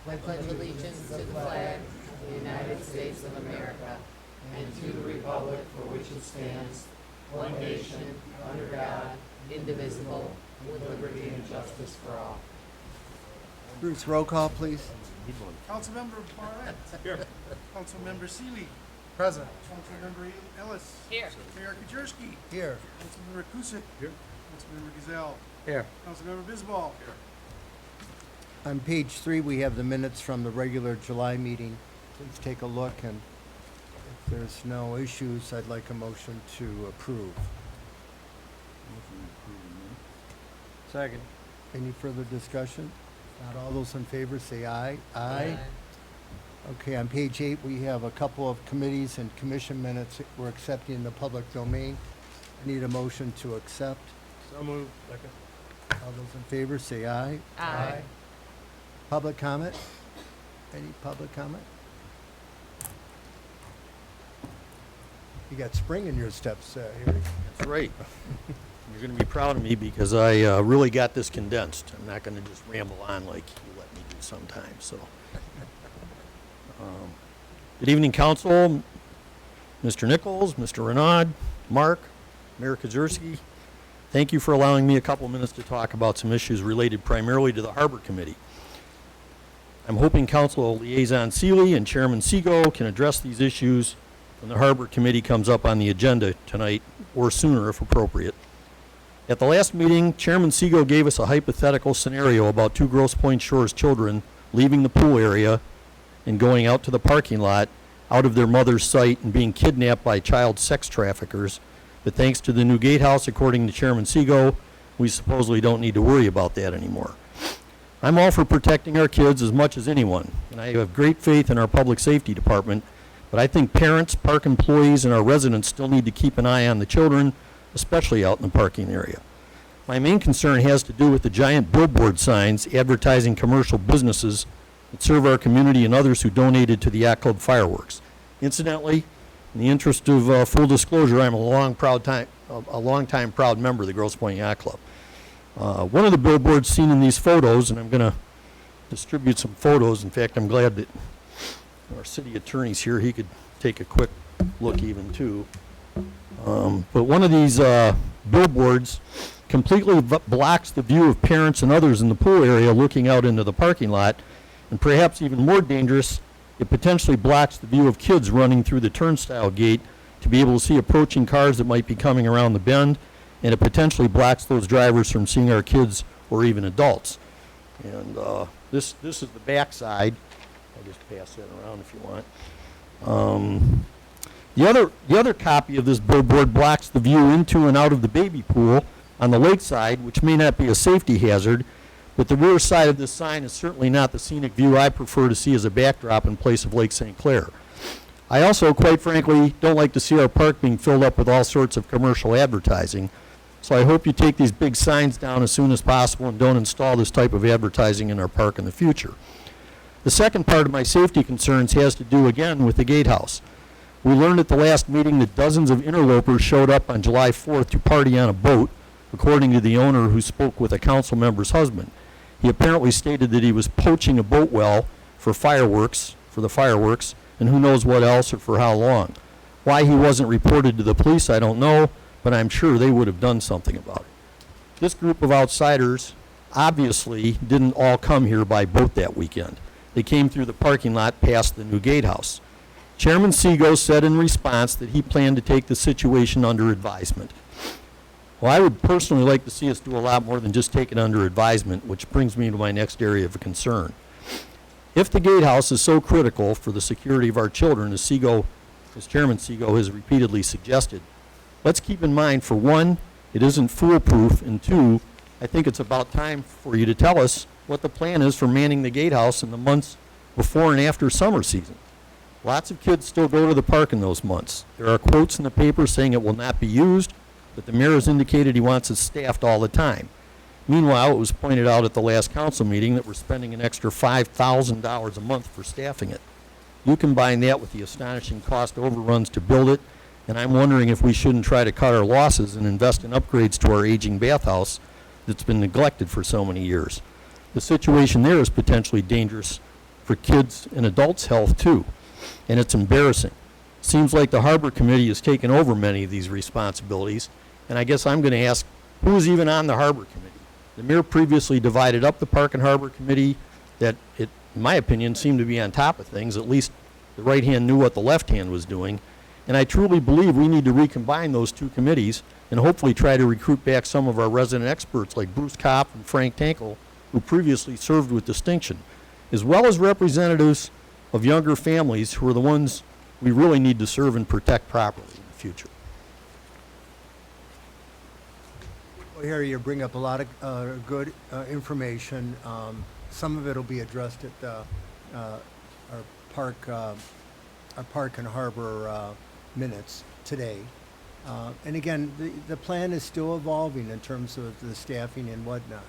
I pledge allegiance to the flag of the United States of America and to the republic for which it stands, one nation, under God, indivisible, with liberty and justice for all. Bruce, roll call, please. Councilmember Barrett. Here. Councilmember Seeley. Present. Councilmember Ellis. Here. Mayor Kujerski. Here. Councilmember Kusick. Here. Councilmember Gazelle. Here. Councilmember Bisbal. Here. On page 3, we have the minutes from the regular July meeting. Please take a look, and if there's no issues, I'd like a motion to approve. Second. Any further discussion? Not all those in favor say aye. Aye. Okay, on page 8, we have a couple of committees and commission minutes that we're accepting in the public domain. I need a motion to accept. So moved. Second. All those in favor say aye. Aye. Public comment? Any public comment? You got spring in your steps, Harry. That's right. You're going to be proud of me because I really got this condensed. I'm not going to just ramble on like you let me do sometimes. So, good evening, Council, Mr. Nichols, Mr. Renaud, Mark, Mayor Kujerski. Thank you for allowing me a couple minutes to talk about some issues related primarily to the Harbor Committee. I'm hoping Council Liaison Seeley and Chairman Seago can address these issues when the Harbor Committee comes up on the agenda tonight, or sooner if appropriate. At the last meeting, Chairman Seago gave us a hypothetical scenario about two Grosse Pointe Shores children leaving the pool area and going out to the parking lot out of their mother's sight and being kidnapped by child sex traffickers. But thanks to the new gatehouse, according to Chairman Seago, we supposedly don't need to worry about that anymore. I'm all for protecting our kids as much as anyone, and I have great faith in our public safety department, but I think parents, park employees, and our residents still need to keep an eye on the children, especially out in the parking area. My main concern has to do with the giant billboard signs advertising commercial businesses that serve our community and others who donated to the Yacht Club fireworks. Incidentally, in the interest of full disclosure, I'm a long time proud member of the Grosse Pointe Yacht Club. One of the billboards seen in these photos, and I'm going to distribute some photos. In fact, I'm glad that our city attorney's here. He could take a quick look even too. But one of these billboards completely blocks the view of parents and others in the pool area looking out into the parking lot. And perhaps even more dangerous, it potentially blocks the view of kids running through the turnstile gate to be able to see approaching cars that might be coming around the bend. And it potentially blocks those drivers from seeing our kids or even adults. And this is the back side. I'll just pass that around if you want. The other copy of this billboard blocks the view into and out of the baby pool on the lakeside, which may not be a safety hazard, but the rear side of this sign is certainly not the scenic view I prefer to see as a backdrop in place of Lake St. Clair. I also, quite frankly, don't like to see our park being filled up with all sorts of commercial advertising. So I hope you take these big signs down as soon as possible and don't install this type of advertising in our park in the future. The second part of my safety concerns has to do again with the gatehouse. We learned at the last meeting that dozens of interlopers showed up on July 4th to party on a boat, according to the owner who spoke with a council member's husband. He apparently stated that he was poaching a boat well for the fireworks, and who knows what else or for how long. Why he wasn't reported to the police, I don't know, but I'm sure they would have done something about it. This group of outsiders obviously didn't all come here by boat that weekend. They came through the parking lot past the new gatehouse. Chairman Seago said in response that he planned to take the situation under advisement. Well, I would personally like to see us do a lot more than just take it under advisement, which brings me to my next area of concern. If the gatehouse is so critical for the security of our children, as Chairman Seago has repeatedly suggested, let's keep in mind, for one, it isn't foolproof, and two, I think it's about time for you to tell us what the plan is for manning the gatehouse in the months before and after summer season. Lots of kids still go to the park in those months. There are quotes in the paper saying it will not be used, but the mayor has indicated he wants it staffed all the time. Meanwhile, it was pointed out at the last council meeting that we're spending an extra $5,000 a month for staffing it. You combine that with the astonishing cost overruns to build it, and I'm wondering if we shouldn't try to cut our losses and invest in upgrades to our aging bathhouse that's been neglected for so many years. The situation there is potentially dangerous for kids and adults' health too. And it's embarrassing. Seems like the Harbor Committee has taken over many of these responsibilities, and I guess I'm going to ask, who is even on the Harbor Committee? The mayor previously divided up the Park and Harbor Committee that, in my opinion, seemed to be on top of things. At least the right hand knew what the left hand was doing. And I truly believe we need to recombine those two committees and hopefully try to recruit back some of our resident experts like Bruce Kopp and Frank Tankel, who previously served with distinction, as well as representatives of younger families who are the ones we really need to serve and protect properly in the future. Well, Harry, you bring up a lot of good information. Some of it will be addressed at our park and harbor minutes today. And again, the plan is still evolving in terms of the staffing and whatnot.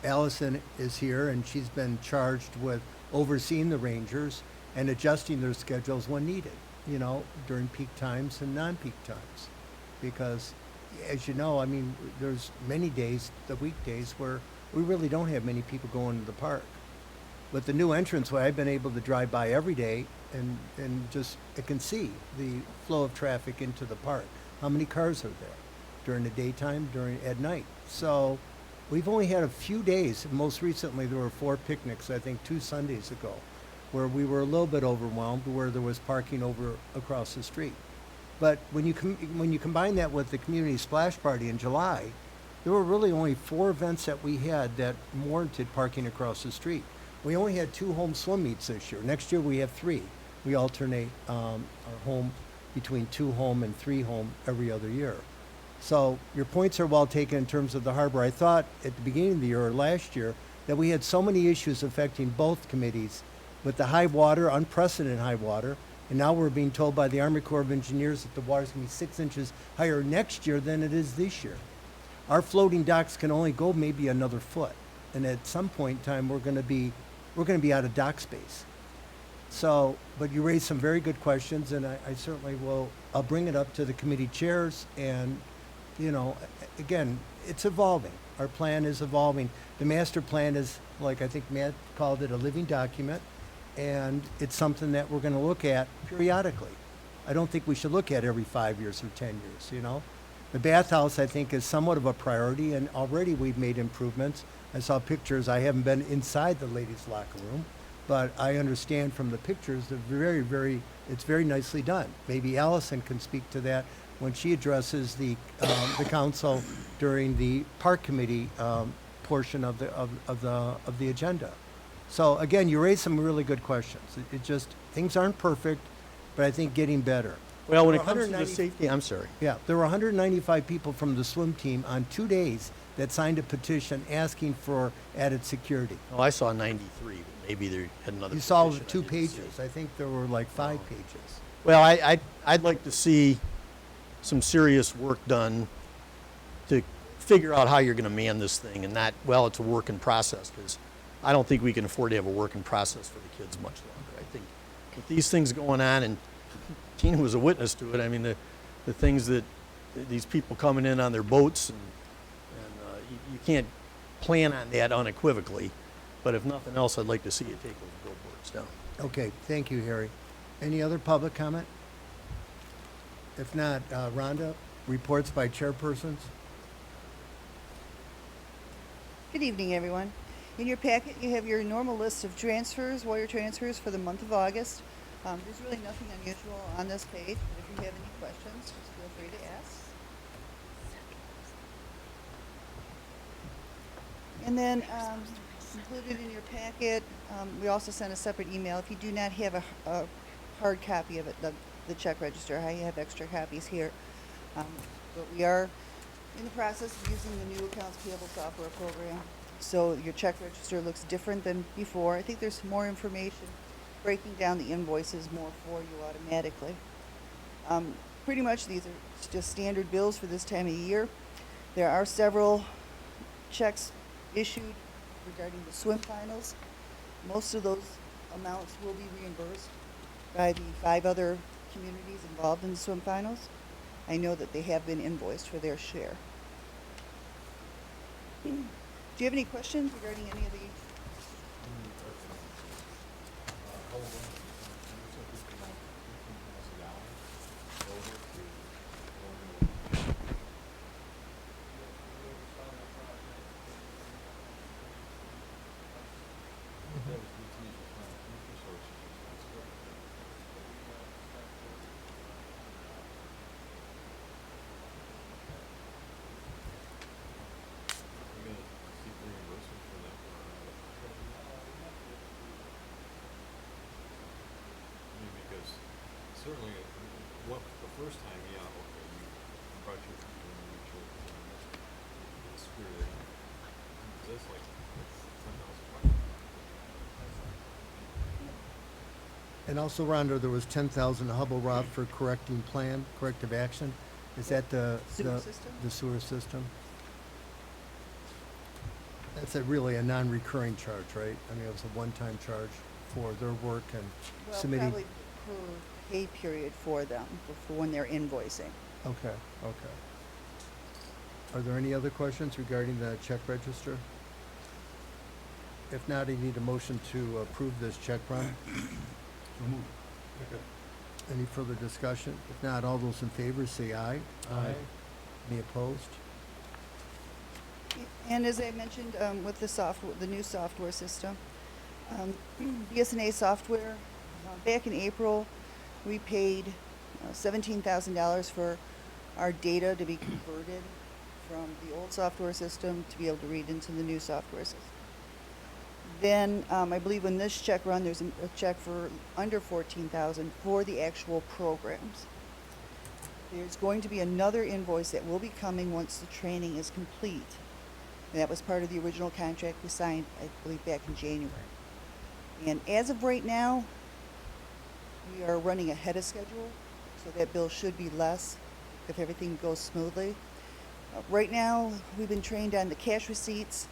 Allison is here, and she's been charged with overseeing the Rangers and adjusting their schedules when needed, you know, during peak times and non-peak times. Because, as you know, I mean, there's many days, the weekdays, where we really don't have many people going to the park. With the new entranceway, I've been able to drive by every day and just, I can see the flow of traffic into the park. How many cars are there during the daytime, at night? So we've only had a few days. Most recently, there were 4 picnics, I think 2 Sundays ago, where we were a little bit overwhelmed, where there was parking over across the street. But when you combine that with the community splash party in July, there were really only 4 events that we had that warranted parking across the street. We only had 2 home swim meets this year. Next year we have 3. We alternate our home between 2 home and 3 home every other year. So your points are well taken in terms of the harbor. I thought at the beginning of the year or last year that we had so many issues affecting both committees with the high water, unprecedented high water, and now we're being told by the Army Corps of Engineers that the water's going to be 6 inches higher next year than it is this year. Our floating docks can only go maybe another foot, and at some point in time we're going to be out of dock space. So, but you raised some very good questions, and I certainly will. I'll bring it up to the committee chairs, and you know, again, it's evolving. Our plan is evolving. The master plan is, like I think Matt called it, a living document, and it's something that we're going to look at periodically. I don't think we should look at every 5 years or 10 years, you know. The bathhouse, I think, is somewhat of a priority, and already we've made improvements. I saw pictures. I haven't been inside the ladies' locker room, but I understand from the pictures that it's very nicely done. Maybe Allison can speak to that when she addresses the council during the park committee portion of the agenda. So again, you raised some really good questions. It just, things aren't perfect, but I think getting better. Well, when There it were comes to the 190 safety, I'm sorry. Yeah, there were 195 people from the swim team on 2 days that signed a petition asking for added security. Oh, I saw 93, but maybe they had another. You saw petition I 2 didn't see. pages. I think there were like 5 pages. Well, I'd like to see some serious work done to figure out how you're going to man this thing, and not, well, it's a work in process, because I don't think we can afford to have a work in process for the kids much longer. I think with these things going on, and Tina was a witness to it, I mean, the things that these people coming in on their boats, and you can't plan on that unequivocally, but if nothing else, I'd like to see you take those billboards down. Okay, thank you, Harry. Any other public comment? If not, Rhonda, reports by chairpersons? Good evening, everyone. In your packet, you have your normal list of transfers, wire transfers for the month of August. There's really nothing unusual on this page, but if you have any questions, just feel free to ask. And then included in your packet, we also sent a separate email. If you do not have a hard copy of it, the check register, I have extra copies here. But we are in the process of using the new accounts payable software program. So your check register looks different than before. I think there's some more information breaking down the invoices more for you automatically. Pretty much these are just standard bills for this time of year. There are several checks issued regarding the swim finals. Most of those amounts will be reimbursed by the 5 other communities involved in the swim finals. I know that they have been invoiced for their share. Do you have any questions regarding any of the Because certainly, what, the first time, yeah, okay, you brought your, the spirit, that's like $10,000. And also, Rhonda, there was 10,000 Hubble Rob for corrective action. Is that the Sewer system? the sewer system? That's really a non-recurring charge, right? I mean, it was a one-time charge for their work and Well, submitting. probably per pay period for them, for when they're invoicing. Okay, okay. Are there any other questions regarding the check register? If not, I need a motion to approve this check run. Any further discussion? If not, all those in favor say aye. Aye. Any opposed? And as I mentioned, with the new software system, BSNA software, back in April, we paid $17,000 for our data to be converted from the old software system to be able to read into the new software system. Then, I believe in this check run, there's a check for under $14,000 for the actual programs. There's going to be another invoice that will be coming once the training is complete. And that was part of the original contract we signed, I believe, back in January. And as of right now, we are running ahead of schedule, so that bill should be less if everything goes smoothly. Right now, we've been trained on the cash receipts,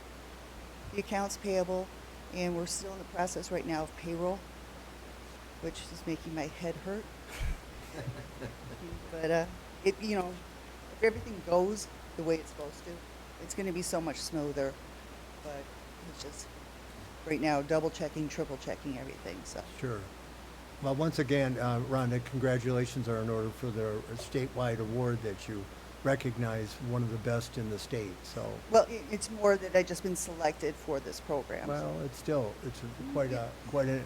the accounts payable, and we're still in the process right now of payroll, which is making my head hurt. But if everything goes the way it's supposed to, it's going to be so much smoother. But it's just right now double checking, triple checking everything. So Sure. Well, once again, Rhonda, congratulations are in order for the statewide award that you recognize one of the best in the state, so. well, it's more that I've just been selected for this program. Well, it's quite a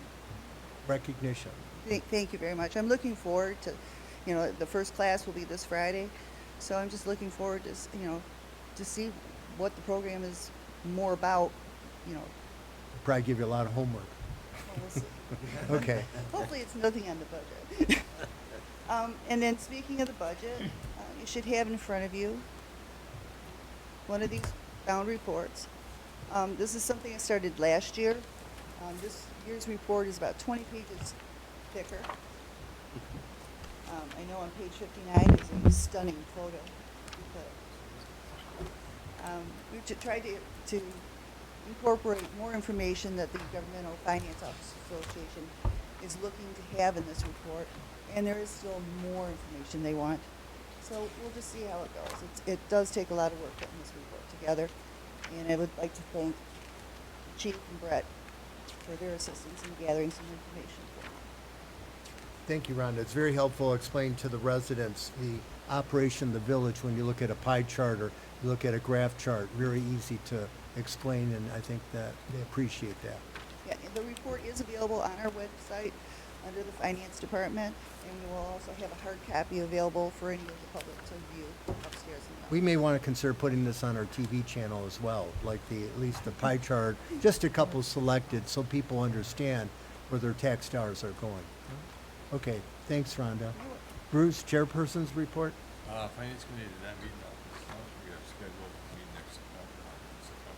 recognition. Thank you very much. I'm looking forward to, the first class will be this Friday, so I'm just looking forward to, to see what the program is more about. Probably give you a lot of homework. Well, we'll see. Okay. Hopefully, it's nothing on the budget. And then, speaking of the budget, you should have in front of you one of these bound reports. This is something I started last year. This year's report is about 20 pages thicker. I know on page 59 is a stunning photo. But, we've tried to incorporate more information that the Governmental Finance Officers Association is looking to have in this report, and there is still more information they want. So we'll just see how it goes. It does take a lot of work putting this report together, and I would like to thank Chief and Brett for their assistance in gathering some information for me. Thank you, Rhonda. It's very helpful explaining to the residents the operation of the village when you look at a pie chart or you look at a graph chart. Very easy to explain, and I think that they appreciate that. Yeah, and the report is available on our website under the Finance Department, and we will also have a hard copy available for any of the public to view upstairs in the We may want to consider putting this on our TV channel as well, like at least the pie chart, just a couple selected so people understand where their tax dollars are going. Okay, thanks, Rhonda. Bruce, Chairperson's report? Finance Committee did not meet in August. We have scheduled to meet next September.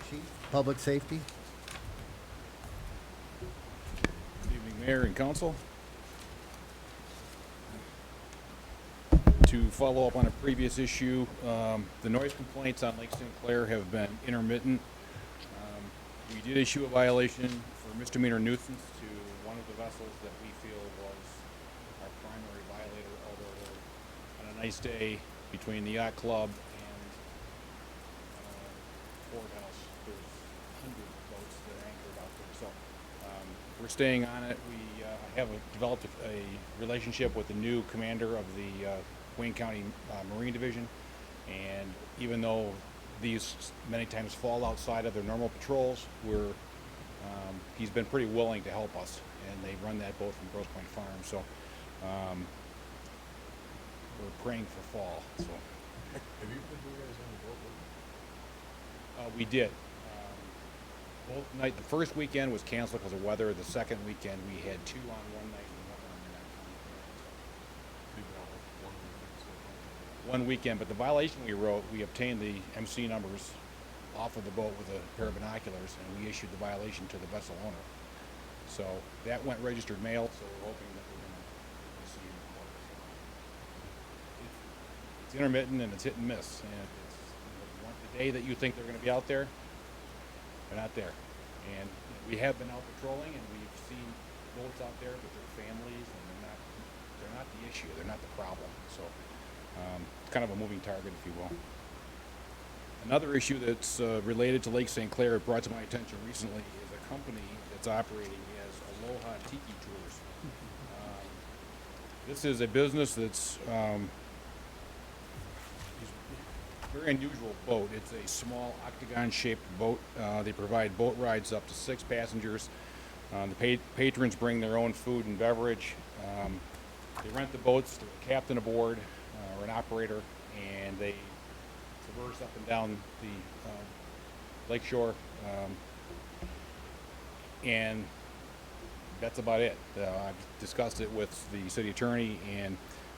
Chief, Public Safety? Good evening, Mayor and Council. To follow up on a previous issue, the noise complaints on Lake St. Clair have been intermittent. We did issue a violation for misdemeanor nuisance to one of the vessels that we feel was our primary violator, although on a nice day between the yacht club and courthouse, there's 100 boats that are anchored out there. So we're staying on it. We have developed a relationship with the new commander of the Wayne County Marine Division, and even though these many times fall outside of their normal patrols. He's been pretty willing to help us, and they run that boat from Grosse Pointe Farm. So we're praying for fall. So Have you put you guys on the boat with we did. The first weekend was canceled because of weather. The second weekend we had 2 on one night and 1 on the next. You've been out with one weekend so far? One weekend, but the violation we wrote, we obtained the MC numbers off of the boat with a pair of binoculars, and we issued the violation to the vessel owner. So that went registered mail, so we're hoping that we're going to see in court. It's intermittent and it's hit and miss, and it's the day that you think they're going to be out there, they're not there. And we have been out patrolling, and we've seen boats out there with their families, and they're not the issue, they're not the problem. So it's kind of a moving target, if you will. Another issue that's related to Lake St. Clair, brought to my attention recently, is a company that's operating as Aloha Tiki Tours. This is a business that's very unusual boat. It's a small octagon-shaped boat. They provide boat rides up to 6 passengers. The patrons bring their own food and beverage. They rent the boats to a captain aboard or an operator, and they traverse up and down the lakeshore, and that's about it. I've discussed it with the city attorney, and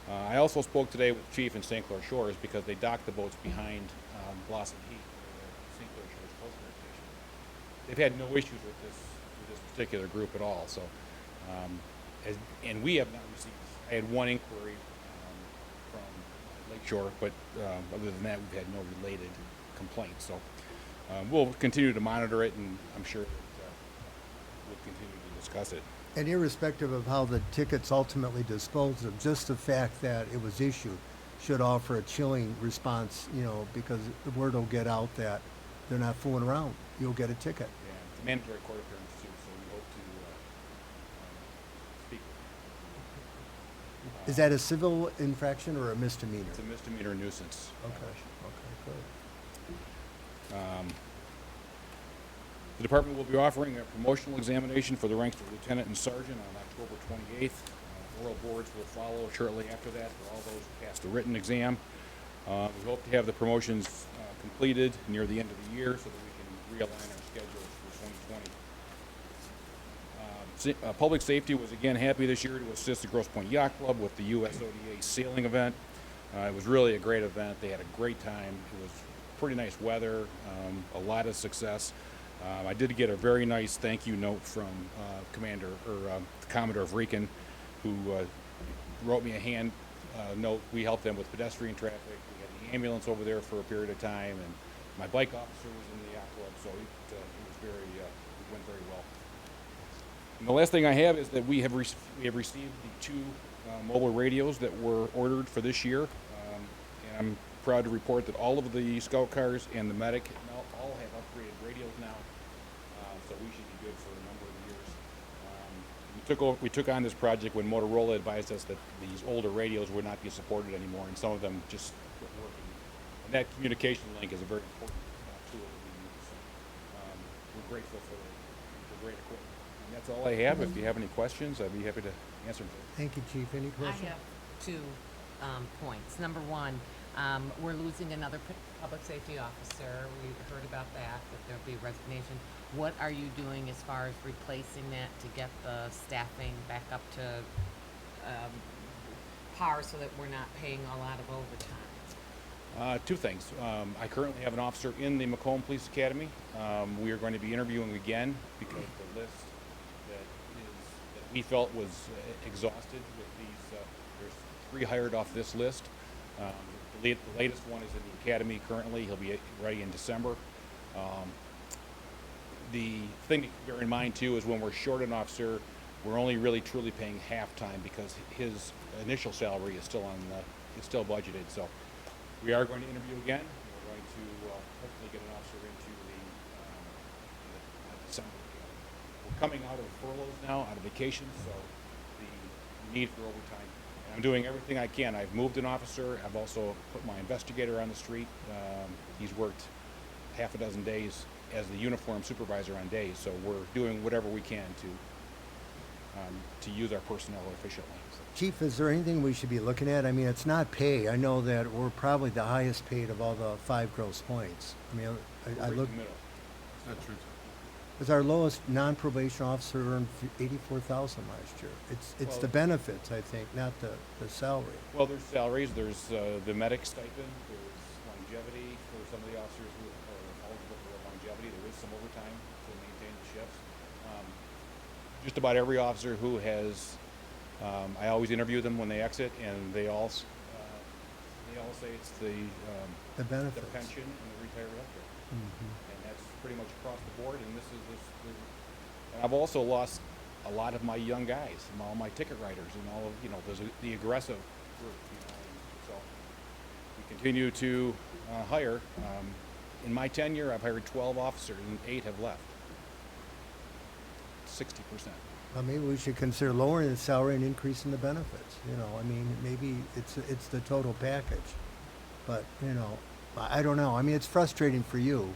I also spoke today with the chief in St. Clair Shores because they dock the boats behind Blossom Heat, the St. Clair Shores Coast Guard Station. They've had no issues with this particular group at all. So, and we have not received. I had one inquiry from Lakeshore, but other than that, we've had no related complaints. So we'll continue to monitor it, and I'm sure that we'll continue to discuss it. And irrespective of how the tickets ultimately disposed of, just the fact that it was issued should offer a chilling response, you know, because the word will get out that they're not fooling around. You'll get a ticket. Yeah, it's a mandatory court appearance too, so we hope to speak. Is that a civil infraction or a misdemeanor? It's a misdemeanor nuisance. Okay, violation. okay, good. The department will be offering a promotional examination for the ranks of lieutenant and sergeant on October 28th. Oral boards will follow shortly after that for all those who passed the written exam. We hope to have the promotions completed near the end of the year so that we can realign our schedules for 2020. Public safety was again happy this year to assist the Grosse Pointe Yacht Club with the USODA sailing event. It was really a great event. They had a great time. It was pretty nice weather, a lot of success. I did get a very nice thank you note from Commodore Vrieken, who wrote me a hand note. We helped them with pedestrian traffic. We had the ambulance over there for a period of time, and my bike officer was in the yacht club, so it went very well. And the last thing I have is that we have received the 2 mobile radios that were ordered for this year, and I'm proud to report that all of the scout cars and the medic all have upgraded radios now, so we should be good for a number of years. We took on this project when Motorola advised us that these older radios would not be supported anymore, and some of them just quit working. And that communication link is a very important tool that we use. So, we're grateful for the great equipment. And that's all I have. If you have any questions, I'd be happy to answer them. Thank you, Chief. Any I questions? have 2 points. Number one, we're losing another public safety officer. We heard about that there'll be a resignation. What are you doing as far as replacing that to get the staffing back up to par so that we're not paying a lot of overtime? 2 things. I currently have an officer in the Macomb Police Academy. We are going to be interviewing again because the list that we felt was exhausted with these. There's 3 hired off this list. The latest one is in the academy currently. He'll be ready in December. The thing to bear in mind too is when we're short an officer, we're only really truly paying half time because his initial salary is still still budgeted. So we are going to interview again. We're going to hopefully get an officer into the December. We're coming out of furloughs now, out of vacation, so the need for overtime. And I'm doing everything I can. I've moved an officer. I've also put my investigator on the street. He's worked half a dozen days as the uniform supervisor on days, so we're doing whatever we can to use our personnel efficiently. So. Chief, is there anything we should be looking at? I mean, it's not pay. I know that we're probably the highest paid of all the 5 Grosse Points. I mean, We're I right look, in the middle. That's true. was our lowest non-probation officer earned 84,000 last year. It's the Well- benefits, I think, not the salary. Well, there's salaries, there's the medic stipend, there's longevity for some of the officers who are eligible for longevity. There is some overtime to maintain the shifts. Just about every officer who has, I always interview them when they exit, and they all say it's the benefits. pension and the retiree healthcare. Mhm. And that's pretty much across the board, and and I've also lost a lot of my young guys, and all my ticket writers, and all of, the aggressive group, and so we continue to hire. In my tenure, I've hired 12 officers, and 8 have left. 60%. Well, maybe we should consider lowering the salary and increasing the benefits. I mean, maybe it's the total package. But, I don't know. I mean, it's frustrating for you,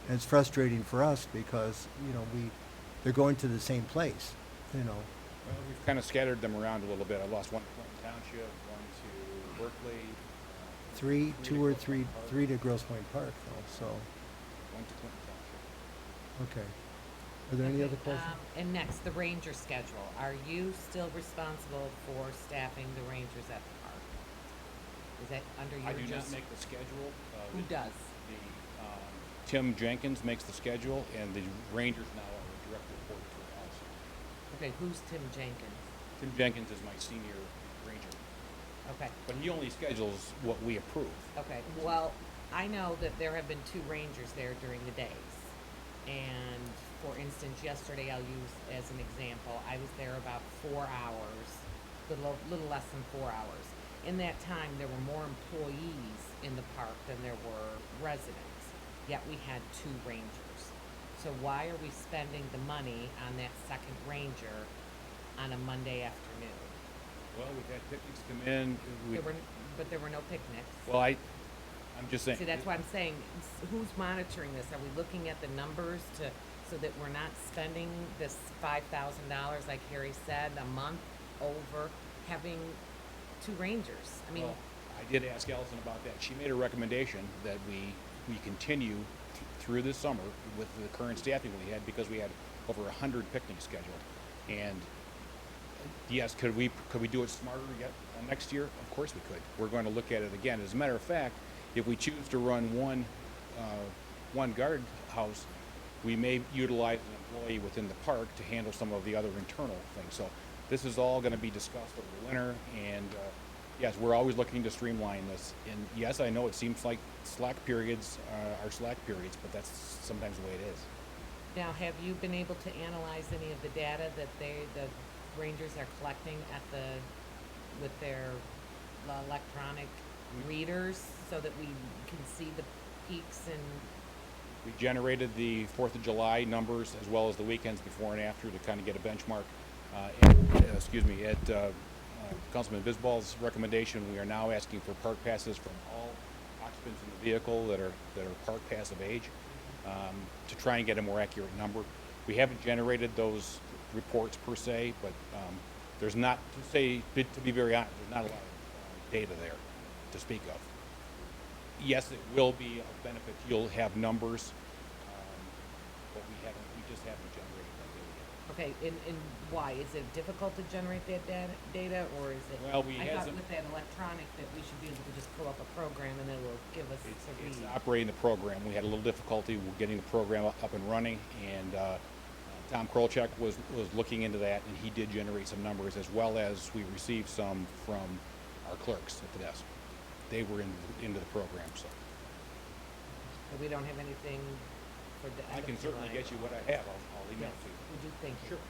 and it's frustrating for us because, they're going to the same place, Well, we've kind of scattered them around a little bit. I lost one to Clinton Township, one to Berkeley, Three to to Grosse Pointe Park. Grosse Pointe Park, though, one to Clinton Township. so, okay. Are there any Okay, other questions? And next, the ranger schedule. Are you still responsible for staffing the rangers at the park? Is that under your I do not just? make the schedule. Who does? Tim Jenkins makes the schedule, and the Rangers now are a direct report to Allison. Okay, who's Tim Jenkins? Tim Jenkins is my senior ranger, Okay, but he only schedules what we approve. okay. Well, I know that there have been 2 rangers there during the days. And for instance, yesterday, I'll use as an example, I was there about 4 hours, little less than 4 hours. In that time, there were more employees in the park than there were residents, yet we had 2 rangers. So why are we spending the money on that second ranger on a Monday afternoon? Well, we've had picnics come in. But there were no picnics. Well, I'm just saying. See, that's why I'm saying, who's monitoring this? Are we looking at the numbers so that we're not spending this $5,000, like Harry said, a month over having 2 rangers? I mean, Well, I did ask Allison about that. She made a recommendation that we continue through this summer with the current staffing we had, because we had over 100 picnics scheduled. And yes, could we do it smarter yet next year? Of course we could. We're going to look at it again. As a matter of fact, if we choose to run one guard house, we may utilize an employee within the park to handle some of the other internal things. So this is all going to be discussed over the winter, and yes, we're always looking to streamline this. And yes, I know it seems like slack periods are slack periods, but that's sometimes the way it is. now, have you been able to analyze any of the data that the rangers are collecting with their electronic readers so that we can see the peaks and? We generated the 4th of July numbers as well as the weekends before and after to kind of get a benchmark. At Councilman Bisball's recommendation, we are now asking for park passes from all occupants in the vehicle that are park pass of age, to try and get a more accurate number. We haven't generated those reports per se, but there's not, to be very honest, there's not a lot of data there to speak of. Yes, it will be of benefit. You'll have numbers, but we just haven't generated that data yet. Okay, and why? Is it difficult to generate that data, or is it? Well, we I had thought some- with that electronic that we should be able to just pull up a program and it will give us a It's read. operating the program. We had a little difficulty with getting the program up and running, and Tom Krolchek was looking into that, and he did generate some numbers, as well as we received some from our clerks at the desk. They were into the program, so. But we don't have anything for the I end can of certainly July. get you what I have. I'll email Yes, it to you. would you think? Sure.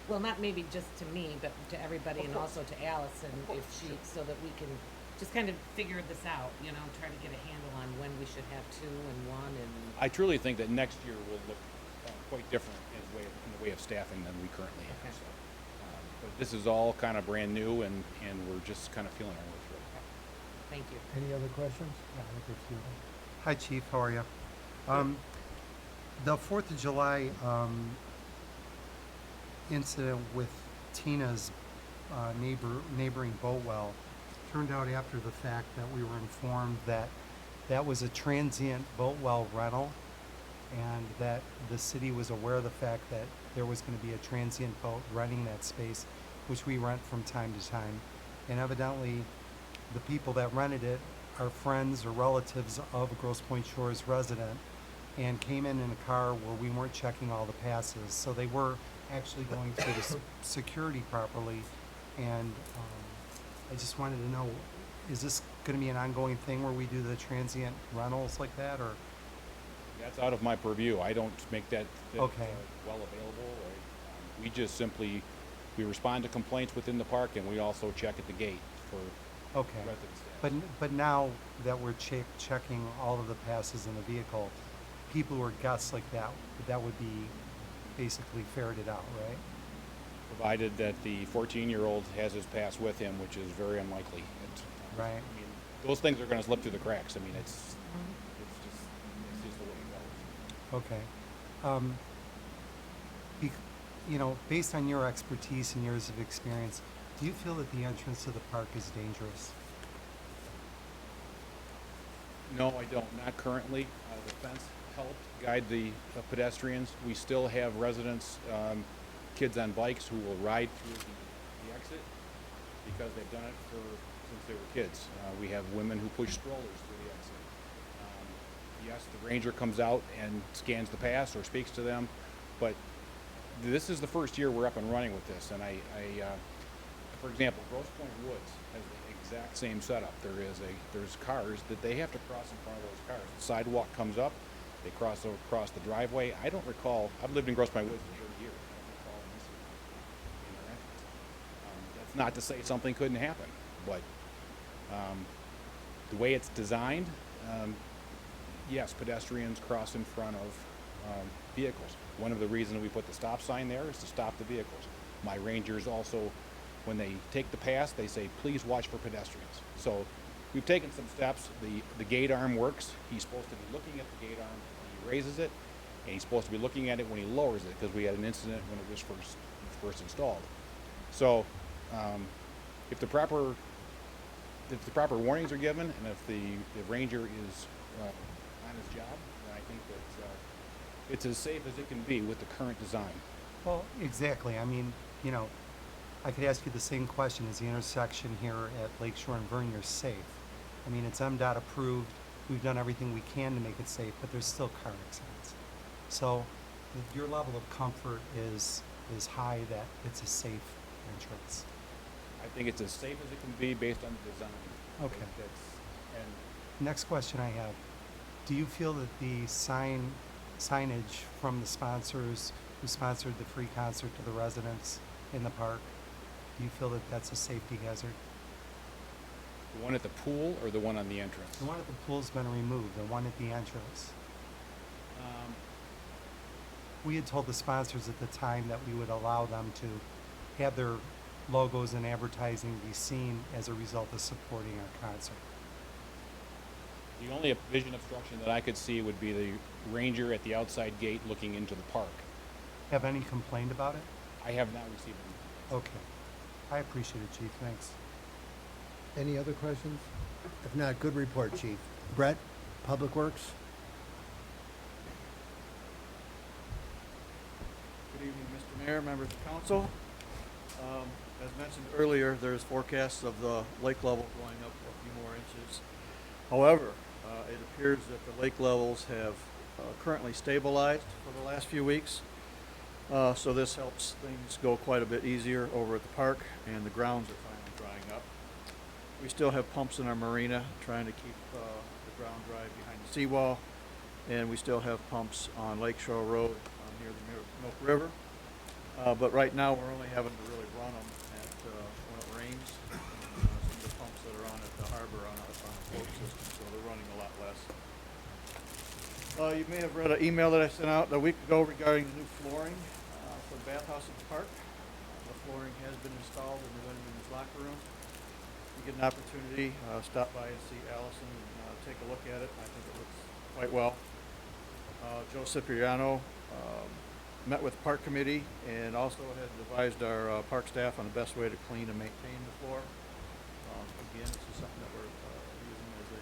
Well, not maybe just to me, but to everybody, Of and course. also to Allison, Of if course, she, sure. so that we can just kind of figure this out, try to get a handle on when we should have 2 and 1 and. I truly think that next year will look quite different in the way of staffing than we currently have. Okay. So, but this is all kind of brand new, and we're just kind of feeling our way through it. Thank you. Any other questions? Yeah, I think it's you. Hi, Chief. How are you? The 4th of July incident with Tina's neighboring Boatwell turned out after the fact that we were informed that that was a transient Boatwell rental, and that the city was aware of the fact that there was going to be a transient boat renting that space, which we rent from time to time. And evidently, the people that rented it are friends or relatives of a Grosse Pointe Shores resident, and came in a car where we weren't checking all the passes. So they were actually going through the security properly. And I just wanted to know, is this going to be an ongoing thing where we do the transient rentals like that, or? That's out of my purview. I don't make that Okay. well available. We just simply, we respond to complaints within the park, and we also check at the gate for Okay. resident status. But now that we're checking all of the passes in the vehicle, people who are guests like that, that would be basically ferreted out, right? Provided that the 14-year-old has his pass with him, which is very unlikely. Right. I mean, those things are going to slip through the cracks. I mean, it's just the way it goes. Okay. You know, based on your expertise and years of experience, do you feel that the entrance to the park is dangerous? No, I don't. Not currently. The fence helped guide the pedestrians. We still have residents, kids on bikes who will ride through the exit because they've done it since they were kids. We have women who push strollers through the exit. Yes, the ranger comes out and scans the pass or speaks to them, but this is the first year we're up and running with this. And for example, Grosse Pointe Woods has the exact same setup. There's cars that they have to cross in front of those cars. The sidewalk comes up, they cross across the driveway. I don't recall. I've lived in Grosse Pointe Woods for 30 years. I don't recall an incident in their entrance. That's not to say something couldn't happen, but the way it's designed, yes, pedestrians cross in front of vehicles. One of the reasons we put the stop sign there is to stop the vehicles. My rangers also, when they take the pass, they say, please watch for pedestrians. So we've taken some steps. The gate arm works. He's supposed to be looking at the gate arm when he raises it, and he's supposed to be looking at it when he lowers it, because we had an incident when it was first installed. So if the proper warnings are given, and if the ranger is on his job, then I think that it's as safe as it can be with the current design. Well, exactly. I mean, you know, I could ask you the same question. Is the intersection here at Lakeshore and Vernier safe? I mean, it's MDOT approved. We've done everything we can to make it safe, but there's still car accidents. So your level of comfort is high that it's a safe entrance. I think it's as safe as it can be based on the design. Okay. And Next question I have. Do you feel that the signage from the sponsors who sponsored the free concert to the residents in the park, do you feel that that's a safety hazard? the one at the pool or the one on the entrance? The one at the pool's been removed, the one at the entrance. We had told the sponsors at the time that we would allow them to have their logos and advertising be seen as a result of supporting our concert. The only vision obstruction that I could see would be the ranger at the outside gate looking into the park. Have any complained about it? I have not received any. Okay. I appreciate it, Chief. Thanks. Any other questions? If not, good report, Chief. Brett, Public Works? Good evening, Mr. Mayor, members of council. As mentioned earlier, there's forecasts of the lake level going up a few more inches. However, it appears that the lake levels have currently stabilized for the last few weeks. So this helps things go quite a bit easier over at the park, and the grounds are finally drying up. We still have pumps in our marina trying to keep the ground dry behind the seawall, and we still have pumps on Lakeshore Road near the Milk River. But right now we're only having to really run them when it rains. Some of the pumps that are on at the harbor on a float system, so they're running a lot less. You may have read an email that I sent out a week ago regarding the new flooring for the bathhouse at the park. The flooring has been installed in the women's locker room. If you get an opportunity, stop by and see Allison and take a look at it. I think it looks quite well. Joe Cipriano, met with Park Committee and also had advised our park staff on the best way to clean and maintain the floor. Again, this is something that we're using as a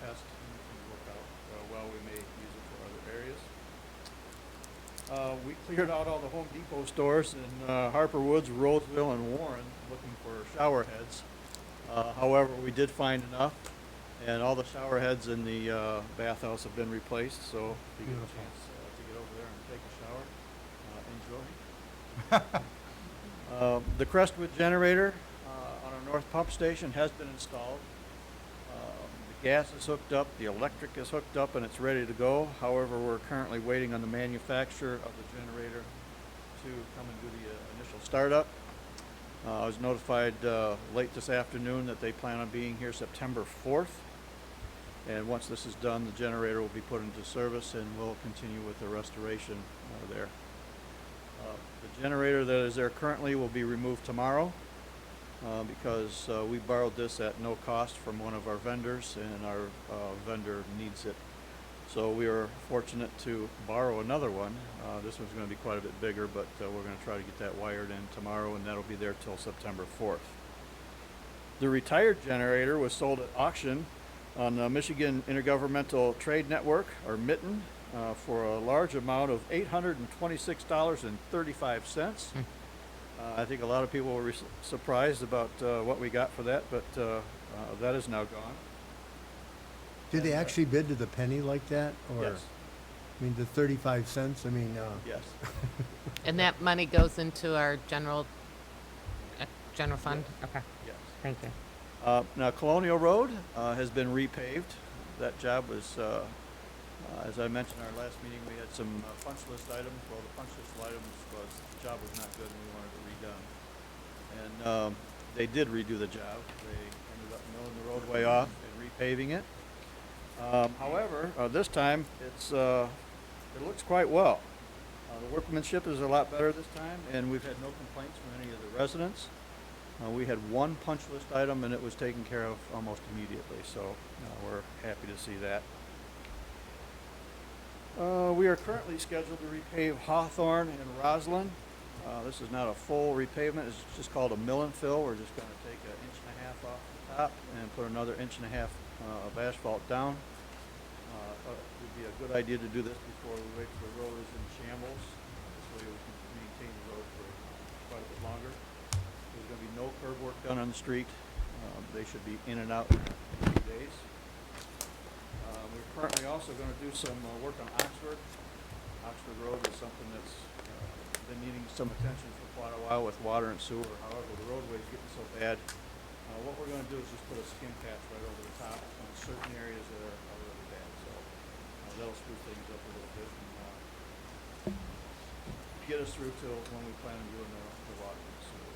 test, and if things work out well, we may use it for other areas. We cleared out all the Home Depot stores in Harper Woods, Roseville, and Warren looking for shower heads. However, we did find enough, and all the shower heads in the bathhouse have been replaced, so if you get a Beautiful. chance to get over there and take a shower, enjoy. The Crestwood generator on our north pump station has been installed. The gas is hooked up, the electric is hooked up, and it's ready to go. However, we're currently waiting on the manufacturer of the generator to come and do the initial startup. I was notified late this afternoon that they plan on being here September 4th. And once this is done, the generator will be put into service and we'll continue with the restoration there. The generator that is there currently will be removed tomorrow because we borrowed this at no cost from one of our vendors, and our vendor needs it. So we are fortunate to borrow another one. This one's going to be quite a bit bigger, but we're going to try to get that wired in tomorrow, and that'll be there till September 4th. The retired generator was sold at auction on the Michigan Intergovernmental Trade Network, or MITN, for a large amount of $826.35. I think a lot of people were surprised about what we got for that, but that is now gone. Did they actually bid to the penny like that? Or, Yes. I mean, the 35 cents, I mean, Yes. And that money goes into our general fund? Okay, Yes. thank you. Now, Colonial Road has been repaved. That job was, as I mentioned in our last meeting, we had some punch list items. Well, the punch list items was the job was not good and we wanted it redone. And they did redo the job. They ended up milling the roadway off and repaving it. However, this time it looks quite well. The workmanship is a lot better this time, and we've had no complaints from any of the residents. We had one punch list item, and it was taken care of almost immediately, so we're happy to see that. We are currently scheduled to repave Hawthorne and Roslyn. This is not a full repavement, it's just called a mill and fill. We're just going to take 1.5 inches off the top and put another 1.5 inches of asphalt down. Thought it would be a good idea to do this before we wait till the road is in shambles. This way we can maintain the road for quite a bit longer. There's going to be no curb work done on the street. They should be in and out in a few days. We're currently also going to do some work on Oxford. Oxford Road is something that's been needing some attention for quite a while with water and sewer. However, the roadway is getting so bad. What we're going to do is just put a skin patch right over the top on certain areas that are really bad. So that'll spruce things up a little bit and get us through till when we plan on doing the water and sewer.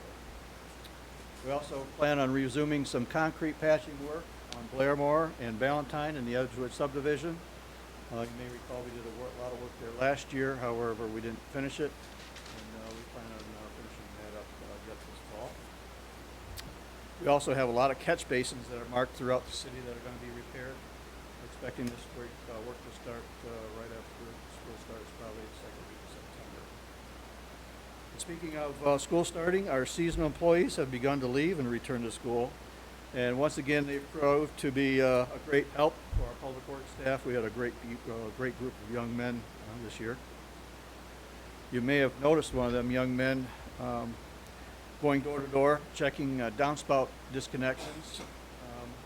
We also plan on resuming some concrete patching work on Blairmore and Valentine in the Edgewood subdivision. You may recall we did a lot of work there last year. However, we didn't finish it, and we plan on finishing that up yet this fall. We also have a lot of catch basins that are marked throughout the city that are going to be repaired. We're expecting this work to start right after school starts, probably the second week of September. And speaking of school starting, our seasonal employees have begun to leave and return to school. And once again, they've proved to be a great help for our public works staff. We had a great group of young men this year. You may have noticed one of them young men going door to door, checking downspout disconnections.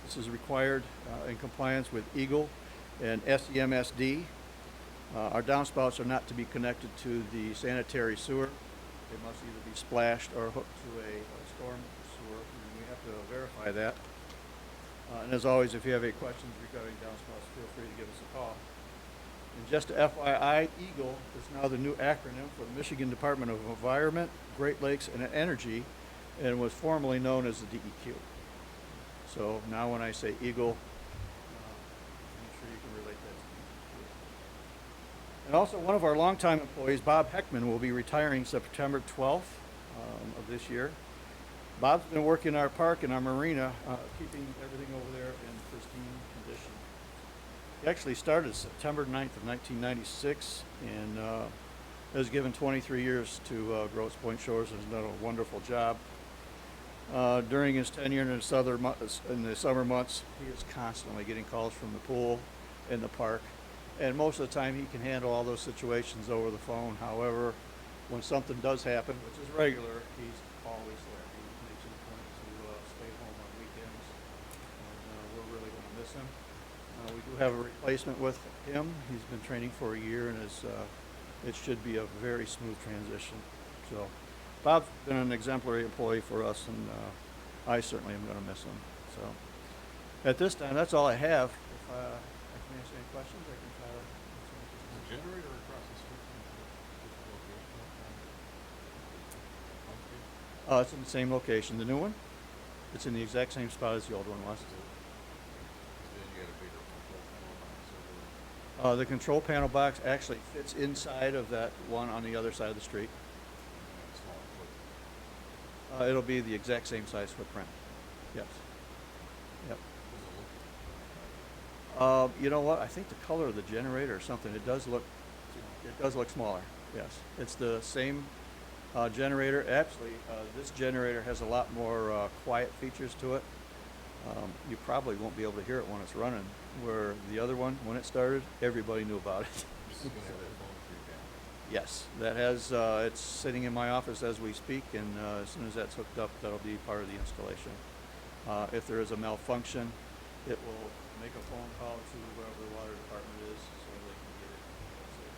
This is required in compliance with EGLE and SEMSD. Our downspouts are not to be connected to the sanitary sewer. They must either be splashed or hooked to a storm sewer, and we have to verify that. And as always, if you have any questions regarding downspouts, feel free to give us a call. And just FYI, EGLE is now the new acronym for the Michigan Department of Environment, Great Lakes, and Energy, and was formerly known as the DEQ. So now when I say EGLE, make sure you can relate that to DEQ. And also one of our longtime employees, Bob Heckman, will be retiring September 12th of this year. Bob's been working our park and our marina, keeping everything over there in pristine condition. He actually started September 9th of 1996 and has given 23 years to Grosse Pointe Shores and has done a wonderful job. During his tenure in the summer months, he is constantly getting calls from the pool and the park. And most of the time, he can handle all those situations over the phone. However, when something does happen, which is regular, he's always there. He makes it a point to stay home on weekends. And we're really going to miss him. We do have a replacement with him. He's been training for a year and it should be a very smooth transition. So Bob's been an exemplary employee for us, and I certainly am going to miss him. So at this time, that's all I have. If I can answer any questions, I can try to answer any Is questions. the generator across the street from this location? It's in the same location. The new one? It's in the exact same spot as the old one was. Then you got a bigger control panel box over The control panel box actually fits inside of that one on the other side of the street. and smaller footprint. It'll be the exact same size footprint. Yes. Yep. Does it look? You know what? I think the color of the generator or something, it does look smaller. Yes. It's the same generator. Actually, this generator has a lot more quiet features to it. You probably won't be able to hear it when it's running, where the other one, when it started, everybody knew about it. This is gonna have that phone tree panel. Yes, that has, it's sitting in my office as we speak, and as soon as that's hooked up, that'll be part of the installation. If there is a malfunction, it will make a phone call to wherever the water department is so they can get it fixed.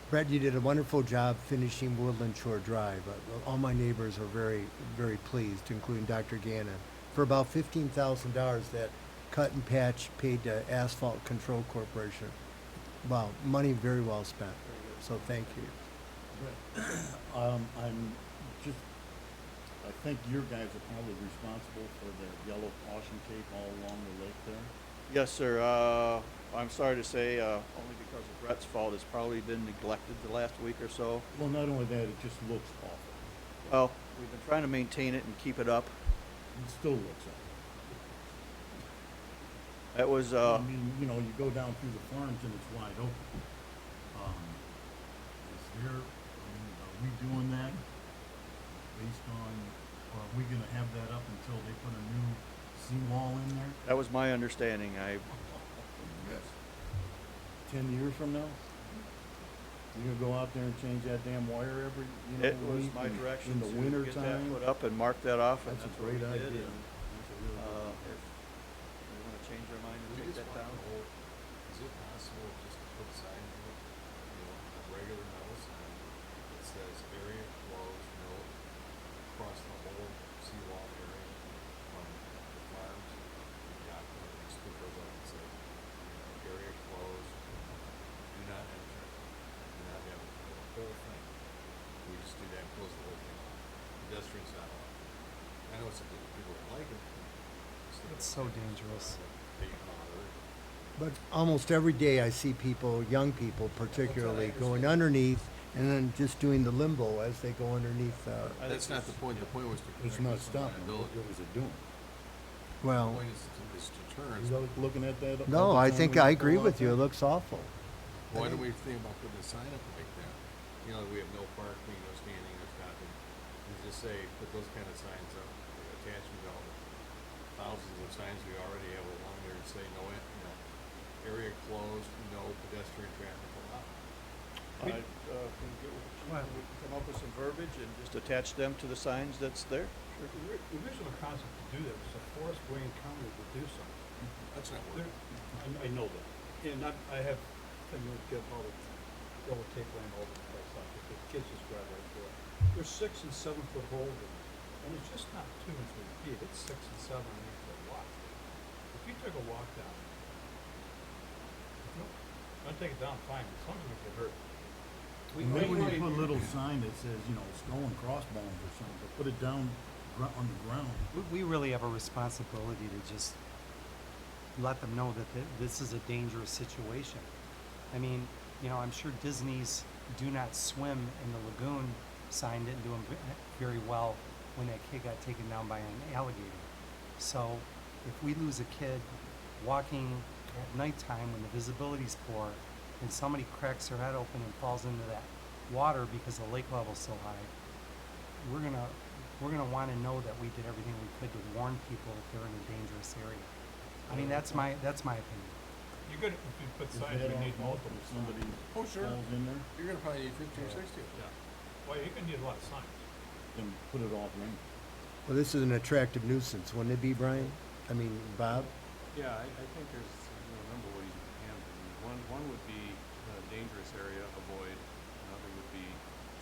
Brett, you did a wonderful job finishing Woodland Shore Drive. All my neighbors are very, very pleased, including Dr. Gannon. For about $15,000 that Cut and Patch paid to Asphalt Control Corporation. Wow, money very well spent. So thank you. I'm just, I think your guys are probably responsible for the yellow caution tape all along the lake there. Yes, sir. I'm sorry to say, only because of Brett's fault, it's probably been neglected the last week or so. Well, not only that, it just looks awful. Well, we've been trying to maintain it and keep it up. It still looks awful. It was, I mean, you know, you go down through the farms and it's wide open. Are we doing that based on, or are we gonna have that up until they put a new seawall in there? that was my understanding. Yes. 10 years from now? You gonna go out there and change that damn wire every, It was week my in- direction in the to winter get that time? put up and mark that off, and That's a that's what we great did. idea. And, That's a really good idea. if they wanna change their mind and We take just that want down. the whole, is it possible just to put signs up, a regular metal sign that says area closed, no, across the whole seawall area from the farms? You got one of these stick those up and say, area closed, do not enter, do not have the whole thing. We just do that, close the whole thing off. Pedestrians not allowed. I know some people don't like it. It's so dangerous. But almost every day I see people, young people particularly, going underneath and then just doing the limbo as they go underneath. That's not the point. The point was to It's protect not us from stopping. What liability. was it doing? The Well, point is to turn. You like looking at that? no, all the I time think when I you agree go out with you. It there? looks awful. Why don't we think about putting a sign up like that? You know, we have no parking, no standing, no stopping. We just say, put those kind of signs up, attach them to all the thousands of signs we already have along there and say, area closed, no pedestrian traffic allowed. I can get with the chief, Well- and we can come up with some verbiage and just attach them to the signs that's there. Sure. The original concept to do that was a Forest Wayne County to do something. That's not There, working. I know that. and I have, and we get all the yellow tape laying all over the place, like, the kids just drive right through it. There's 6 and 7 foot holes in it, and it's just not 2 and 3 feet, it's 6 and 7 and 8 foot wide. If you took a walk down, I'd take it down fine, as long as we get hurt. Maybe when you put a little sign that says, skull and crossbones or something, but put it down on the ground. We really have a responsibility to just let them know that this is a dangerous situation. I mean, I'm sure Disney's "Do Not Swim in the Lagoon" sign didn't do them very well when that kid got taken down by an alligator. So, if we lose a kid walking at nighttime when the visibility's poor and somebody cracks their head open and falls into that water because the lake level's so high, we're gonna wanna know that we did everything we could to warn people if they're in a dangerous area. I mean, that's my opinion. You're gonna, if you put Is signs, that you all need help multiple if somebody signs. Oh, sure. falls in there? You're gonna probably need 50 or 60 of them. Yeah. Well, you're gonna need a lot of signs. Then put it off ring. Well, this is an attractive nuisance, wouldn't it be, Brian? I mean, Bob? Yeah, I think there's, a number of ways you can handle it. One would be dangerous area, avoid. Another would be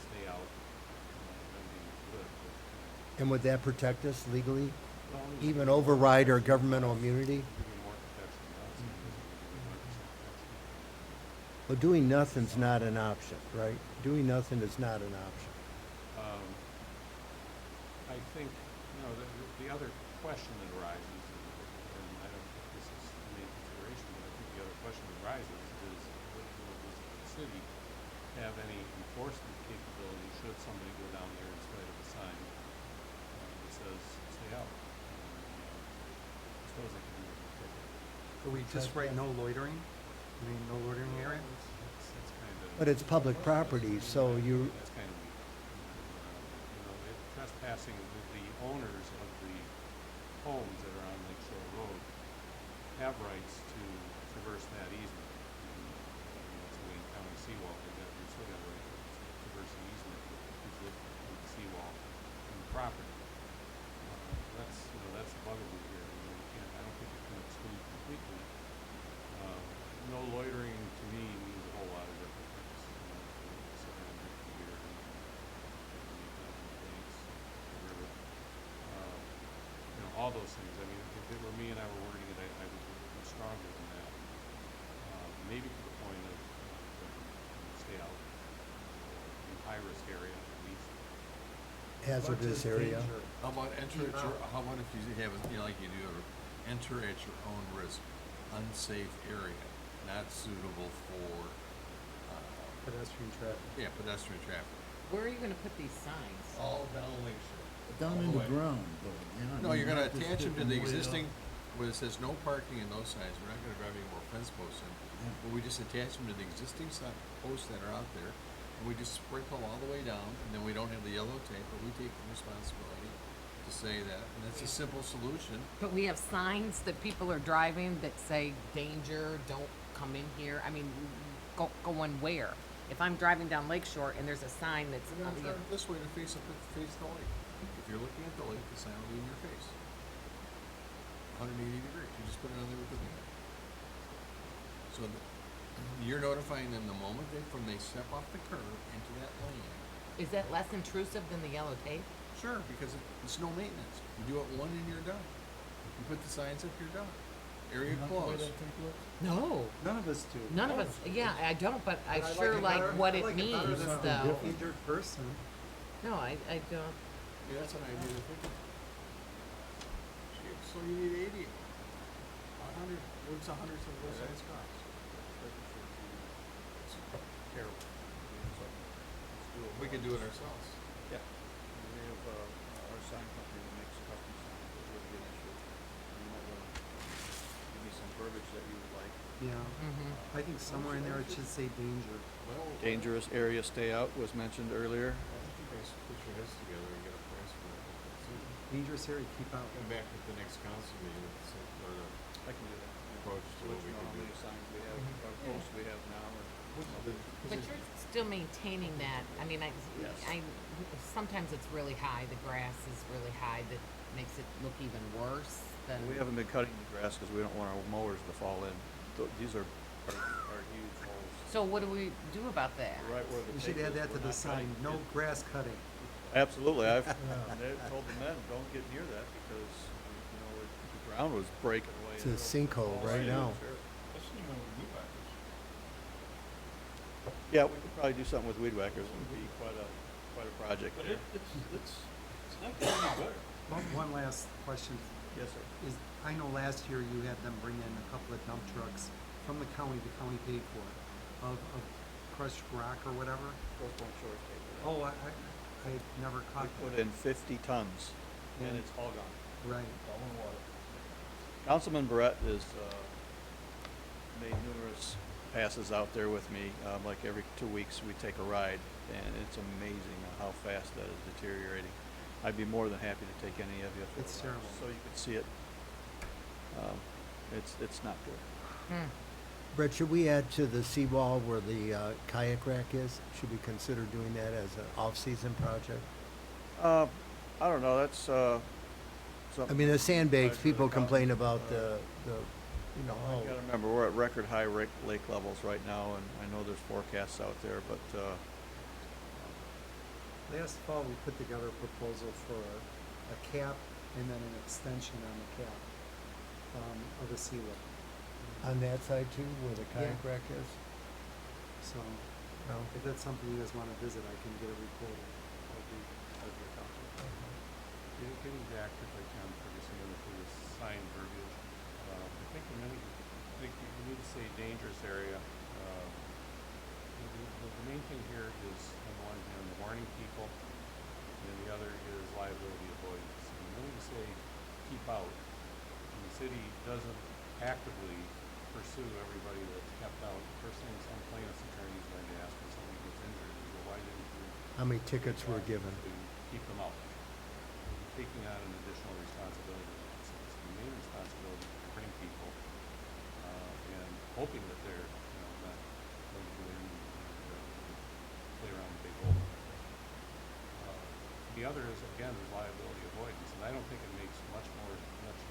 stay out. That'd be good. But, And would that protect us legally? well, Even override our governmental immunity? give you more protection. Obviously, it doesn't give you 100% protection. Well, doing nothing's not an option, right? Doing nothing is not an option. I think, the other question that arises, and I don't think this is the main consideration, but I think the other question that arises is, does the city have any enforcement capability should somebody go down there in spite of a sign that says, stay out? I suppose they can do it. So we just write no loitering? I mean, no loitering area? That's kind of. But it's public property, so you, That's kind of weak. Trespassing with the owners of the homes that are on Lake Shore Road have rights to traverse that easement. It's a Wayne County seawall, you still got a right to traverse the easement with the seawall and the property. That's the bugaboo here. I don't think you can exclude completely. No loitering to me means a whole lot of different things. Sit around drinking beer and meet up in the banks, the river. All those things. I mean, if it were me and I were wording it, I would be stronger than that. Maybe to the point of stay out in high risk area at least. hazardous area. How about how about if you have, like you do, enter at your own risk, unsafe area, not suitable for, Pedestrian traffic. pedestrian traffic. Where are you gonna put these signs? All down Lake Shore. Down All in the way. ground, though, yeah. No, you're gonna not just attach them to sticking the way up. existing, where it says no parking and those signs, we're not gonna drive any more fence posts in. But we just attach them to the existing posts that are out there, and we just sprinkle all the way down, and then we don't have the yellow tape, but we take the responsibility to say that, and that's a simple solution. But we have signs that people are driving that say danger, don't come in here. I mean, going where? If I'm driving down Lake Shore and there's a sign that's, We're gonna turn this way to face the lake. If you're looking at the lake, the sign will be in your face. 180 degrees, you just put it on there with the thing. So you're notifying them the moment when they step off the curb into that lane. is that less intrusive than the yellow tape? Sure, because it's no maintenance. You do it one and you're done. You put the signs up, you're done. Area closed. No. None of us do. None of us, yeah, I don't, but I But sure it like better- what I it like better means, than a though. Injured person. No, I don't. Yeah, that's an idea to think of. Shit, so you need 80. 100, what's 100 of those signs cost? Terrible. We could do it ourselves. Yeah. We have, our sign company that makes custom signs, it would be an issue. You might wanna give me some verbiage that you would like. Yeah. I think somewhere in there it should say danger. Well, Dangerous area stay out was mentioned earlier. I think you guys put your heads together and get a price for that. Dangerous area, keep out. Come back at the next council meeting with the same sort of I can do that. approach to what we Know can how do. many signs we have, or posts we have now, or. But you're still maintaining that. I mean, sometimes it's really high, the grass is really high, that makes it look even worse than. We haven't been cutting the grass because we don't want our mowers to fall in. These are huge holes. So what do we do about that? Right where the You should tape add is, that to we're the not cutting. sign, no grass cutting. Absolutely, I've told the men, don't get near that because, the ground was breaking away. It's a sinkhole right now. Especially when we weed whackers. Yeah, we could probably do something with weed whackers. It would be quite a project But there. it's not getting any better. One last question Yes, sir. is, I know last year you had them bring in a couple of dump trucks from the county paid for, of crushed rock or whatever. Those Point Shores paid for that. Oh, I never caught We put that. in 50 tons and Yeah. it's all gone. Right. All in water. Councilman Barrett is, made numerous passes out there with me. Like every 2 weeks, we take a ride, and it's amazing how fast that is deteriorating. I'd be more than happy to take any of you for It's a ride, terrible. so you could see it. It's not good. Brett, should we add to the seawall where the kayak rack is? Should we consider doing that as an off-season project? I don't know, that's, I something. mean, the sandbags, Pleasure people to come. complain about the, you know, I gotta remember, we're at record high lake levels right now, and I know there's forecasts out there, but, Last fall, we put together a proposal for a cap and then an extension on the cap of the seawall. on that side too, where the kayak rack is? So No? if that's something you guys want to visit, I can get a report. I'd be adopted. Getting back, if I can, for just a minute, to the sign verbiage, I think you need to say dangerous area. The main thing here is, on one hand, warning people, and the other is liability avoidance. And we need to say keep out, and the city doesn't actively pursue everybody that's kept out. First thing some plaintiff's attorney is going to ask when somebody gets injured is, well, why didn't you How many tickets were given? to keep them out? Taking on an additional responsibility in that sense. The main responsibility is to bring people, and hoping that they're, not going to go in and play around with big hole. The other is, again, is liability avoidance, and I don't think it makes much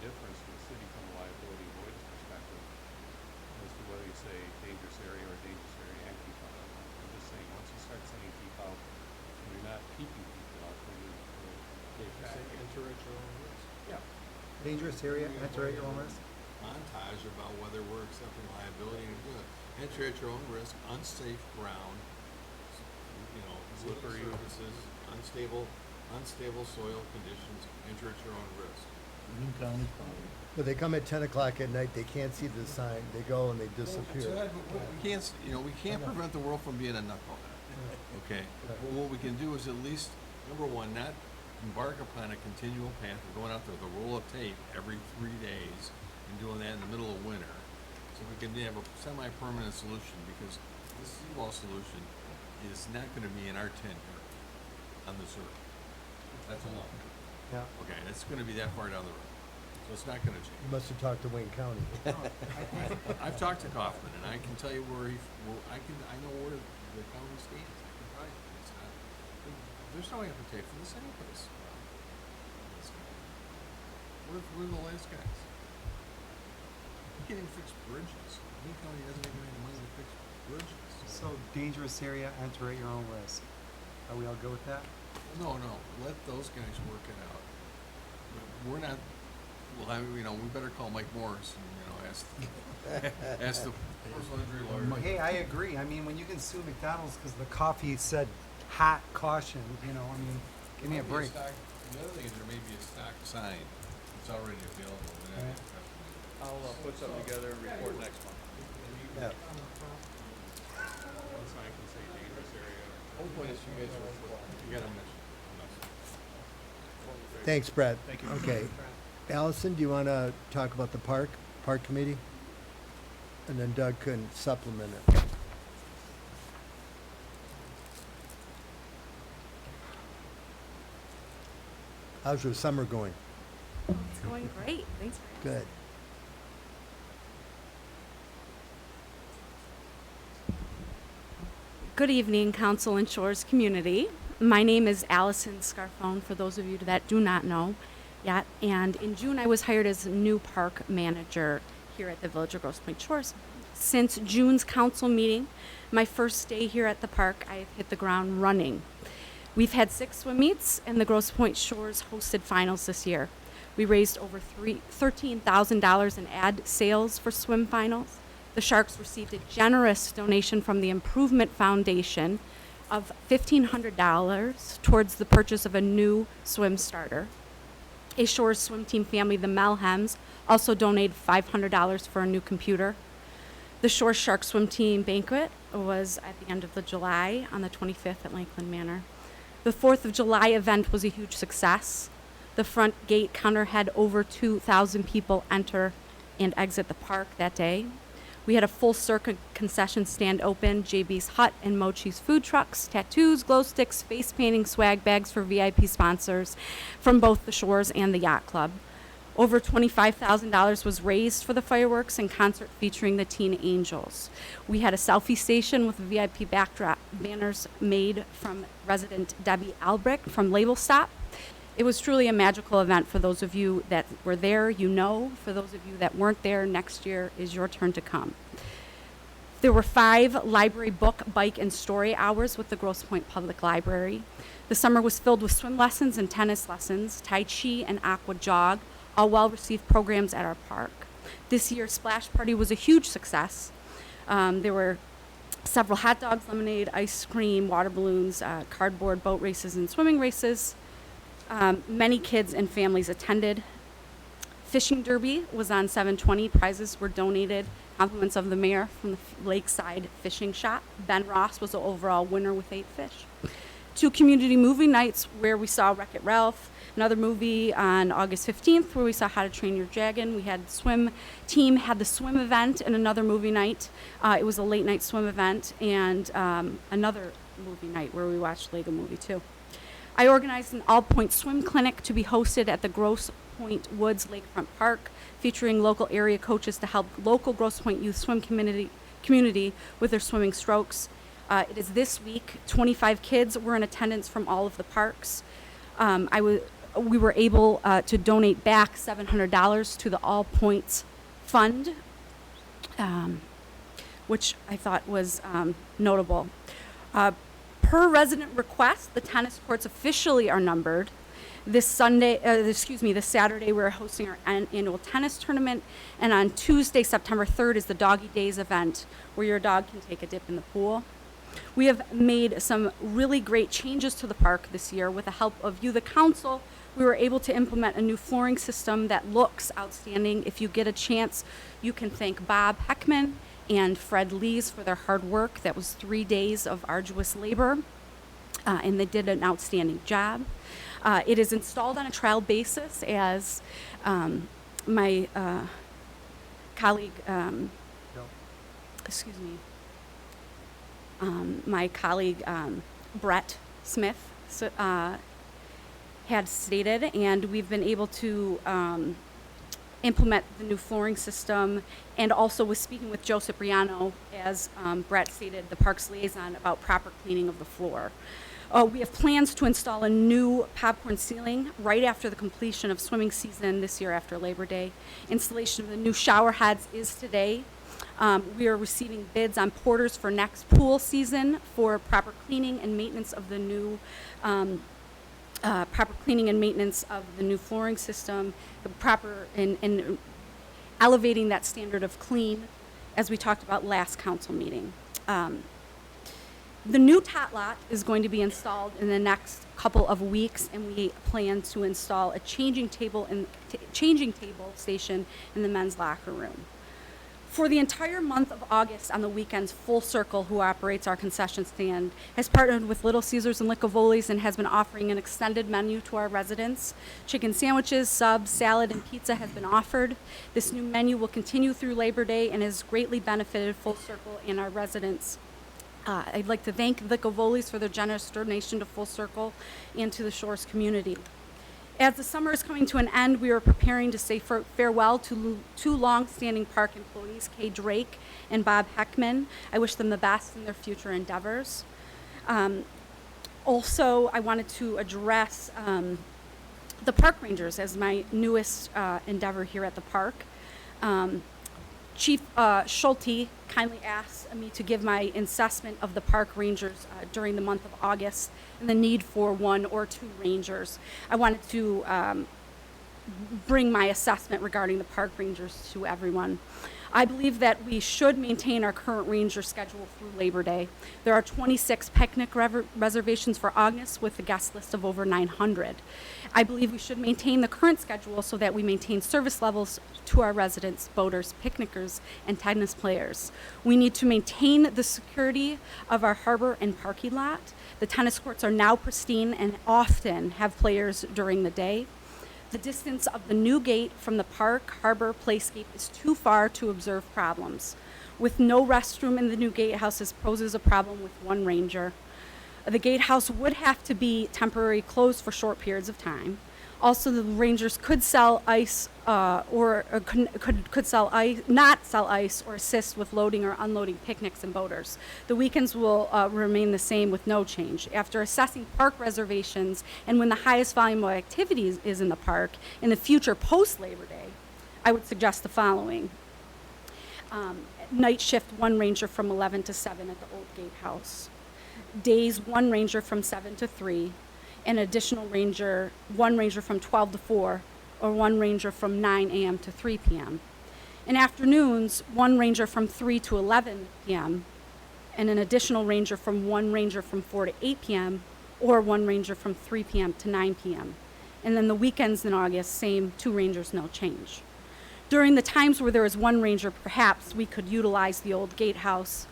difference to the city from a liability avoidance perspective as to whether you say dangerous area or dangerous area and keep out. I'm just saying, once you start saying keep out, you're not keeping people out, then enter at your own risk. Yeah. Dangerous area, enter at your own risk? Montage about whether we're accepting liability or good. Enter at your own risk, unsafe ground, slippery surfaces, unstable soil conditions, enter at your own risk. Green County Fire. But they come at 10 o'clock at night, they can't see the sign, they go and they disappear. We can't prevent the world from being a knucklehead, okay? But what we can do is at least, number one, not embark upon a continual path of going out there with a roll of tape every 3 days and doing that in the middle of winter. So we can have a semi-permanent solution, because the seawall solution is not gonna be in our tenure on this earth. That's all. Yeah. Okay, it's gonna be that far down the road, so it's not gonna You change. must have talked to Wayne County. I've talked to Kaufman, and I can tell you I know where the county stands. I can tell you, it's not, there's no appetite for this anyplace. We're the last guys. We can't even fix bridges. Lee County doesn't even have the money to fix bridges. So dangerous area, enter at your own risk. Are we all good with that? No, let those guys work it out. We're not, we better call Mike Morris and, ask the personal injury lawyer. Hey, I agree. I mean, when you can sue McDonald's because the coffee said hot caution, give me a break. The other thing is there may be a stock sign that's already available. Right. I'll put something together and report next month. Yeah. One sign can say dangerous area. Whole point is you guys you gotta mention. Thanks, Brett. Thank you. Okay. Allison, do you want to talk about the park committee? And then Doug can supplement it. How's your summer going? It's going great. Thanks for asking. Good. Good evening, Council and Shores community. My name is Allison Scarfone, for those of you that do not know yet. And in June, I was hired as new park manager here at the Village of Grosse Pointe Shores. Since June's council meeting, my first day here at the park, I have hit the ground running. We've had 6 swim meets, and the Grosse Pointe Shores hosted finals this year. We raised over $13,000 in ad sales for swim finals. The Sharks received a generous donation from the Improvement Foundation of $1,500 towards the purchase of a new swim starter. A Shores swim team family, the Melhems, also donated $500 for a new computer. The Shore Shark swim team banquet was at the end of July on the 25th at Lakeland Manor. The 4th of July event was a huge success. The front gate counter had over 2,000 people enter and exit the park that day. We had a full circuit concession stand open, JB's Hut and Mochi's food trucks, tattoos, glow sticks, face painting, swag bags for VIP sponsors from both the Shores and the Yacht Club. Over $25,000 was raised for the fireworks and concert featuring the Teen Angels. We had a selfie station with VIP backdrop banners made from resident Debbie Albrecht from Label Stop. It was truly a magical event. For those of you that were there, you know. For those of you that weren't there, next year is your turn to come. There were 5 library book, bike, and story hours with the Grosse Pointe Public Library. The summer was filled with swim lessons and tennis lessons, Tai Chi and Aqua Jog, all well-received programs at our park. This year's splash party was a huge success. There were several hot dogs, lemonade, ice cream, water balloons, cardboard boat races, and swimming races. Many kids and families attended. Fishing derby was on 7/20. Prizes were donated. Compliments of the mayor from the Lakeside Fishing Shop. Ben Ross was the overall winner with 8 fish. 2 community movie nights where we saw Wreck-It Ralph. Another movie on August 15th where we saw How to Train Your Dragon. We had the swim team had the swim event and another movie night. It was a late night swim event and another movie night where we watched Lego Movie 2. I organized an all-point swim clinic to be hosted at the Grosse Pointe Woods Lakefront Park, featuring local area coaches to help local Grosse Pointe youth swim community with their swimming strokes. It is this week. 25 kids were in attendance from all of the parks. We were able to donate back $700 to the All Points Fund, which I thought was notable. Per resident request, the tennis courts officially are numbered. This Saturday, we're hosting our annual tennis tournament, and on Tuesday, September 3rd, is the Doggy Days event, where your dog can take a dip in the pool. We have made some really great changes to the park this year. With the help of you, the council, we were able to implement a new flooring system that looks outstanding. If you get a chance, you can thank Bob Heckman and Fred Lees for their hard work. That was 3 days of arduous labor, and they did an outstanding job. It is installed on a trial basis, as my colleague, Brett Smith had stated, and we've been able to implement the new flooring system, and also was speaking with Joe Cipriano, as Brett stated, the parks liaison, about proper cleaning of the floor. We have plans to install a new popcorn ceiling right after the completion of swimming season this year after Labor Day. Installation of the new shower heads is today. We are receiving bids on porters for next pool season for proper cleaning and maintenance of the new flooring system, the proper and elevating that standard of clean, as we talked about last council meeting. The new tot lot is going to be installed in the next couple of weeks, and we plan to install a changing table station in the men's locker room. For the entire month of August, on the weekends, Full Circle, who operates our concession stand, has partnered with Little Caesars and Licavoli's and has been offering an extended menu to our residents. Chicken sandwiches, subs, salad, and pizza has been offered. This new menu will continue through Labor Day and has greatly benefited Full Circle and our residents. I'd like to thank Licavoli's for their generous donation to Full Circle and to the Shores community. As the summer is coming to an end, we are preparing to say farewell to 2 long-standing park employees, Kay Drake and Bob Heckman. I wish them the best in their future endeavors. Also, I wanted to address the park rangers as my newest endeavor here at the park. Chief Schulte kindly asked me to give my assessment of the park rangers during the month of August and the need for 1 or 2 rangers. I wanted to bring my assessment regarding the park rangers to everyone. I believe that we should maintain our current ranger schedule through Labor Day. There are 26 picnic reservations for August with a guest list of over 900. I believe we should maintain the current schedule so that we maintain service levels to our residents, boaters, picnickers, and tennis players. We need to maintain the security of our harbor and parking lot. The tennis courts are now pristine and often have players during the day. The distance of the new gate from the park harbor playscape is too far to observe problems. With no restroom in the new gatehouses poses a problem with one ranger. The gatehouse would have to be temporarily closed for short periods of time. Also, the rangers could sell ice could sell ice, not sell ice or assist with loading or unloading picnics and boaters. The weekends will remain the same with no change. After assessing park reservations and when the highest volume of activities is in the park in the future post Labor Day, I would suggest the following. Night shift, 1 ranger from 11 to 7 at the old gatehouse. Days, 1 ranger from 7 to 3. An additional ranger, 1 ranger from 12 to 4, or 1 ranger from 9 a.m. to 3 p.m. In afternoons, 1 ranger from 3 to 11 p.m., and an additional ranger from 1 ranger from 4 to 8 p.m., or 1 ranger from 3 p.m. to 9 p.m. And then the weekends in August, same 2 rangers, no change. During the times where there is 1 ranger, perhaps we could utilize the old gatehouse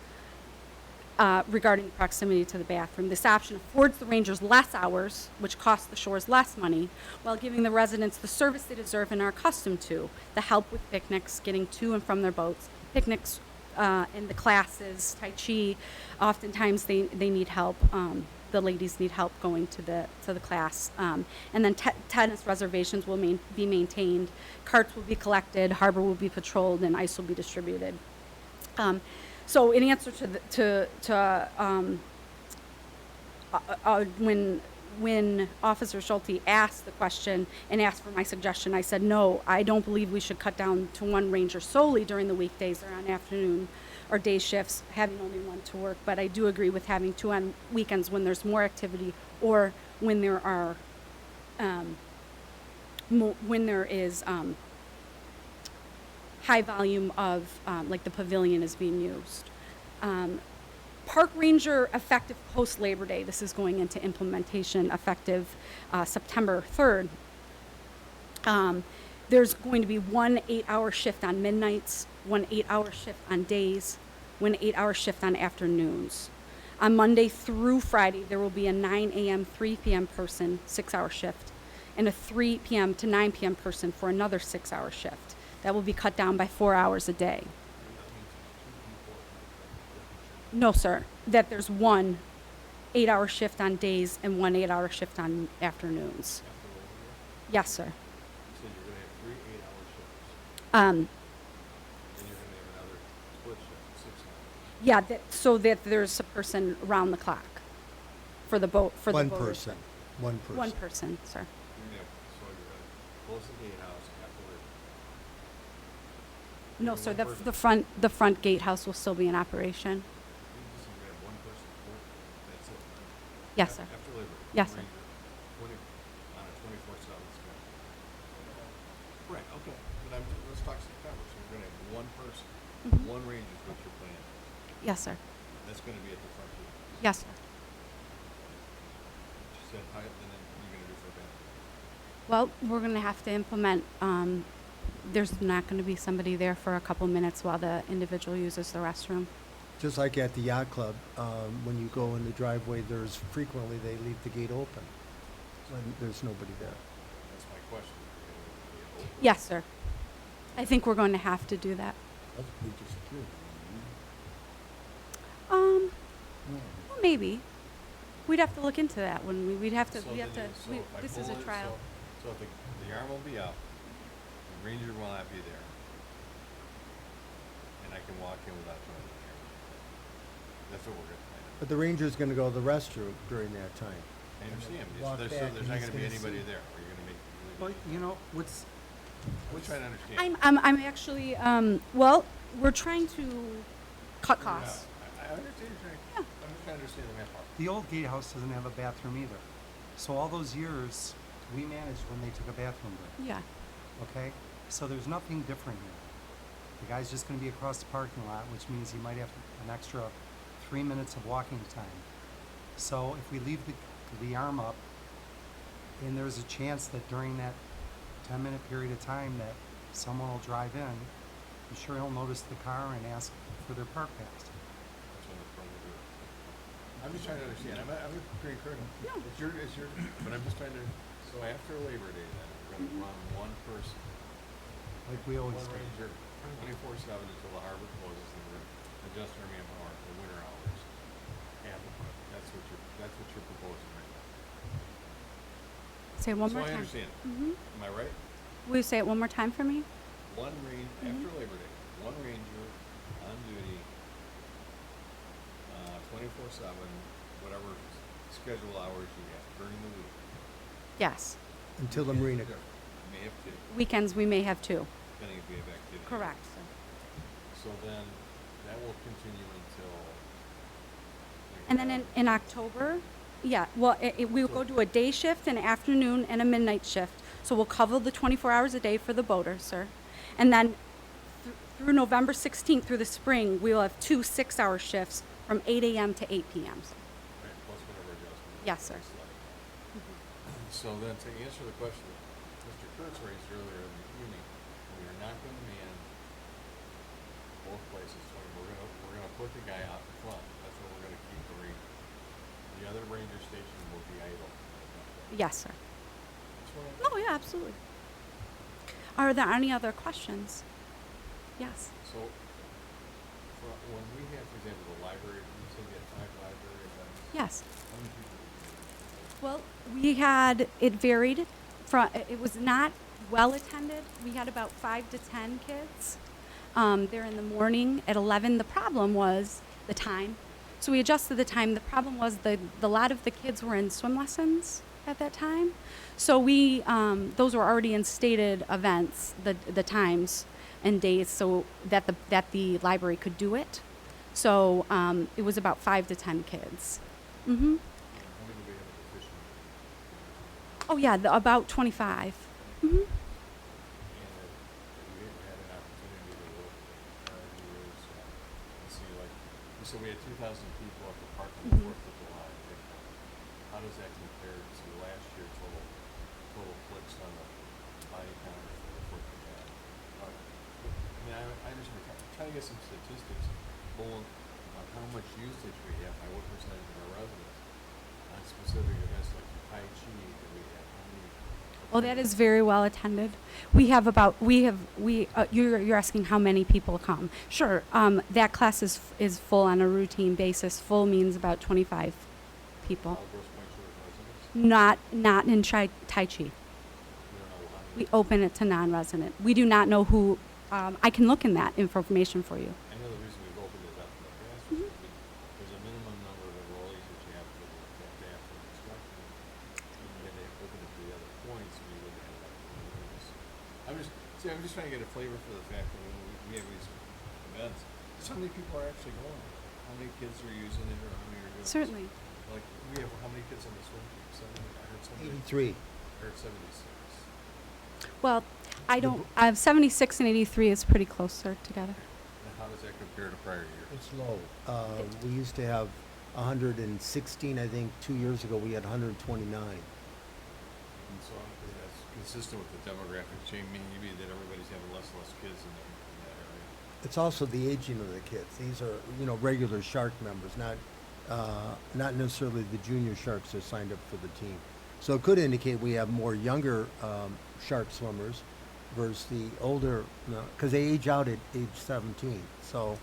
regarding proximity to the bathroom. This option affords the rangers less hours, which costs the shores less money, while giving the residents the service they deserve and are accustomed to, the help with picnics, getting to and from their boats, picnics in the classes, Tai Chi. Oftentimes they need help. The ladies need help going to the class. And then tennis reservations will be maintained. Carts will be collected, harbor will be patrolled, and ice will be distributed. So in answer when Officer Schulte asked the question and asked for my suggestion, I said, no, I don't believe we should cut down to 1 ranger solely during the weekdays or on afternoon or day shifts, having only 1 to work. But I do agree with having 2 on weekends when there's more activity or when there are, when there is high volume of, like the pavilion is being used. Park ranger effective post Labor Day. This is going into implementation effective September 3rd. There's going to be 1 8-hour shift on midnights, 1 8-hour shift on days, 1 8-hour shift on afternoons. On Monday through Friday, there will be a 9 a.m., 3 p.m. person, 6-hour shift, and a 3 p.m. to 9 p.m. person for another 6-hour shift. That will be cut down by 4 hours a day. No, sir. That there's 1 8-hour shift on days and 1 8-hour shift on afternoons. Yes, sir. You said you're gonna have 3 8-hour shifts, Um, and you're gonna have another split shift, 6 hours. yeah, so that there's a person around the clock for the boat, for the 1 boaters. person, 1 person. 1 person, sir. You're gonna have, so you're gonna close the gatehouse after Labor Day. No, You're sir, one person. the front gatehouse will still be in operation. You're gonna have 1 person work, that's it. Yes, sir. After Labor Day. Yes, sir. Ranger, 20, on a 24/7 schedule. Right, okay, but let's talk September, so you're gonna have 1 person, Mhm. 1 ranger is what you're planning. Yes, sir. That's gonna be at the front gate. Yes, sir. She said, and then you're gonna do for bathroom. Well, we're going to have to implement, there's not going to be somebody there for a couple minutes while the individual uses the restroom. Just like at the yacht club, when you go in the driveway, there's frequently, they leave the gate open when there's nobody there. That's my question. You're gonna leave it open? Yes, sir. I think we're going to have to do that. That's breach of security. Well, No. maybe. We'd have to look into that when we'd have to, So we have to, then you- so if I this is a pull it- trial. So if the arm will be out, the ranger will not be there, and I can walk in without joining the arm. That's what we're gonna plan. But the ranger's gonna go to the restroom during that time. I understand, walk there's, back there's and not he's gonna be gonna anybody see. there, or you're gonna make. But, you know, what's, We're trying to understand. I'm actually, well, we're trying to cut Yeah, costs. I understand you're trying, Yeah. I'm just trying to understand the math part. the old gatehouse doesn't have a bathroom either. So all those years, we managed when they took a bathroom break. Yeah. Okay? So there's nothing different here. The guy's just gonna be across the parking lot, which means he might have an extra 3 minutes of walking time. So if we leave the arm up, and there's a chance that during that 10-minute period of time that someone will drive in, I'm sure he'll notice the car and ask for their park pass. That's what we're trying to do. I'm just trying to understand, I'm agreeing, Kurt, it's your, but I'm just trying to, so after Labor Day then, we're gonna run one person, Like we always one do. ranger, 24/7 until the harbor closes, and we're gonna adjust our manpower for winter hours. That's what you're proposing right now. Say it one So more I time. understand. Mm-hmm. Am I right? Will you say it one more time for me? One after Labor Day, one ranger on duty, 24/7, whatever schedule hours you have during the week. Yes. Until the marina. You may have to, Weekends, we may have two. depending if we have activity. Correct. So then, that will continue until. And then in October, yeah, well, we'll go to a day shift, an afternoon, and a midnight shift. So we'll cover the 24 hours a day for the boaters, sir. And then through November 16th, through the spring, we'll have 2 6-hour shifts from 8 a.m. to 8 p.m. Right, plus whatever adjustment. Yes, sir. So then, to answer the question that Mr. Kurtz raised earlier in the evening, we are not gonna man both places. We're gonna put the guy out in front. That's where we're gonna keep the ranger. The other ranger station will be idle. Yes, sir. That's what I- Oh, yeah, absolutely. Are there any other questions? Yes. So, when we have, for example, the library, you said you had 5 library events. Yes. How many people do you Well, we had, it varied from, it was not well attended. We had about 5 to 10 kids there in the morning at 11. The problem was the time. So we adjusted the time. The problem was the lot of the kids were in swim lessons at that time. So we, those were already in stated events, the times and days, so that the library could do it. So it was about 5 to 10 kids. Mm-hmm. How many do we have at the fishing? Oh yeah, about 25. Mm-hmm. And have you had an opportunity to look at prior years and see, like, so we had 2,000 people at the park on the 4th of July. How does that compare to last year total clicks on the body count for the 4th of July? I mean, I understand, we're trying to get some statistics on how much usage we have by what percentage of our residents on specific events like the Tai Chi that we have. How many? Oh, that is very well attended. You're asking how many people come. Sure, that class is full on a routine basis. Full means about 25 people. All Grosse Pointe Shores residents? Not in Tai Chi. We don't know how many. We open it to non-resident. We do not know who, I can look in that information for you. I know the reason we've opened it up in the past is because there's a minimum number of enrollees that you have for the after instruction. And then they open it to the other points, and you wouldn't have that enrollees. I'm just trying to get a flavor for the fact that when we have these events, just how many people are actually going? How many kids are using it, or how many are doing it? Certainly. Like, we have, how many kids on the swim team? 70? I heard somebody. 83. I heard 76. Well, I don't, 76 and 83 is pretty close, sir, together. And how does that compare to prior years? It's low. We used to have 116, I think, 2 years ago, we had 129. And so that's consistent with the demographic change, meaning maybe that everybody's having less and less kids in that area. It's also the aging of the kids. These are, regular Shark members, not necessarily the junior Sharks that signed up for the team. So it could indicate we have more younger Shark swimmers versus the older, because they age out at age 17. So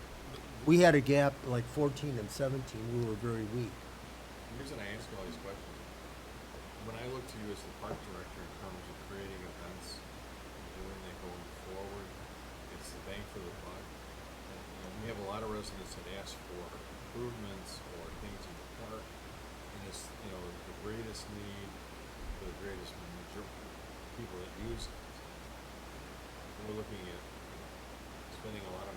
we had a gap like 14 and 17. We were very weak. The reason I ask all these questions, when I look to you as the park director in terms of creating events and doing that going forward, it's the bang for the buck. And, we have a lot of residents that ask for improvements or things in the park, and it's, the greatest need for the greatest people that use it. And we're looking at spending a lot of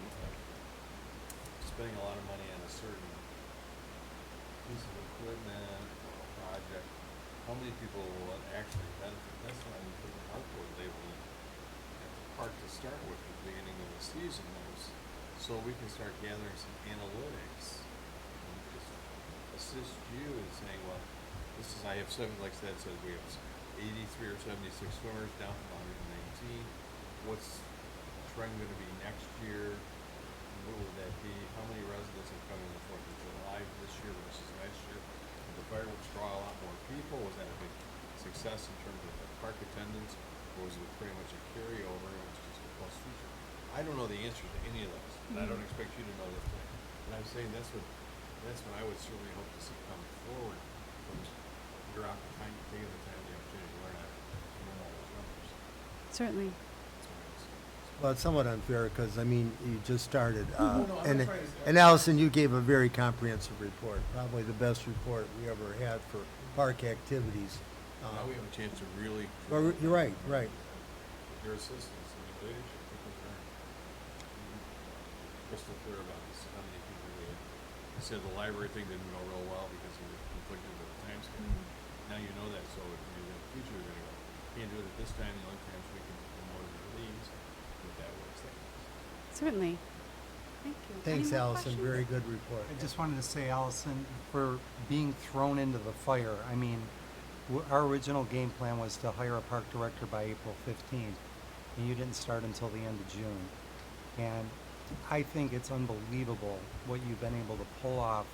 money on a certain piece of equipment or a project. How many people will actually benefit? That's why we put the park board label in at the park to start with at the beginning of the season. So we can start gathering some analytics and just assist you in saying, well, I have 7, like that says we have 83 or 76 swimmers down from 119. What's the trend going to be next year? What would that be? How many residents have come in the 4th of July this year versus last year? Did the fireworks draw a lot more people? Was that a big success in terms of the park attendance? or was it pretty much a carryover and it was just a plus feature? I don't know the answer to any of those, and I don't expect you to know this thing. And I'm saying that's what I would certainly hope to see come forward from your taking the time, the opportunity to learn how to know all those numbers. Certainly. That's what I would say. Well, it's somewhat unfair because, I mean, you just started. No, I'm And not trying to- and Allison, you gave a very comprehensive report, probably the best report we ever had for park activities. Now we have a chance to really. Well, you're right, right. Your assistance and the leadership, because they're crystal clear about this, how many people we had. You said the library thing didn't go real well because you were conflicted with the time schedule. Now you know that, so if in the future you're gonna go, can't do it at this time, the only times we can promote it at these, but that works, that works. Certainly. Thank you. Thanks, Any more Allison, questions? very good report. I just wanted to say, Allison, for being thrown into the fire. I mean, our original game plan was to hire a park director by April 15th, and you didn't start until the end of June. And I think it's unbelievable what you've been able to pull off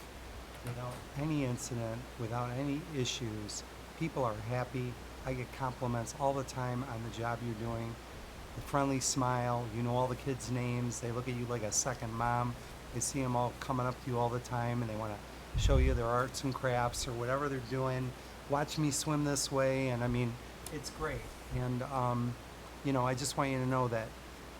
without any incident, without any issues. People are happy. I get compliments all the time on the job you're doing. The friendly smile, you know all the kids' names. They look at you like a second mom. They see them all coming up to you all the time, and they want to show you their arts and crafts or whatever they're doing. Watch me swim this way, and I mean, it's great. And you know, I just want you to know that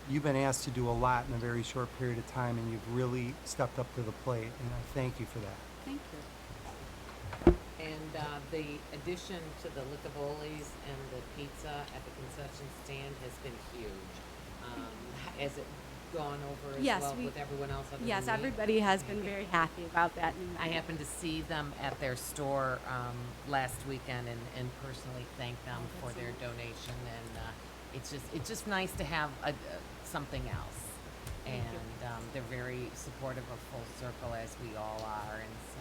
you've been asked to do a lot in a very short period of time, and you've really stepped up to the plate, and I thank you for that. Thank you. And the addition to the Licavolis and the pizza at the concession stand has been huge. Has it gone over as Yes, well we- with everyone else other Yes, than me? everybody has been very happy about that. And I happened to see them at their store last weekend and personally thank them Oh, for that's their nice. donation. And it's just nice to have something else. Thank you. And they're very supportive of Full Circle, as we all are. And so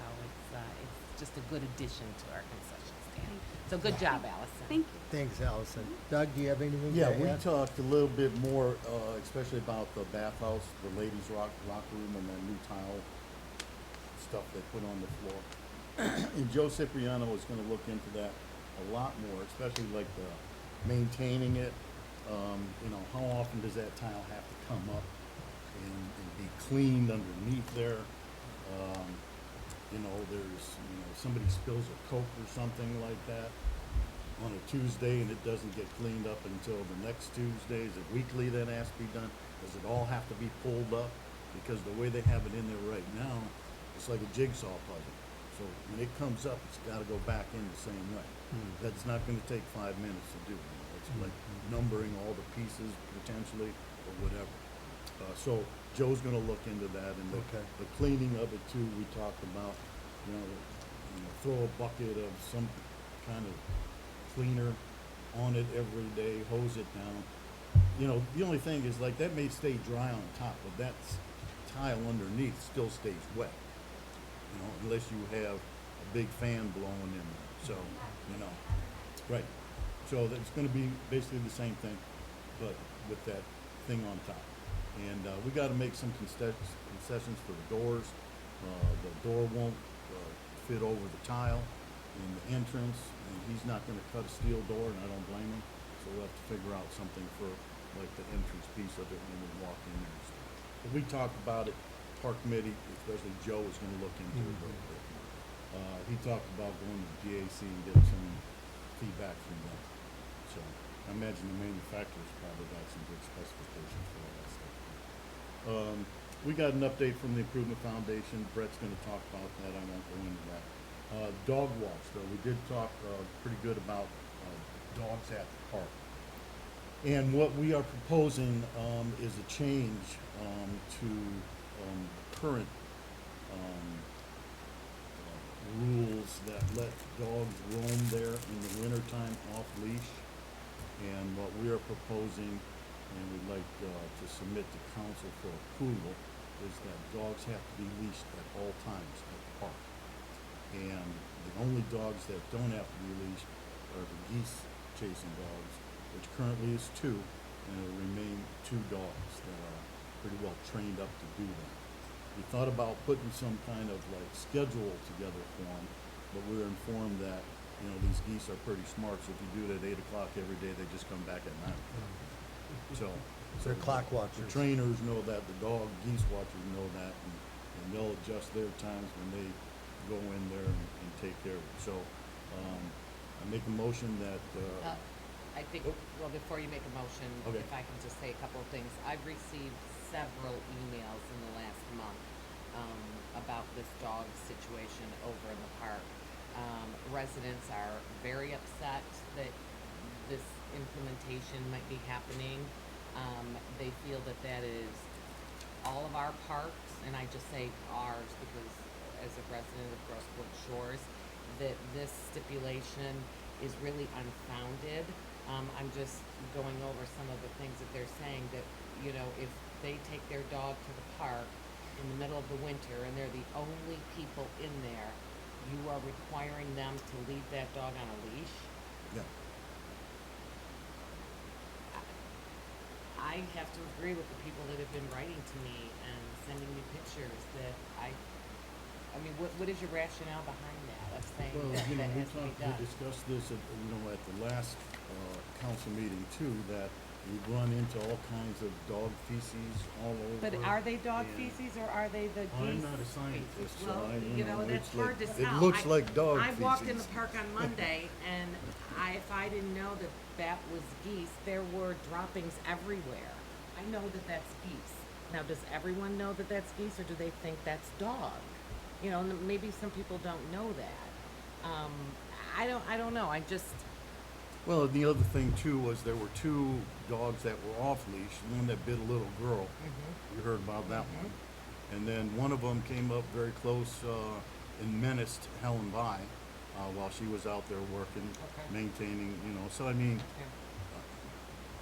it's just a good addition to our concession stand. Thank you. So good job, Allison. Thank you. Thanks, Allison. Doug, do you have anything to Yeah, add? we talked a little bit more, especially about the bathhouse, the ladies' locker room, and the new tile stuff they put on the floor. And Joe Cipriano is gonna look into that a lot more, especially like the maintaining it. You know, how often does that tile have to come up and be cleaned underneath there? You know, somebody spills a Coke or something like that on a Tuesday and it doesn't get cleaned up until the next Tuesday. Is it weekly that has to be done? Does it all have to be pulled up? Because the way they have it in there right now, it's like a jigsaw puzzle. So when it comes up, it's gotta go back in the same way. That's not gonna take 5 minutes to do. It's like numbering all the pieces potentially or whatever. So Joe's gonna look into that and Okay. the cleaning of it too, we talked about, throw a bucket of some kind of cleaner on it every day, hose it down. You know, the only thing is like that may stay dry on top, but that tile underneath still stays wet. You know, unless you have a big fan blowing in there. So, right. So that's gonna be basically the same thing, but with that thing on top. And, we gotta make some concessions for the doors. The door won't, fit over the tile in the entrance, and he's not gonna cut a steel door, and I don't blame him. So we'll have to figure out something for, like, the entrance piece of it when we walk in there and stuff. But we talked about it, park committee, especially Joe is gonna look into it a little bit. He talked about going to DAC and getting some feedback from them. So I imagine the manufacturer's probably got some good specifications for all that stuff. We got an update from the Improvement Foundation. Brett's gonna talk about that. I won't go into that. Dog walks, though. We did talk, pretty good about, dogs at the park. And what we are proposing, is a change, to, current, rules that let dogs roam there in the wintertime off leash. And what we are proposing, and we'd like to submit to council for approval, is that dogs have to be leashed at all times at the park. And the only dogs that don't have to be leashed are the geese chasing dogs, which currently is 2, and it'll remain 2 dogs that are pretty well trained up to do that. We thought about putting some kind of like schedule together for them, but we were informed that you know, these geese are pretty smart, so if you do it at 8 o'clock every day, they just come back at 9 o'clock. So. They're clock The watchers. trainers know that, the geese watchers know that, and they'll adjust their times when they go in there and take care of it. So, I make a motion that, I think, well, before you make a motion, Okay. if I can just say a couple of things. I've received several emails in the last month about this dog situation over in the park. Residents are very upset that this implementation might be happening. They feel that that is all of our parks, and I just say ours because as a resident of Grosse Pointe Shores, that this stipulation is really unfounded. I'm just going over some of the things that they're saying that, you know, if they take their dog to the park in the middle of the winter and they're the only people in there, you are requiring them to leave that dog on a leash. yeah, I have to agree with the people that have been writing to me and sending me pictures that I mean, what is your rationale behind that, of saying well, that you know, that we has to be talked, done? we discussed this at, you know, at the last, council meeting too, that we've run into all kinds of dog feces all over. But are they dog and feces or are they the geese? I'm not a scientist, so Well, I, you know, that's it's hard like, to tell. it looks like dog I feces. walked in the park on Monday and if I didn't know that that was geese, there were droppings everywhere. I know that that's geese. Now, does everyone know that that's geese or do they think that's dog? You know, maybe some people don't know that. I don't know. I just, Well, the other thing too was there were two dogs that were off leash, one that bit a little girl. You heard about that one. And then one of them came up very close, and menaced Helen By, while she was out there working, Okay. maintaining, you know, so I mean,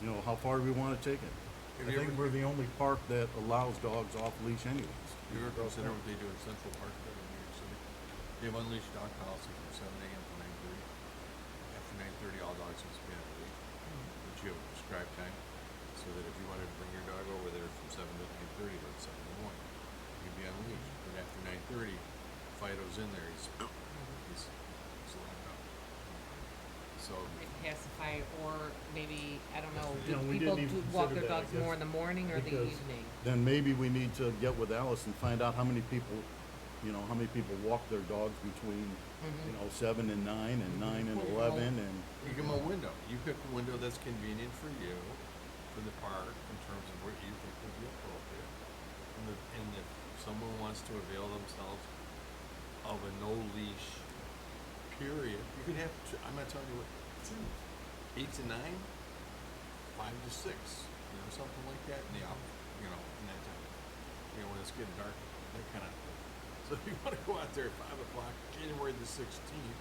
you know, how far do we wanna take it? Have I you think ever- we're the only park that allows dogs off leash anyways. You ever consider what they do in Central Park there in New York City? They have unleashed dog policy from 7 a.m. to 9:30. After 9:30, all dogs must be on a leash. But you have a prescribed time, so that if you wanted to bring your dog over there from 7 to 9:30, let's 7 in the morning, you'd be on a leash. But after 9:30, Fido's in there, he's locked up. So, pacify or maybe, I don't know, You do know, we people didn't even walk consider their that, I dogs guess, more in the morning or the because evening? Then maybe we need to get with Alice and find out how many people, you know, how many people walk their dogs between, you know, 7 and 9 and 9 and 11 and. you give them a window. You pick a window that's convenient for you, for the park, in terms of what you think would be appropriate. And if someone wants to avail themselves of a no leash period, you could have, I'm not telling you what, 8 to 9, 5 to 6, you know, something like that in the hour, you know, in that time. You know, when it's getting dark, that kind of. So if you want to go out there at 5 o'clock, January the 16th,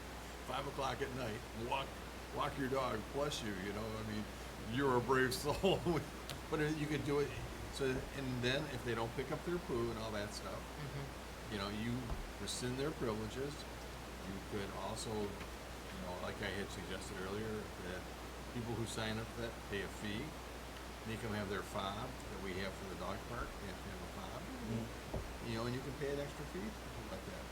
5 o'clock at night, walk your dog, bless you, you know, I mean, you're a brave soul. But you could do it, so, and then if they don't pick up their poo and all that stuff, you know, you rescind their privileges. You could also, you know, like I had suggested earlier, that people who sign up for that pay a fee. They can have their fob that we have for the dog park, they have to have a fob. You know, and you can pay an extra fee, something like that.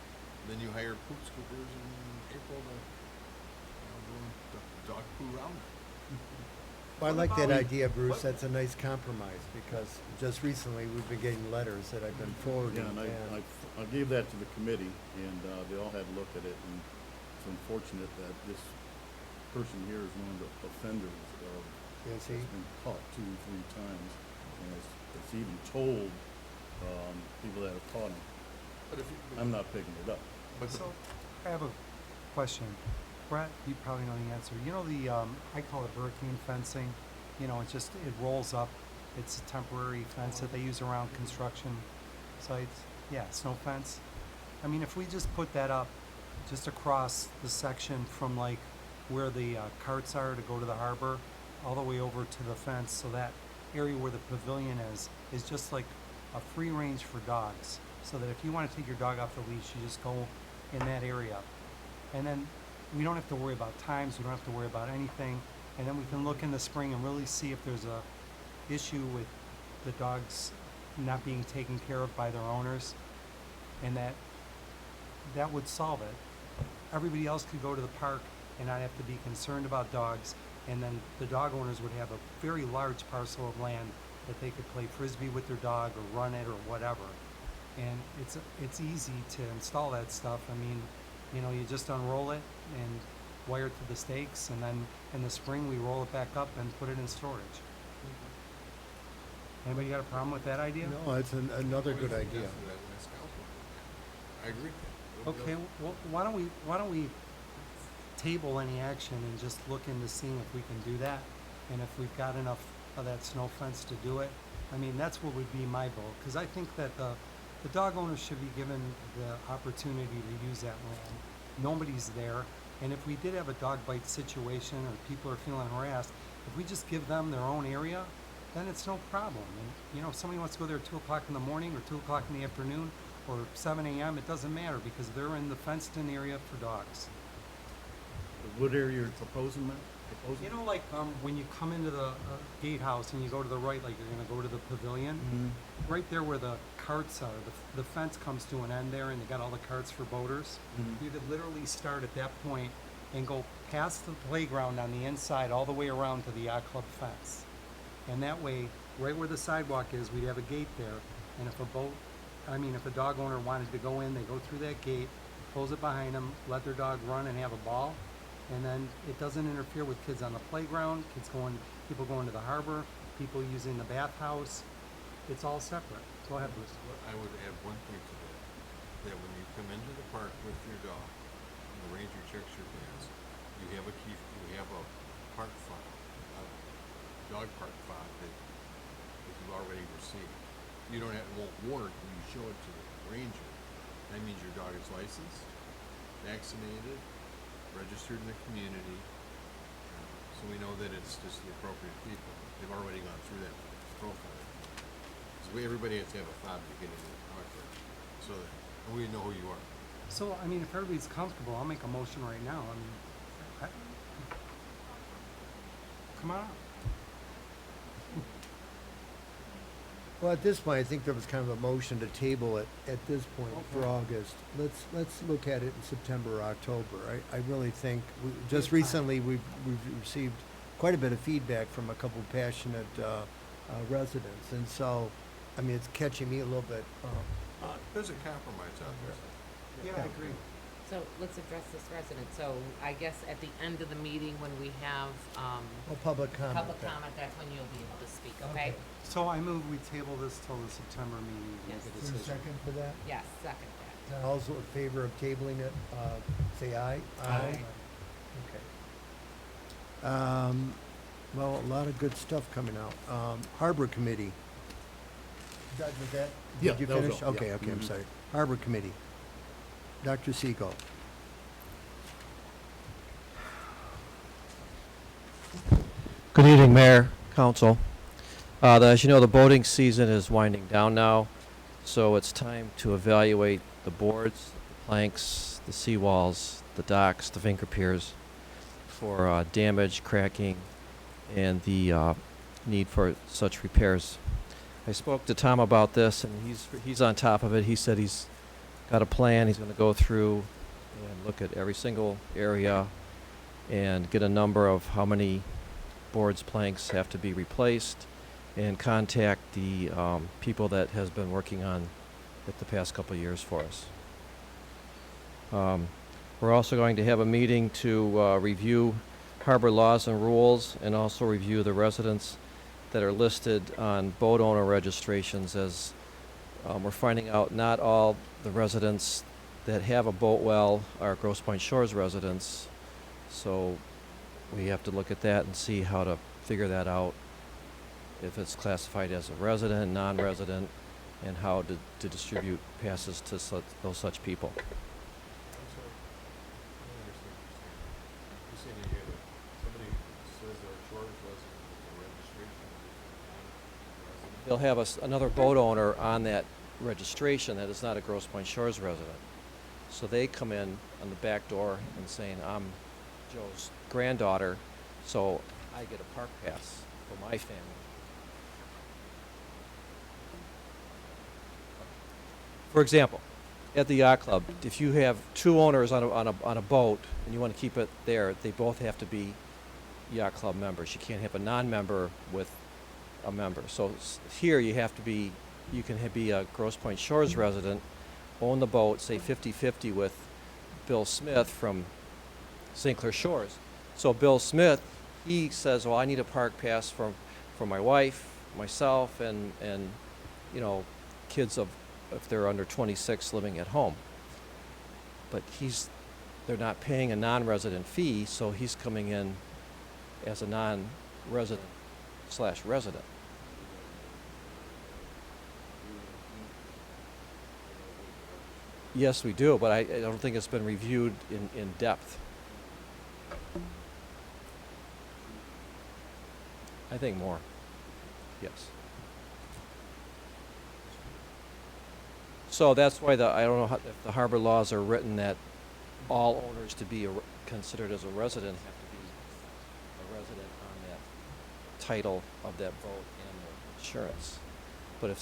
Then you hire poop scoopers in April to, you know, do dog poo roundup. Well, I like that idea, Bruce. That's a nice compromise because just recently we've been getting letters that I've been forwarding. Yeah, and I gave that to the committee, and they all had a look at it, and it's unfortunate that this person here is one of the offenders of, Is he? has been caught 2 or 3 times, and it's even told people that have caught him. But if you, I'm not picking it up. but So, I have a question. Brett, you probably know the answer. You know the, I call it hurricane fencing. You know, it rolls up. It's a temporary fence that they use around construction sites. Yeah, snow fence. I mean, if we just put that up just across the section from like where the carts are to go to the harbor, all the way over to the fence, so that area where the pavilion is just like a free range for dogs. So that if you want to take your dog off the leash, you just go in that area. And then we don't have to worry about times, we don't have to worry about anything. And then we can look in the spring and really see if there's a issue with the dogs not being taken care of by their owners. And that would solve it. Everybody else could go to the park and not have to be concerned about dogs. And then the dog owners would have a very large parcel of land that they could play frisbee with their dog or run it or whatever. And it's easy to install that stuff. I mean, you know, you just unroll it and wire it to the stakes, and then in the spring we roll it back up and put it in storage. Anybody got a problem with that idea? No, it's another good Always idea. suggested that last council. I agree. Okay, well, why don't we table any action and just look into seeing if we can do that? And if we've got enough of that snow fence to do it, I mean, that's what would be my vote, because I think that the dog owners should be given the opportunity to use that land. Nobody's there, and if we did have a dog bite situation or people are feeling harassed, if we just give them their own area, then it's no problem. And, you know, if somebody wants to go there at 2 o'clock in the morning or 2 o'clock in the afternoon or 7 a.m., it doesn't matter, because they're in the fenced-in area for dogs. What area you're proposing, Matt? You know, like when you come into the gatehouse and you go to the right, like you're gonna go to the pavilion, right there where the carts are, the fence comes to an end there, and they got all the carts for boaters. You could literally start at that point and go past the playground on the inside all the way around to the yacht club fence. And that way, right where the sidewalk is, we'd have a gate there. And if a dog owner wanted to go in, they go through that gate, close it behind them, let their dog run and have a ball. And then it doesn't interfere with kids on the playground, people going to the harbor, people using the bathhouse. It's all separate. Go ahead, Bruce. I would add one thing to that when you come into the park with your dog, and the ranger checks your bags, you have a park file, a dog park file that you've already received. You won't work when you show it to the ranger. That means your dog is licensed, vaccinated, registered in the community, so we know that it's just the appropriate people. They've already gone through that profile. So everybody has to have a fob to get into the park, so that we know who you are. So, I mean, if everybody's comfortable, I'll make a motion right now. Come on up. Well, at this point, I think there was kind of a motion to table it at this point for Okay. August. Let's look at it in September or October. I really think, just have time. recently, we've received quite a bit of feedback from a couple of passionate residents. And so, I mean, it's catching me a little bit. There's a compromise out there. Yeah, I agree. So let's address this resident. So I guess at the end of the meeting, when we have, A public comment. public then. comment, that's when you'll be able to speak, okay? So I move we table this till the September meeting to Yes. make a Is there a decision. second for that? Yes, second that. Also in favor of tabling it, say aye. Aye. Okay. Well, a lot of good stuff coming out. Harbor Committee. Was that? Yeah, Did you that was finish? all, yeah. Okay, I'm Mhm. sorry. Harbor Committee. Dr. Siegel. Good evening, Mayor, Council. As you know, the boating season is winding down now, so it's time to evaluate the boards, the planks, the seawalls, the docks, the vinker piers for damage, cracking, and the need for such repairs. I spoke to Tom about this, and he's on top of it. He said he's got a plan. He's going to go through and look at every single area and get a number of how many boards, planks have to be replaced, and contact the people that has been working on it the past couple of years for us. We're also going to have a meeting to review harbor laws and rules, and also review the residents that are listed on boat owner registrations, as we're finding out not all the residents that have a boat well are Grosse Pointe Shores residents. So we have to look at that and see how to figure that out, if it's classified as a resident, non-resident, and how to distribute passes to those such people. I'm sorry. I don't understand what you're saying. You're saying you have somebody says they're a short resident with a registration of non-resident? They'll have another boat owner on that registration that is not a Grosse Pointe Shores resident. So they come in on the back door and saying, I'm Joe's granddaughter, so I get a park pass for my family. For example, At the yacht club, if you have two owners on a boat and you want to keep it there, they both have to be yacht club members. You can't have a non-member with a member. So here you have to be, you can be a Grosse Pointe Shores resident, own the boat, say 50-50 with Bill Smith from St. Clair Shores. So Bill Smith, he says, well, I need a park pass for my wife, myself, and you know, kids of, if they're under 26 living at home. But they're not paying a non-resident fee, so he's coming in as a non-resident / resident. Yes, we do, but I don't think it's been reviewed in depth. I think more. Yes. So that's why I don't know if the harbor laws are written that all owners to be considered as a resident have to be a resident on that title of that boat and the insurance. But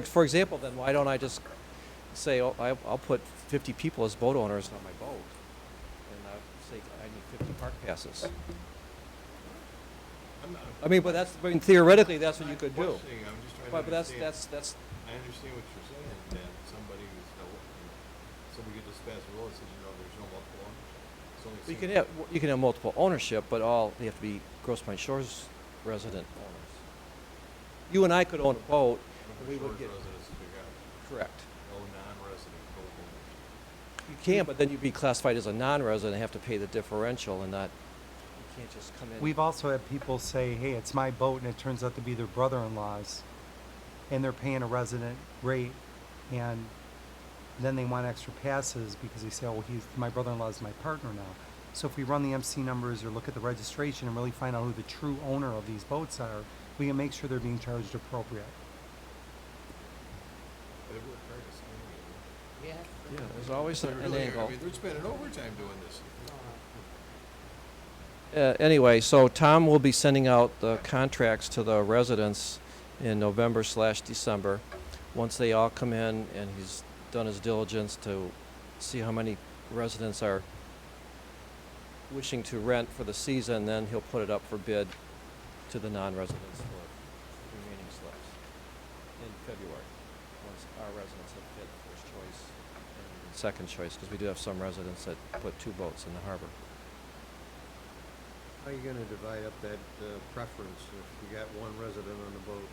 for example, then why don't I just say, oh, I'll put 50 people as boat owners on my boat, and I'll say I need 50 park passes. I mean, but theoretically, that's what you could do. I'm just trying to But that's I understand what you're saying, that somebody who's, somebody could just pass a rule that says, there's no multiple owners. It's only you can have multiple ownership, but they have to be Grosse Pointe Shores resident owners. You and I could own a boat, and we would get correct. No non-resident co-owners. You can, but then you'd be classified as a non-resident and have to pay the differential, and not you can't just come in. We've also had people say, hey, it's my boat, and it turns out to be their brother-in-law's, and they're paying a resident rate, and then they want extra passes because they say, oh, my brother-in-law is my partner now. So if we run the MC numbers or look at the registration and really find out who the true owner of these boats are, we can make sure they're being charged appropriate. They work hard to scam you. Yes. Yeah, there's always an Really, angle. I mean, they're spending overtime doing this. Anyway, so Tom will be sending out the contracts to the residents in November / December. Once they all come in and he's done his diligence to see how many residents are wishing to rent for the season, then he'll put it up for bid to the non-residents for remaining slips in February, once our residents have bid first choice and second choice, because we do have some residents that put 2 boats in the harbor. How are you gonna divide up that preference if you got one resident on the boat?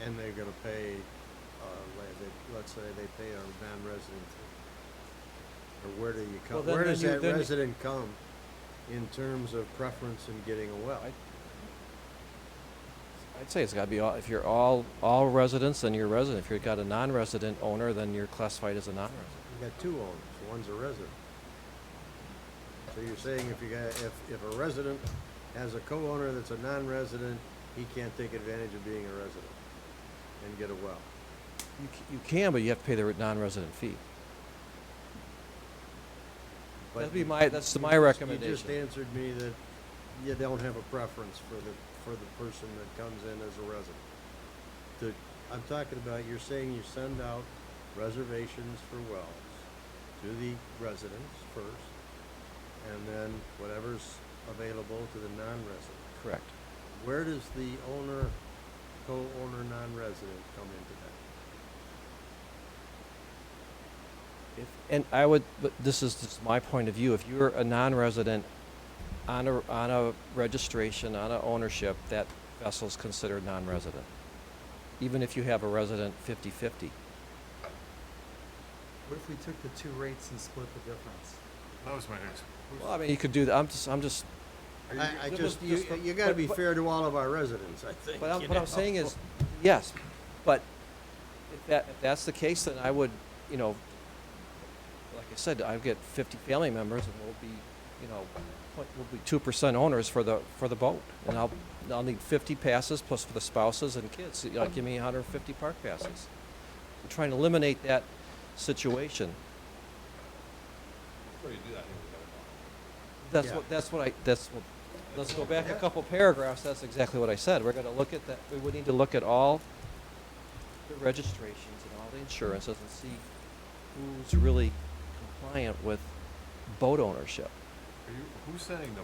And they're gonna pay, let's say they pay a non-resident fee. Or where do you come, Well, then- where then does you- that then- resident come in terms of preference in getting a well? I'd say it's got to be all. If you're all residents, then you're a resident. If you've got a non-resident owner, then you're classified as a non-resident. You got 2 owners, one's a resident. So you're saying if a resident has a co-owner that's a non-resident, he can't take advantage of being a resident and get a well? You can, but you have to pay the non-resident fee. But That's my recommendation. You just answered me that you don't have a preference for the person that comes in as a resident. I'm talking about, you're saying you send out reservations for wells to the residents first, and then whatever's available to the non-resident. Correct. Where does the co-owner non-resident come into that? But this is just my point of view. If you're a non-resident on a registration, on a ownership, that vessel's considered non-resident, even if you have a resident 50-50. What if we took the 2 rates and split the difference? That was my next. Well, I mean, you could do that. I'm just. You gotta be fair to all of our residents, I think. What I'm saying is, yes, but if that's the case, then I would, like I said, I get 50 family members, and we'll be 2% owners for the boat, and I'll need 50 passes plus for the spouses and kids. Give me 150 park passes. We're trying to eliminate that situation. Before you do that, I think we gotta Let's go back a couple paragraphs. That's exactly what I said. We're going to look at that. We would need to look at all the registrations and all the insurances and see who's really compliant with boat ownership. Who's setting the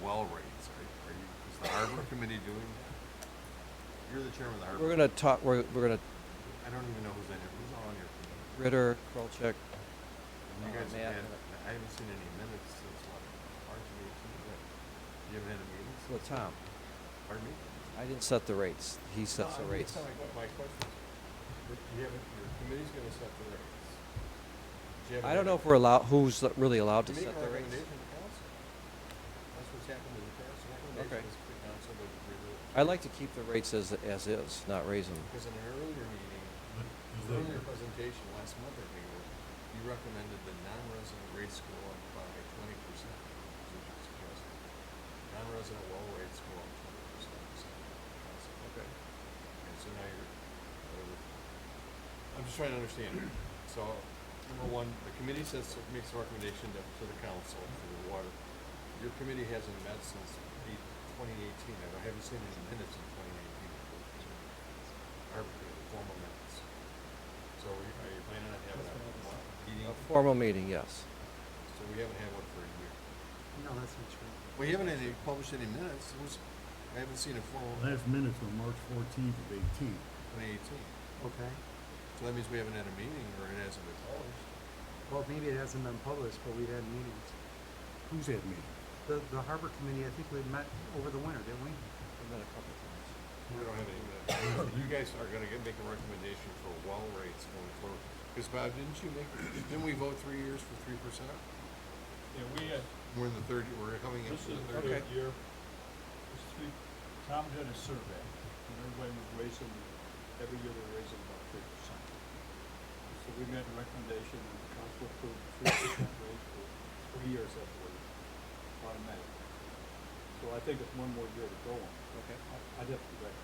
well rates? Is the harbor committee doing that? You're the chairman of the harbor. We're gonna talk, we're gonna, I don't even know who's in it. Who's all on your committee? Ritter, Krolchek, You guys Matt, have had, I haven't seen any minutes since what, March of 18, you haven't had a meeting? well, Tom, Pardon me? I didn't set the rates. He sets the rates. That's not my question. Your committee's gonna set the rates. But you haven't I don't had know if we're allowed, who's really allowed to make set a the rates. recommendation to council. That's what's happened in the past. The recommendation Okay. is to the council to review it. I like to keep the rates as is, not raise them. Because in an earlier meeting, earlier presentation last month, I think it was, you recommended the non-resident rates go up by 20%, is what you suggested. Non-resident well rates go up 20%. Okay. And so now you're, I'm just trying to understand. So, number one, the committee makes a recommendation to the council for the water. Your committee hasn't met since 2018. I haven't seen any minutes in 2018. Our formal minutes. So are you planning on having a meeting? A formal meeting, yes. So we haven't had one for a year. No, that's not true. We haven't published any minutes. I haven't seen a formal Last minutes were March 14th of 18. 2018. Okay. So that means we haven't had a meeting or it hasn't been published. Well, maybe it hasn't been published, but we've had meetings. Who's had meetings? The harbor committee, I think we met over the winter, didn't we? We've met a couple of times. We don't have any minutes. You guys are gonna make a recommendation for well rates going forward. Because Bob, didn't we vote 3 years for 3%? Yeah, we had, We're in the third, we're coming up this to is the the third. third year. Tom did a survey, and everybody was raising, every year they're raising about 3%. So we made a recommendation, and the council approved 3% raise for 3 years, I believe, automatic. So I think it's one more year to go on. Okay. I'd have to go back.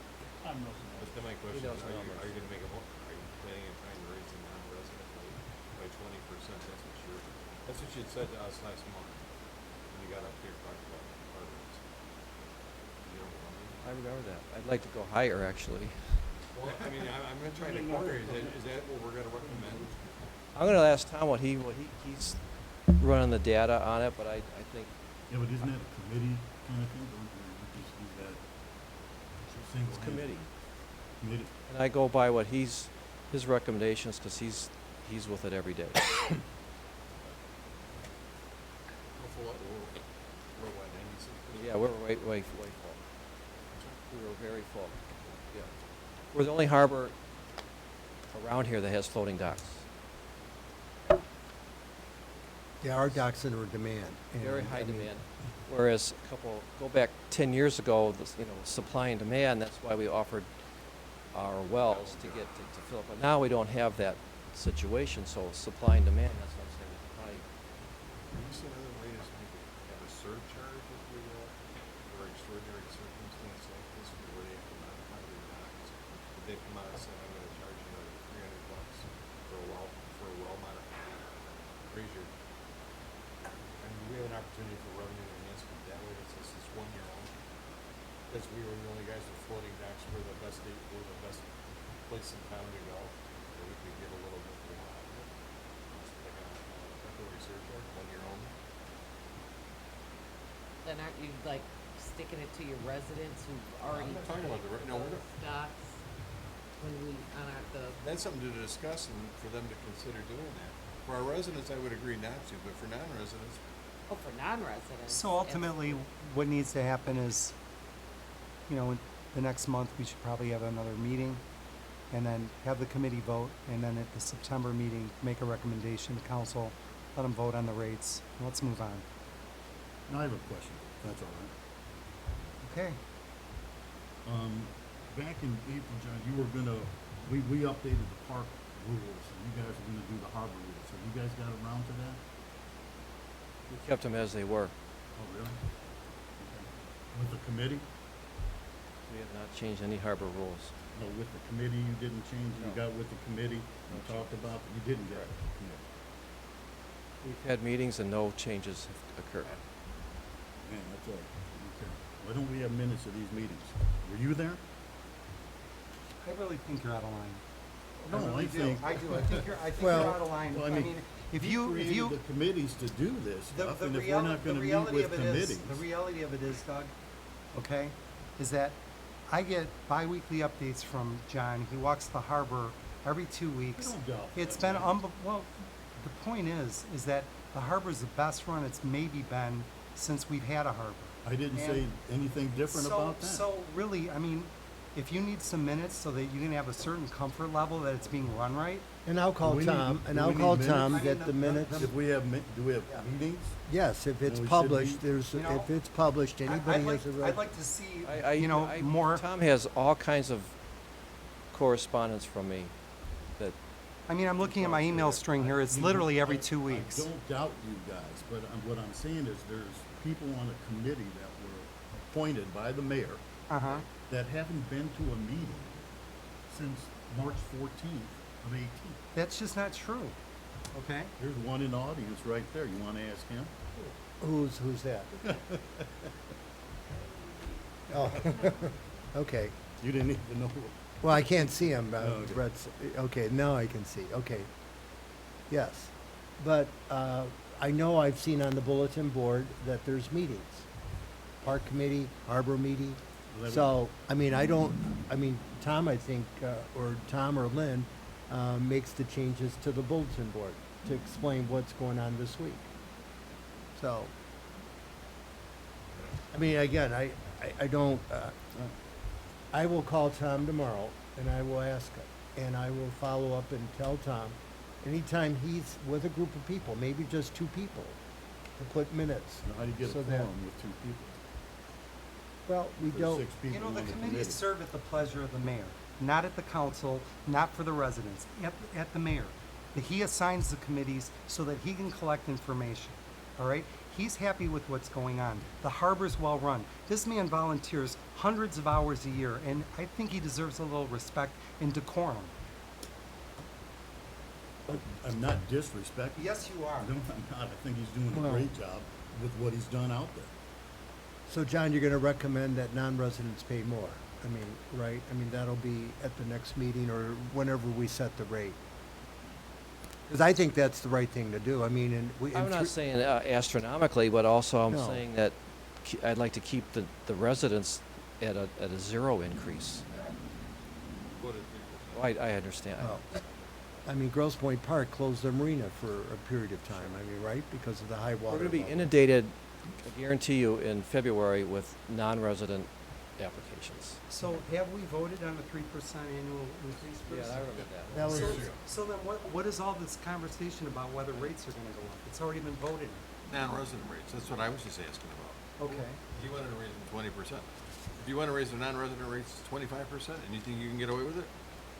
Tom knows the But numbers. then my question knows is, the numbers. are you gonna make are you planning on trying to raise the non-resident rate by 20%? That's what you had said to us last month, when you got up here and talked about our rates. You don't remember? I remember that. I'd like to go higher, actually. Well, I mean, I'm gonna try to corner, is that what we're gonna recommend? I'm gonna ask Tom what he's running the data on it, but I think Yeah, but isn't that a committee kind of thing? Or we just do that single it's committee. Committee. And I go by what his recommendations, because he's with it every day. We're what, 96%? Yeah, we're way full. We were very full. Yeah. We're the only harbor around here that has floating docks. There are docks that are in demand. Very and, high I mean, demand. Whereas go back 10 years ago, supply and demand, that's why we offered our wells to get to fill up. But now we don't have that situation, so supply and demand, that's what I'm saying. Have you seen other ways maybe have a surcharge if we, for extraordinary circumstances like this, where they have to modify their docks? If they come out and say, I'm gonna charge you another $300 for a well modification, raise your, I mean, we have an opportunity for revenue enhancement that way, this is 1 year only. Because we were the only guys with floating docks, we're the best place in town to go, so we could get a little bit more out of it. Like a temporary surcharge, 1 year only. Then aren't you like sticking it to your residents who've already I'm not talking about no, we're not. stocks when we, on the, That's something to discuss and for them to consider doing that. For our residents, I would agree not to, but for non-residents, oh, for non-residents. So ultimately, what needs to happen is, in the next month, we should probably have another meeting and then have the committee vote, and then at the September meeting, make a recommendation to council, let them vote on the rates, and let's move on. Now I have a question, if that's all right. Okay. Back in April, John, you were gonna, we updated the park rules, and you guys are gonna do the harbor rules. Have you guys got around to that? We kept them as they were. Oh, really? Okay. With the committee? We have not changed any harbor rules. No, with the committee, you didn't change, you No. got with the committee, you No talked about, you didn't get with the committee. We've had meetings and no changes have occurred. Man, that's all right. Okay. Why don't we have minutes of these meetings? Were you there? I really think you're out of line. No, really I do. think. I do. I think you're Well, out of line. well, I mean, if He you created the committees to do this stuff, and if we're not gonna meet with committees. The reality of it is, Doug, okay, is that I get bi-weekly updates from John. He walks the harbor every 2 weeks. don't doubt It's that, been well. The point is that the harbor's the best run it's maybe been since we've had a harbor. I didn't And say anything different about that. So really, I mean, if you need some minutes so that you can have a certain comfort level that it's being run right, And I'll call Do we need- Tom, do and we I'll need call minutes? Tom, I mean, get the minutes. If we have, do we have meetings? Yes, if it's we should published, be- there's, You know, if it's published, anybody has a right. I'd like to see, I more. Tom has all kinds of correspondence from me that I mean, I'm looking at my email string here. It's literally every 2 weeks. I don't doubt you guys, but what I'm saying is there's people on a committee that were appointed by the mayor Uh-huh. that haven't been to a meeting since March 14th of 18. That's just not true. Okay? There's one in the audience right there. You want to ask him? Who's that? Oh, okay. You didn't even know. Well, I can't see him, Okay. Brett's, okay, now I can see, okay. Yes, but, I know I've seen on the bulletin board that there's meetings. Park committee, harbor meeting, so, I mean, Tom, I think, or Tom or Lynn, makes the changes to the bulletin board to explain what's going on this week. So, I mean, again, I don't, I will call Tom tomorrow and I will ask him, and I will follow up and tell Tom, anytime he's with a group of people, maybe just 2 people, to put minutes. Now, how do you get a so that- quorum with 2 people? Well, we There's don't, 6 people You know, on the the committees committee. serve at the pleasure of the mayor, not at the council, not for the residents, at the mayor. That he assigns the committees so that he can collect information, all right? He's happy with what's going on. The harbor's well-run. This man volunteers hundreds of hours a year, and I think he deserves a little respect and decorum. I'm not disrespecting. Yes, you are. No, I'm not. I think he's doing a Well- great job with what he's done out there. so John, you're gonna recommend that non-residents pay more? I mean, right, I mean, that'll be at the next meeting or whenever we set the rate. Because I think that's the right thing to do, I mean, and we. I'm not saying astronomically, but also I'm No. saying that I'd like to keep the residents at a 0 increase. Put it Oh, I understand. Well, I mean, Grosse Pointe Park closed their marina for a period of time, I mean, right, because of the high water We're going to be level. inundated, I guarantee you, in February with non-resident applications. So have we voted on a 3% annual increase first? That was, So then what is all this conversation about whether rates are gonna go up? It's already been voted Non-resident rates, that's what I was just asking about. on. Okay. If you wanted to raise them 20%, if you want to raise the non-resident rates 25%, and you think you can get away with it,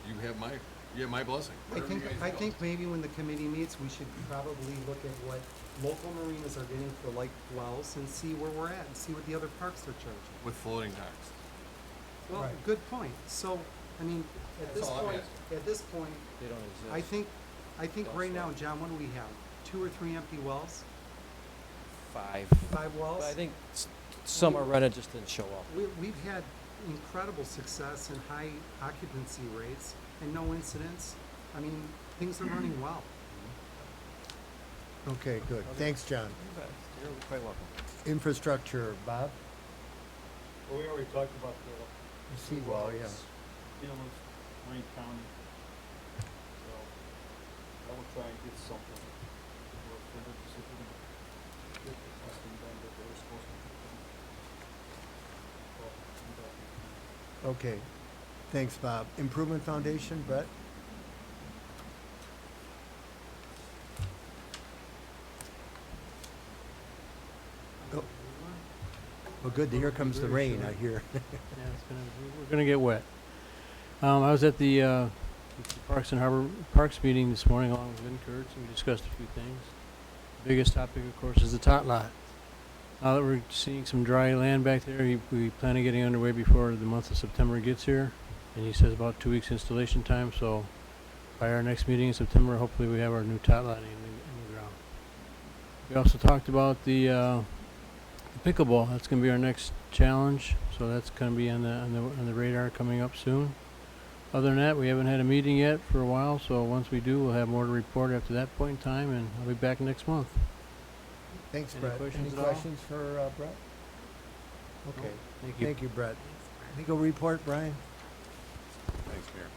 you have my blessing. I Whatever you think, guys I feel. think maybe when the committee meets, we should probably look at what local marinas are getting for light wells and see where we're at and see what the other parks are charging. With floating docks. Well, Right. good point. So, I mean, at That's this all I'm point, asking. at this point, They don't exist. I think right now, John, what do we have? 2 or 3 empty wells? 5. 5 wells? But I think some are rented, just didn't show up. We've had incredible success and high occupancy rates and no incidents. I mean, things are running well. okay, good, thanks, John. You're quite welcome. Infrastructure, Bob? Well, we already talked about The seawall, yeah. Inlet, Wayne County. So, I will try and get something. Or if they're just if we're gonna get the testing done that they were supposed to get done. Well, I'm done. Okay, thanks, Bob. Improvement Foundation, Brett? Oh. Well, good, here comes the Very rain, I short. hear. Yeah, we're gonna get wet. I was at the Parks and Harbor Parks meeting this morning along with Vin Kurtz, and we discussed a few things. Biggest topic, of course, is the tot lot. Now that we're seeing some dry land back there, we plan on getting underway before the month of September gets here. And he says about 2 weeks installation time, so by our next meeting in September, hopefully we have our new tot lot in the ground. We also talked about the pickleball. That's going to be our next challenge, so that's going to be on the radar coming up soon. Other than that, we haven't had a meeting yet for a while, so once we do, we'll have more to report after that point in time, and I'll be back next month. Thanks, Any Brett. questions Any at all? questions for Brett? Okay. Thank you. Thank you, Brett. Legal report, Brian? Thanks, Mayor.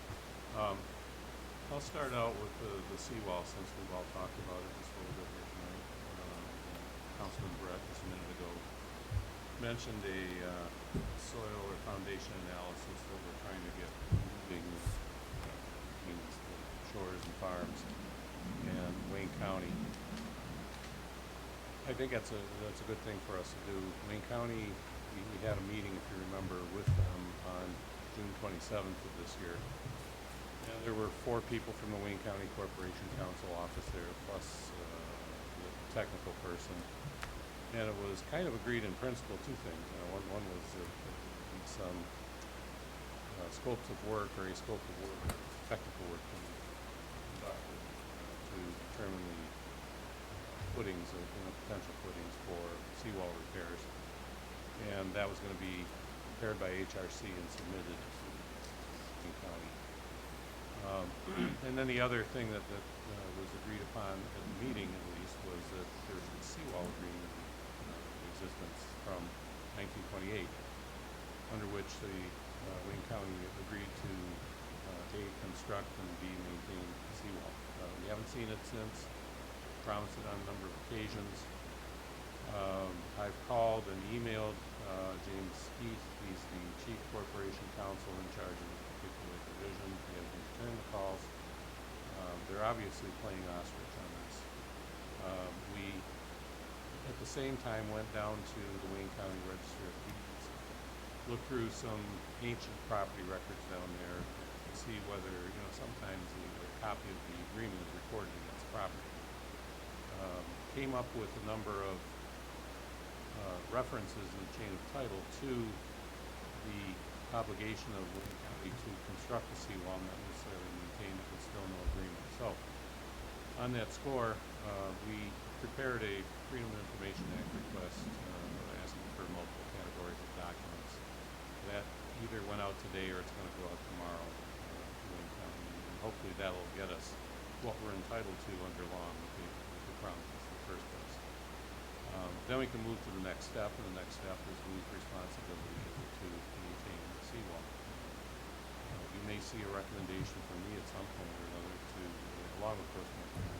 I'll start out with the seawall since we've all talked about it just a little bit here tonight. Councilman Brett just a minute ago mentioned a soil or foundation analysis that we're trying to get moving means the shores and farms and Wayne County. I think that's a good thing for us to do. Wayne County, we had a meeting, if you remember, with them on June 27th of this year. And there were 4 people from the Wayne County Corporation Council office there, plus the technical person. And it was kind of agreed in principle 2 things. One was some scopes of work or a scope of work, technical work to be conducted to determine the footings, potential footings for seawall repairs. And that was going to be prepared by HRC and submitted to Wayne County. And then the other thing that was agreed upon at the meeting, at least, was that there's a seawall agreement in existence from 1928, under which the Wayne County agreed to A, construct and B, maintain the seawall. We haven't seen it since. Promised it on a number of occasions. I've called and emailed James Heath. He's the Chief Corporation Counsel in charge of this particular division. He hasn't returned the calls. They're obviously playing ostrich on this. We, at the same time, went down to the Wayne County Register of Deeds, looked through some ancient property records down there to see whether, sometimes the copy of the agreement is recorded against property. Came up with a number of references in the chain of title to the obligation of Wayne County to construct the seawall, not necessarily maintain it, but still no agreement. So, on that score, we prepared a Freedom of Information Act request asking for multiple categories of documents. That either went out today or it's going to go out tomorrow to Wayne County, and hopefully that'll get us what we're entitled to under law with the promise in the first place. Then we can move to the next step, and the next step is whose responsibility is it to maintain the seawall. You may see a recommendation from me at some point or another to, along with Grosse Pointe,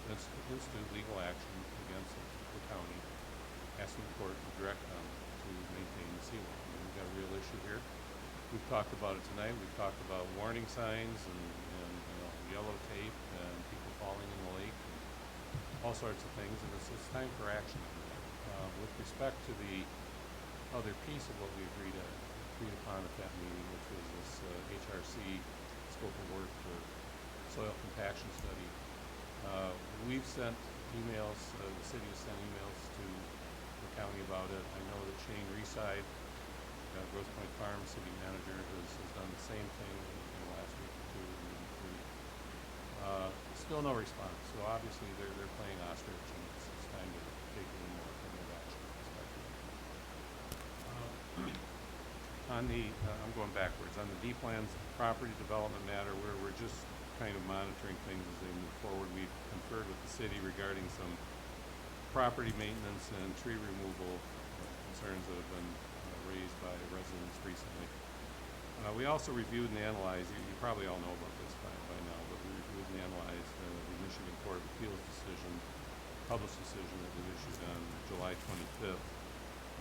institute legal action against the county, asking the court to direct them to maintain the seawall. We've got a real issue here. We've talked about it tonight. We've talked about warning signs and yellow tape and people falling in the lake and all sorts of things, and it's time for action. With respect to the other piece of what we agreed upon at that meeting, which was this HRC scope of work for soil compaction study, we've sent emails, the city has sent emails to the county about it. I know that Shane Reside, Grosse Pointe Farm city manager, has done the same thing in the last week or 2, maybe 3. Still no response, so obviously they're playing ostrich, and it's time to take a little more affirmative action. I'm going backwards. On the D-Plans property development matter, we're just kind of monitoring things as they move forward. We've conferred with the city regarding some property maintenance and tree removal concerns that have been raised by residents recently. We also reviewed and analyzed, you probably all know about this by now, but we reviewed and analyzed the Michigan Court of Appeals decision, published decision that was issued on July 25th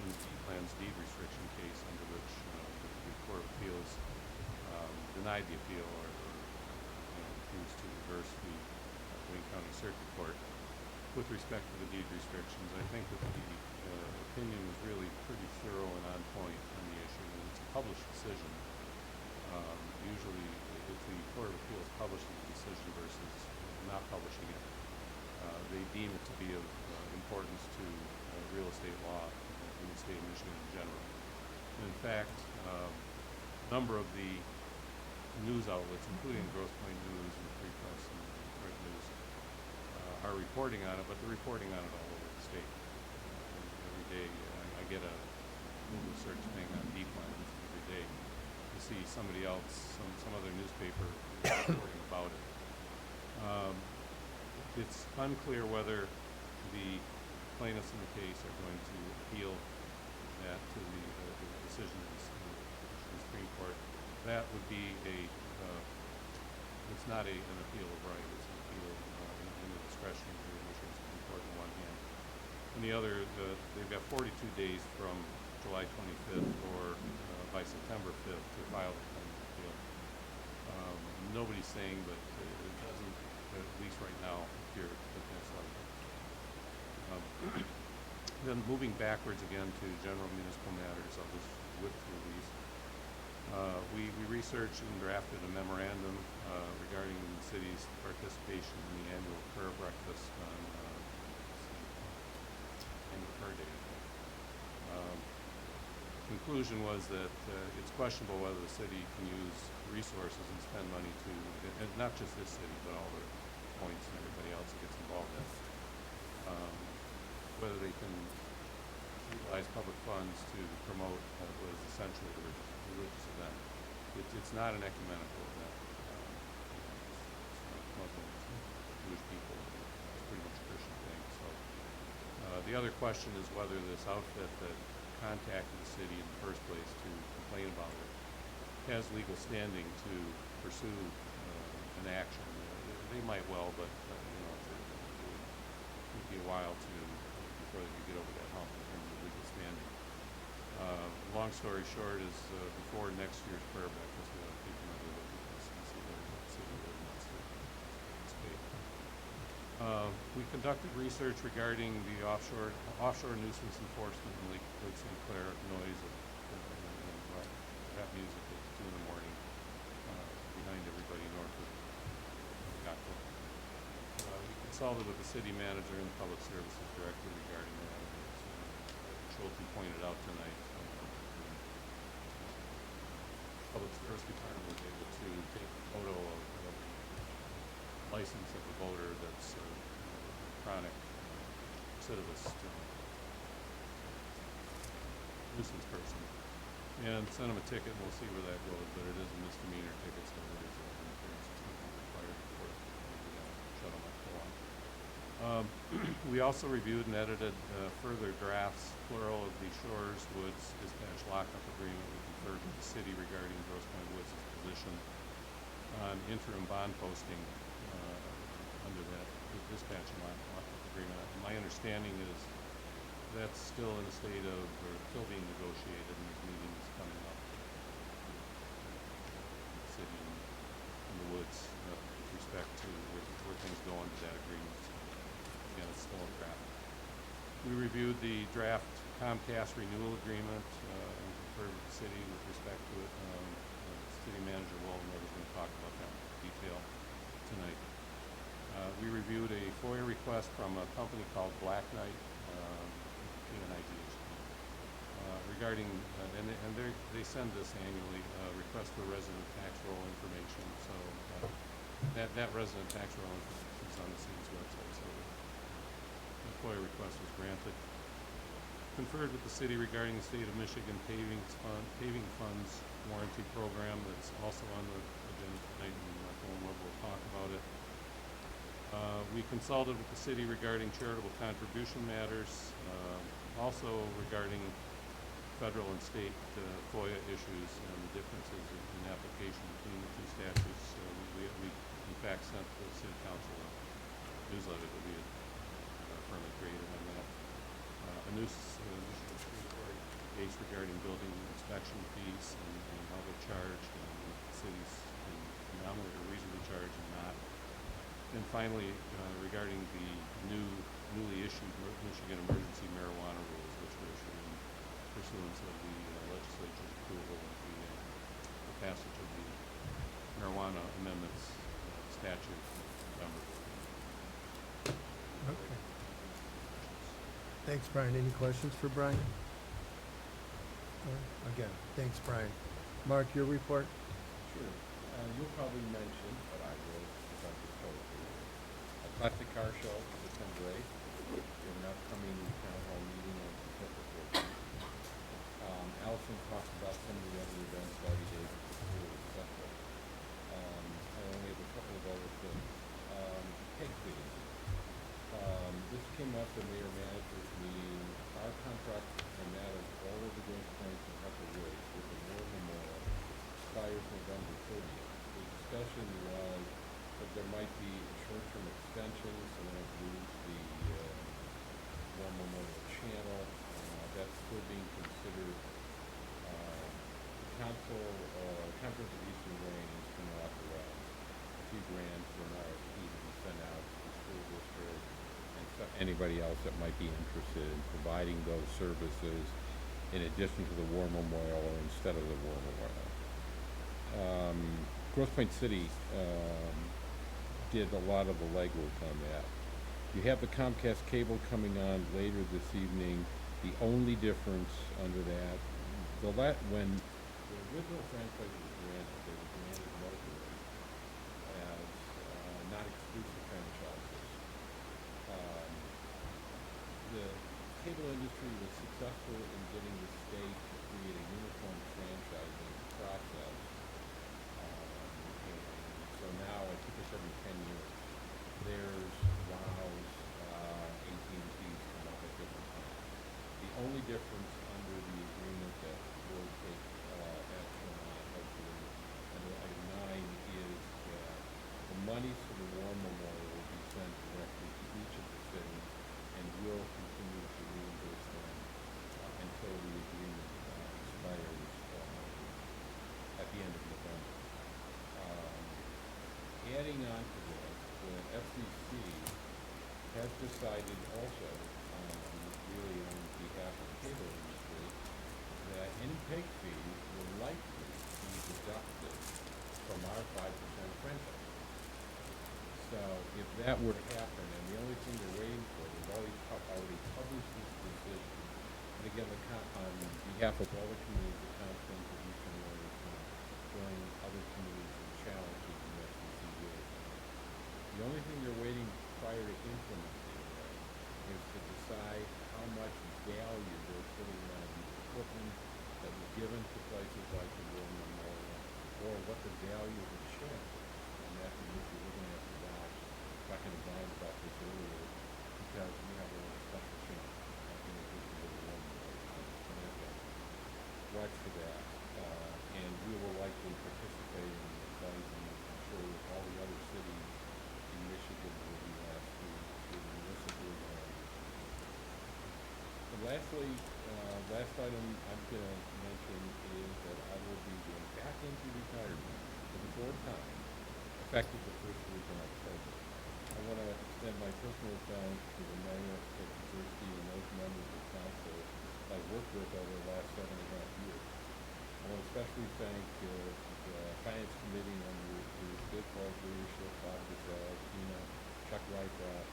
in the D-Plans deed restriction case, under which the Court of Appeals denied the appeal or refused to reverse the Wayne County Circuit Court with respect to the deed restrictions. I think that the opinion was really pretty thorough and on point on the issue, and it's a published decision. Usually, if the Court of Appeals publishes a decision versus not publishing it, they deem it to be of importance to real estate law in the state of Michigan in general. And in fact, a number of the news outlets, including Grosse Pointe News and Free Press and Red News, are reporting on it, but they're reporting on it all over the state. Every day, I get a Google search thing on D-Plans every day. to see somebody else, some other newspaper reporting about it. It's unclear whether the plaintiffs in the case are going to appeal that to the decision of the Supreme Court. That would be it's not an appeal of right, it's an appeal in the discretion of the Michigan Supreme Court on one hand. And the other, they've got 42 days from July 25th or by September 5th to file a claim of appeal. Nobody's saying, but it doesn't, at least right now, appear that that's likely. Then moving backwards again to general municipal matters, I'll just whip through these. We researched and drafted a memorandum regarding the city's participation in the annual prayer breakfast on annual prayer day. Conclusion was that it's questionable whether the city can use resources and spend money to, and not just this city, but all the points and everybody else that gets involved in, whether they can utilize public funds to promote what is essentially a religious event. It's not an ecumenical event. It's not Muslims, Jewish people. It's pretty much a Christian thing. So the other question is whether this outfit that contacted the city in the first place to complain about it has legal standing to pursue an action. They might well, but it would be a while before they could get over that hump in terms of legal standing. Long story short is before next year's prayer breakfast, we'll have to take another look at this and see whether the city really wants to participate. We conducted research regarding the offshore nuisance enforcement in Lake St. Clair noise and rap music at 2 in the morning behind everybody north of Gotland. We consulted with the city manager and the public services director regarding that. Schulte pointed out tonight, the public service department was able to take a photo of the license of a voter that's chronic recidivist nuisance person, and send them a ticket, and we'll see where that goes. But it is a misdemeanor ticket, so it is an appearance required for shut them up for a while. We also reviewed and edited further drafts, plural, of the Shores Woods dispatch lockup agreement we conferred with the city regarding Grosse Pointe Woods' position on interim bond posting under that dispatch lockup agreement. My understanding is that's still in a state of, or still being negotiated, and there's meetings coming up in the city and the woods with respect to where things go under that agreement. Again, it's still a draft. We reviewed the draft Comcast renewal agreement and conferred with the city with respect to it. City Manager Waldenberg is going to talk about that in detail tonight. We reviewed a FOIA request from a company called Black Knight, regarding, and they send this annually, request for resident tax roll information. So that resident tax roll information is on the city's website. So the FOIA request was granted. Conferred with the city regarding the state of Michigan paving funds warranty program. That's also on the agenda tonight, and Michael and Webb will talk about it. We consulted with the city regarding charitable contribution matters, also regarding federal and state FOIA issues and the differences in application between the two statutes. We in fact sent the city council a newsletter that we had firmly created on that. A new Supreme Court case regarding building inspection fees and how they're charged, and the cities can nominally or reasonably charge and not. And finally, regarding the newly issued Michigan emergency marijuana rules, which were issued in pursuance of the legislature's approval of the passage of the marijuana amendments statute in November. Okay. Thanks, Brian. Any questions for Brian? Again, thanks, Brian. Mark, your report? Sure. You'll probably mention, but I will, because I just told you. A classic car show for September 8th. We have an upcoming town hall meeting on September 14th. Allison talked about some of the other events, Doggy Days, the mayor-manager's meeting, our contract and that of all of the Grosse Pointe and Upper Ridge with the War Memorial expires November 30th. The discussion was that there might be short-term extensions, and that includes the War Memorial Channel. That's still being considered. The council, Conference of Eastern Range is going to authorize a few grants for an RFP to be sent out to the school district and anybody else that might be interested in providing those services in addition to the War Memorial or instead of the War Memorial. Grosse Pointe City did a lot of the legwork on that. You have the Comcast cable coming on later this evening. The only difference under that, when the original franchise was granted, they were granted locally as not exclusive franchises. The cable industry was successful in getting the state to create a uniform franchising process. And so now, I think it's every 10 years. There's WOW's, AT&T's come up at different times. The only difference under the agreement that will take action on, hopefully, under item 9, is that the monies for the War Memorial will be sent directly to each of the cities and will continue to reimburse them until the agreement expires at the end of November. Adding on to this, the FCC has decided also, really on behalf of the cable industry, that any peg fees will likely be deducted from our 5% franchise. So if that were to happen, and the only thing they're waiting for, they've already published this decision, and again, on behalf of all the communities, the Conference of Eastern Oregon join other communities in challenging the FCC rules. The only thing they're waiting prior to implementing is to decide how much value they're putting on the equipment that was given to places like the War Memorial, or what the value of the channel is. And that's an issue we're going to have to watch. Talking to Brian about this earlier, because we have a special channel in addition to the War Memorial. So we're going to have to watch for that. And we will likely participate in the fight, and I'm sure all the other cities in Michigan will be asked to municipally lastly, last item I'm going to mention is that I will be going back into retirement for the fourth time, effective the first week in October. I want to extend my personal thanks to the mayor, Ted Kaczynski, and those members of council I've worked with over the last 7.5 years. I want to especially thank the Finance Committee under Dick Hall's leadership, Bob Gazelle, Tina, Chuck Rycroft.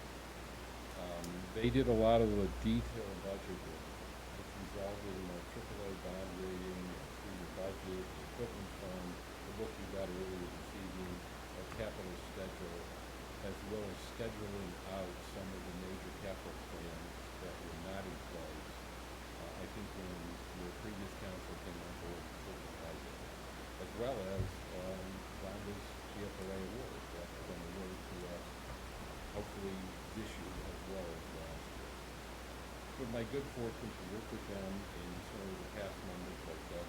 They did a lot of the detailed budget work, which resulted in our AAA bond rating, through the budget, the equipment fund, the book you got earlier this evening, our capital schedule, as well as scheduling out some of the major capital plans that were not in place. I think when your previous council came on board and certified it, as well as Rhonda's GFOA award that was going to award to us, hopefully this year as well as last year. With my good fortune to work with them in some of the past numbers like that,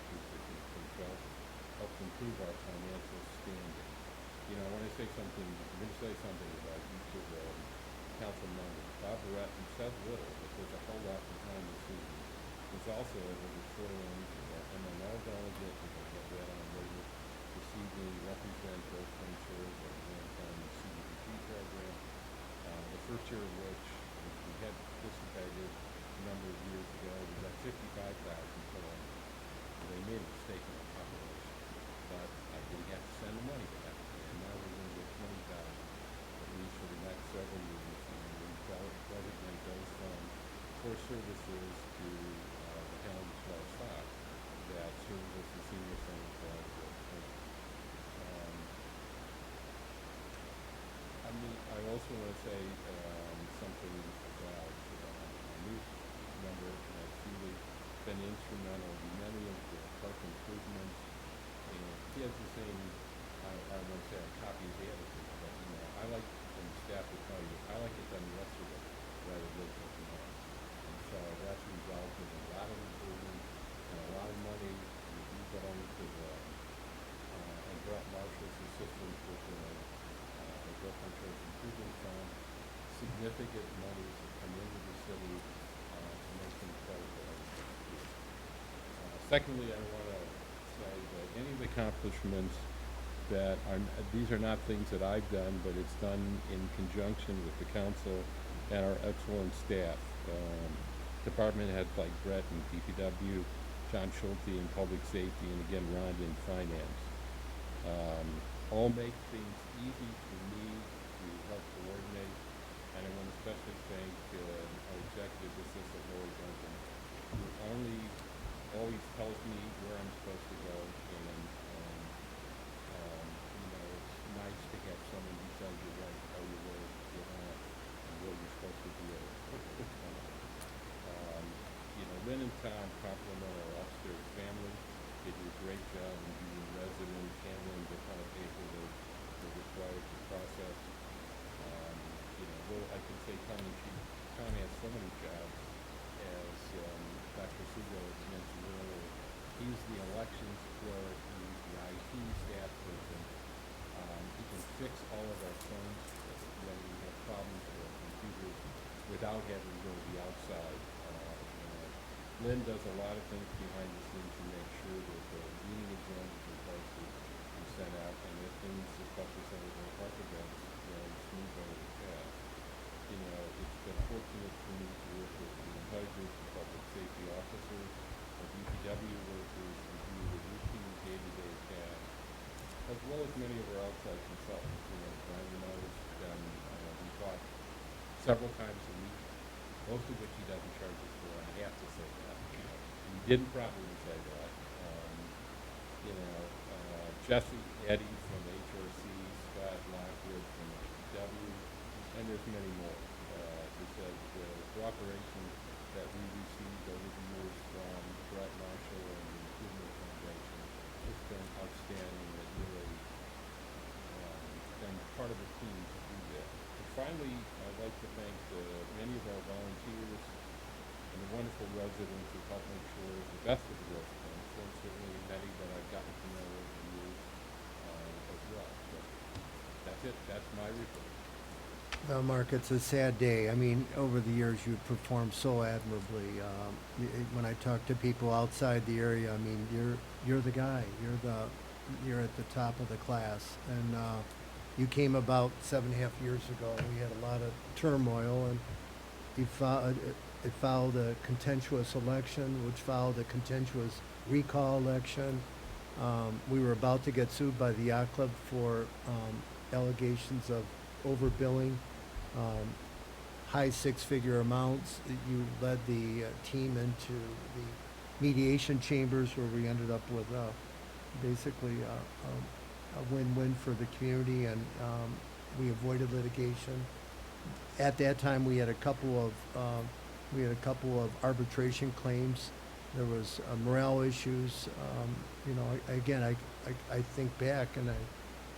helped improve our financial standing. You know, I want to say something, I'm going to say something about each of the council members. Bob Barrett said little, but there's a whole lot behind the scenes. There's also, as a referral to the MML delegate, which I have that on later this evening, represent both ventures of the CDBG program. The first year of which we had participated a number of years ago, we got 55,000 total. They made a mistake in the population, but we had to send the money back, and now we're going to get 20,000 at least for the next several years, and we designate those funds for services to the Helms Well stock that serves as the senior center for all of those things. I also want to say something about a new member, Julie, been instrumental in many of the park improvements, and he has the same, I won't say a copy of the attitude, but I like, and staff will tell you, I like it done yesterday rather than get monies that come into the city, to make things better for everybody. Secondly, I want to say that any of the accomplishments that are, these are not things that I've done, but it's done in conjunction with the council and our excellent staff. Department heads like Brett in DPW, John Schulte in Public Safety, and again, Rhonda in Finance. All make things easy for me to help coordinate, and I want to especially thank our executive assistant, Lori Duncan, who always tells me where I'm supposed to go, and you know, it's nice to have someone who tells you right, tell you where you're at and where you're supposed to be at. You know, Lynn and Tom compliment our upstairs family. They do a great job in being residents, handling the kind of paper they're required to process. You know, well, I can say Tom has so many jobs, as Dr. Siegel mentioned earlier. He's the elections clerk, he's the IT staff person. He can fix all of our phones when we have problems with our computers without having to go to the outside. Lynn does a lot of things behind the scenes to make sure that the meeting agendas and posted and sent out, and that things, especially some of the park events, run smooth over the past. You know, it's been fortunate for me to work with the entire group of public safety officers, our DPW workers, who do the routine day-to-day tasks, as well as many of our outside consultants. You know, Brian Renaud's done, we talk several times a week, most of which he doesn't charge us for. I have to say that. He didn't probably say that. You know, Jesse Eddy from HRC, Scott Lockwood from DPW, and there's many more. Who said the cooperation that we received over the years from Brett Marshall and the Improvement Foundation has been outstanding. It really been part of a team to do that. And finally, I'd like to thank many of our volunteers and the wonderful residents who help make sure the best of the residents, and certainly many that I've gotten to know over the years as well. So that's it. That's my report. Well, Mark, it's a sad day. I mean, over the years, you've performed so admirably. When I talk to people outside the area, I mean, you're the guy. You're at the top of the class. And you came about 7.5 years ago. We had a lot of turmoil, and it followed a contentious election, which followed a contentious recall election. We were about to get sued by the yacht club for allegations of overbilling, high six-figure amounts. You led the team into the mediation chambers, where we ended up with basically a win-win for the community, and we avoided litigation. At that time, we had a couple of arbitration claims. There was morale issues. You know, again, I think back and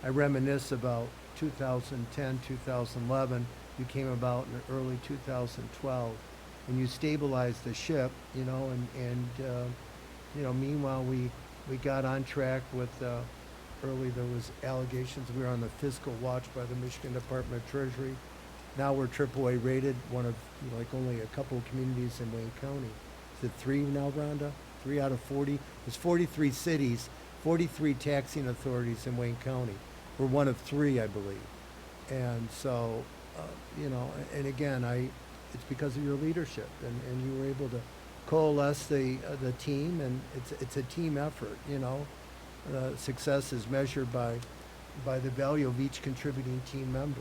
I reminisce about 2010, 2011. You came about in early 2012, and you stabilized the ship. You know, and you know, meanwhile we got on track with. Early there was allegations we were on the fiscal watch by the Michigan Department of Treasury. Now we're AAA rated, one of like only a couple of communities in Wayne County. Is it 3 now, Rhonda? 3 out of 40? There's 43 cities, 43 taxing authorities in Wayne County. We're one of 3, I believe. And so, you know, and again, it's because of your leadership, and you were able to coalesce the team, and it's a team effort. You know, success is measured by the value of each contributing team member,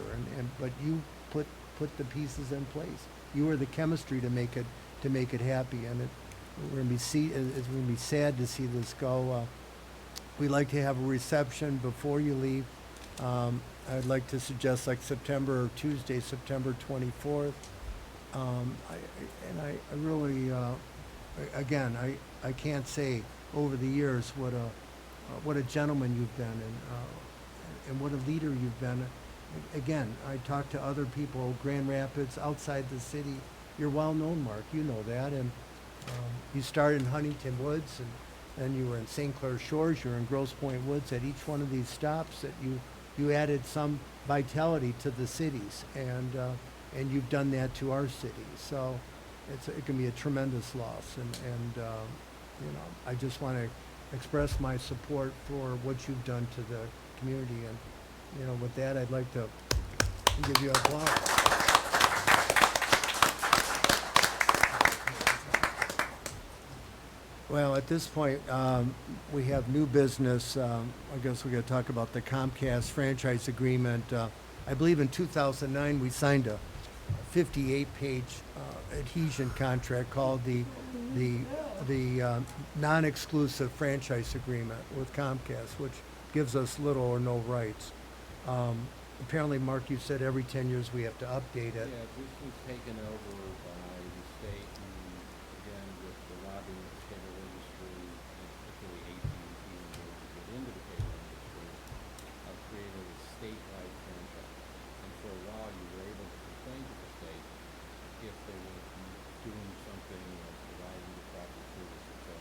but you put the pieces in place. You were the chemistry to make it happy, and it's gonna be sad to see this go. We'd like to have a reception before you leave. I'd like to suggest like Tuesday, September 24th. I really, again, I can't say over the years what a gentleman you've been, and what a leader you've been. Again, I talk to other people, Grand Rapids, outside the city. You're well known, Mark. You know that, and you started in Huntington Woods, and then you were in St. Clair Shores. You were in Grosse Pointe Woods. At each one of these stops, that you added some vitality to the cities, and and you've done that to our city. So it can be a tremendous loss, and you know, I just want to express my support for what you've done to the community. And you know, with that, I'd like to give you applause. Well, at this point, we have new business. I guess we're going to talk about the Comcast franchise agreement. I believe in 2009, we signed a 58-page adhesion contract called the non-exclusive franchise agreement with Comcast, which gives us little or no rights. Apparently, Mark, you said every 10 years we have to update it. Yeah, this was taken over by the state, and again, with the lobbying of the cable industry, and particularly AT&T, in order to get into the cable industry, created a statewide franchise. And for a while, you were able to complain to the state if they were doing something like providing the proper service, etc.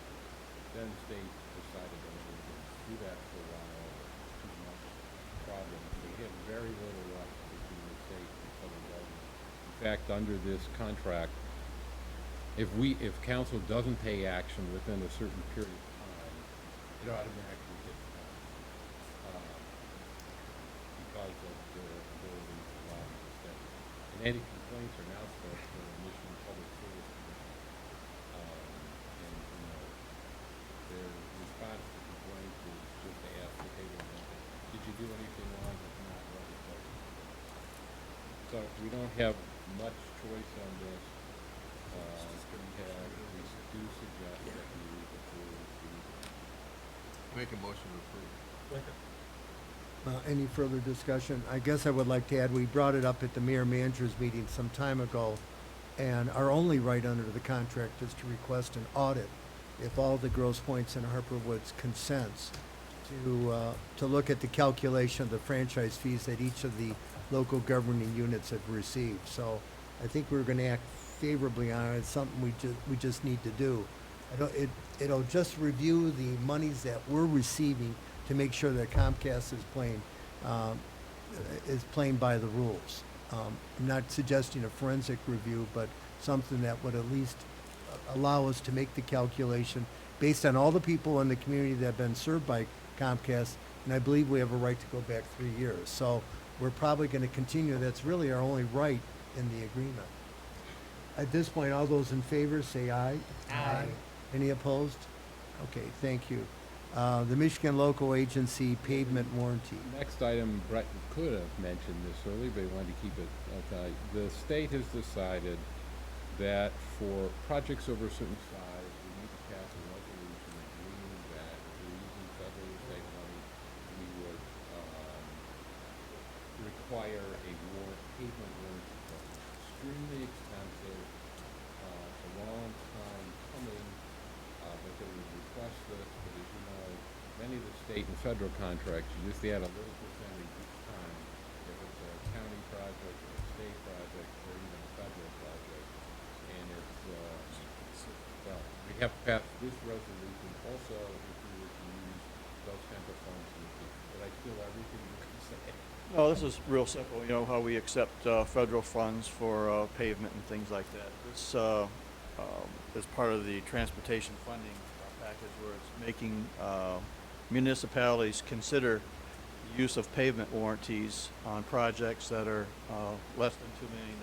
Then the state decided that they were going to do that for a while, too much problem. They had very little left between the state and the federal government. In fact, under this contract, if council doesn't take action within a certain period of time, it automatically gets done because of their ability to lobby the state. And any complaints are now supposed to go to the Michigan Public Service Commission. And you know, their response to complaints is just to ask the cable company, did you do anything wrong? If not, let us know. So we don't have much choice on this. We do suggest that we approve the Make a motion to approve. Second. Any further discussion? I guess I would like to add, we brought it up at the mayor-manager's meeting some time ago, and our only right under the contract is to request an audit if all the Grosse Points and Harper Woods consents to look at the calculation of the franchise fees that each of the local governing units have received. So I think we're going to act favorably on it. It's something we just need to do. It'll just review the monies that we're receiving to make sure that Comcast is playing by the rules. I'm not suggesting a forensic review, but something that would at least allow us to make the calculation based on all the people in the community that have been served by Comcast, and I believe we have a right to go back 3 years. So we're probably going to continue. That's really our only right in the agreement. At this point, all those in favor say aye. Aye. Any opposed? Okay, thank you. The Michigan Local Agency Pavement Warranty. next item. Brett could have mentioned this earlier, but he wanted to keep it. The state has decided that for projects over a certain size, we need to pass a resolution agreeing that if we're using federal or state money, we would require a pavement warranty program. Extremely expensive. It's a long time coming, but they would request this. But as you know, many of the state and federal contracts, you just add a little percentage each time. If it's a county project or a state project or even a federal project, and it's well, we have to pass this resolution also if we were to use those kinds of funds in the future. But I steal everything you can say. No, this is real simple, you know, how we accept federal funds for pavement and things like that. This is part of the transportation funding package where it's making municipalities consider the use of pavement warranties on projects that are less than $2 million.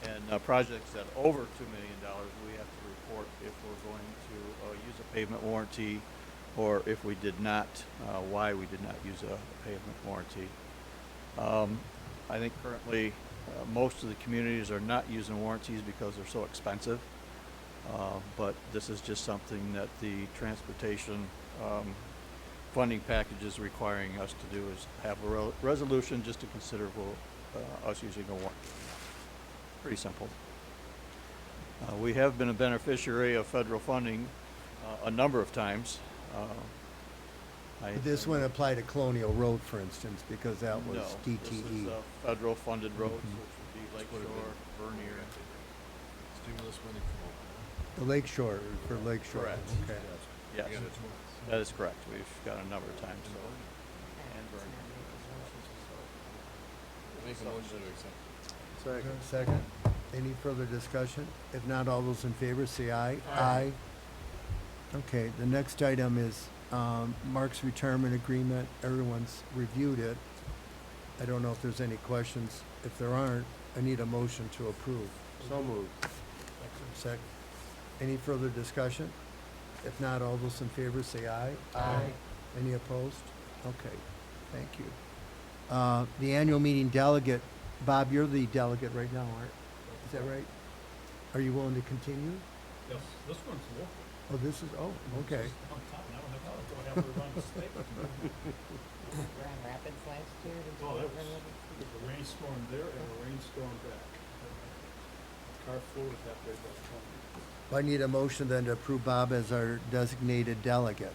And projects that over $2 million, we have to report if we're going to use a pavement warranty, or if we did not, why we did not use a pavement warranty. I think currently most of the communities are not using warranties because they're so expensive. But this is just something that the transportation funding package is requiring us to do, is have a resolution just to consider us using a warranty. Pretty simple. We have been a beneficiary of federal funding a number of times. This wouldn't apply to Colonial Road, for instance, because that was DTE. This is federal funded roads, which would be Lakeshore, Vernier. Stimulus money The Lakeshore, for Lakeshore. Correct. Okay. Yes, that is correct. We've got a number of times, so. And Vernier. Make a motion to accept. Second. Second. Any further discussion? If not, all those in favor say aye. Aye. Okay, the next item is Mark's retirement agreement. Everyone's reviewed it. I don't know if there's any questions. If there aren't, I need a motion to approve. So moved. Second. Any further discussion? If not, all those in favor say aye. Aye. Any opposed? Okay, thank you. The annual meeting delegate, Bob, you're the delegate right now, aren't? Is that right? Are you willing to continue? Yes, this one's local. Oh, this is, oh, okay. This is downtown. I don't have to run the state. Grand Rapids last year, did you Oh, that ever was, live there was a rainstorm there and a rainstorm back. Car floated halfway down the tunnel. I need a motion then to approve Bob as our designated delegate.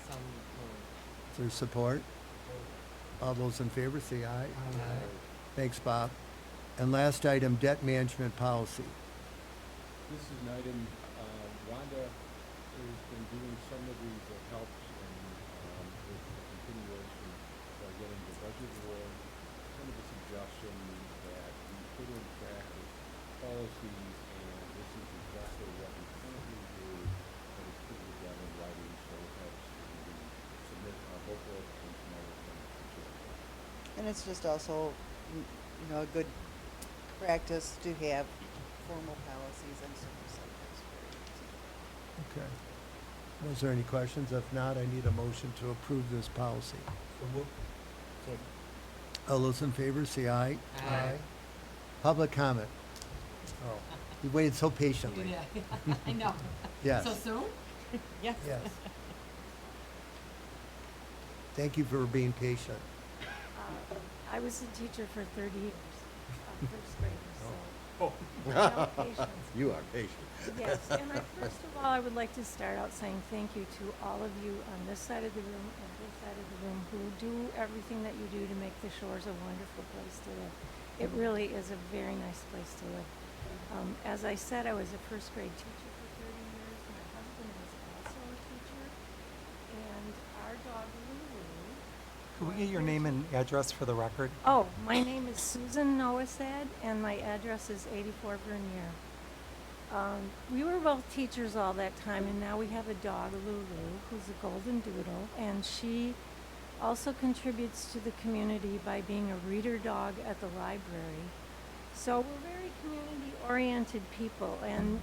some moved. Is there support? All those in favor say aye. Thanks, Bob. And last item, debt management policy. This is an item, Rhonda has been doing some of these helps and, with the continuation by getting the budget award, some of the suggestion that we put in practice policies, and this is exactly what we currently do, but it's put together in writing, so it helps when we submit our booklet and some other things. And it's just also, you know, a good practice to have formal policies on certain subjects. Okay. Was there any questions? If not, I need a motion to approve this policy. So we'll, so All those in favor say aye. Aye. Public comment. Oh, you waited so patiently. Yeah, I know. Yes. So soon? Yes. Yes. Thank you for being patient. I was a teacher for 30 years, first graders, so oh, I know patience. You are patient. Yes, and first of all, I would like to start out saying thank you to all of you on this side of the room and this side of the room who do everything that you do to make the Shores a wonderful place to live. It really is a very nice place to live. As I said, I was a first grade teacher for 30 years. My husband was also a teacher, and our dog Lulu. Could we get your name and address for the record? Oh, my name is Susan Noasad, and my address is 84 Vernier. We were both teachers all that time, and now we have a dog, Lulu, who's a golden doodle, and she also contributes to the community by being a reader dog at the library. So we're very community-oriented people, and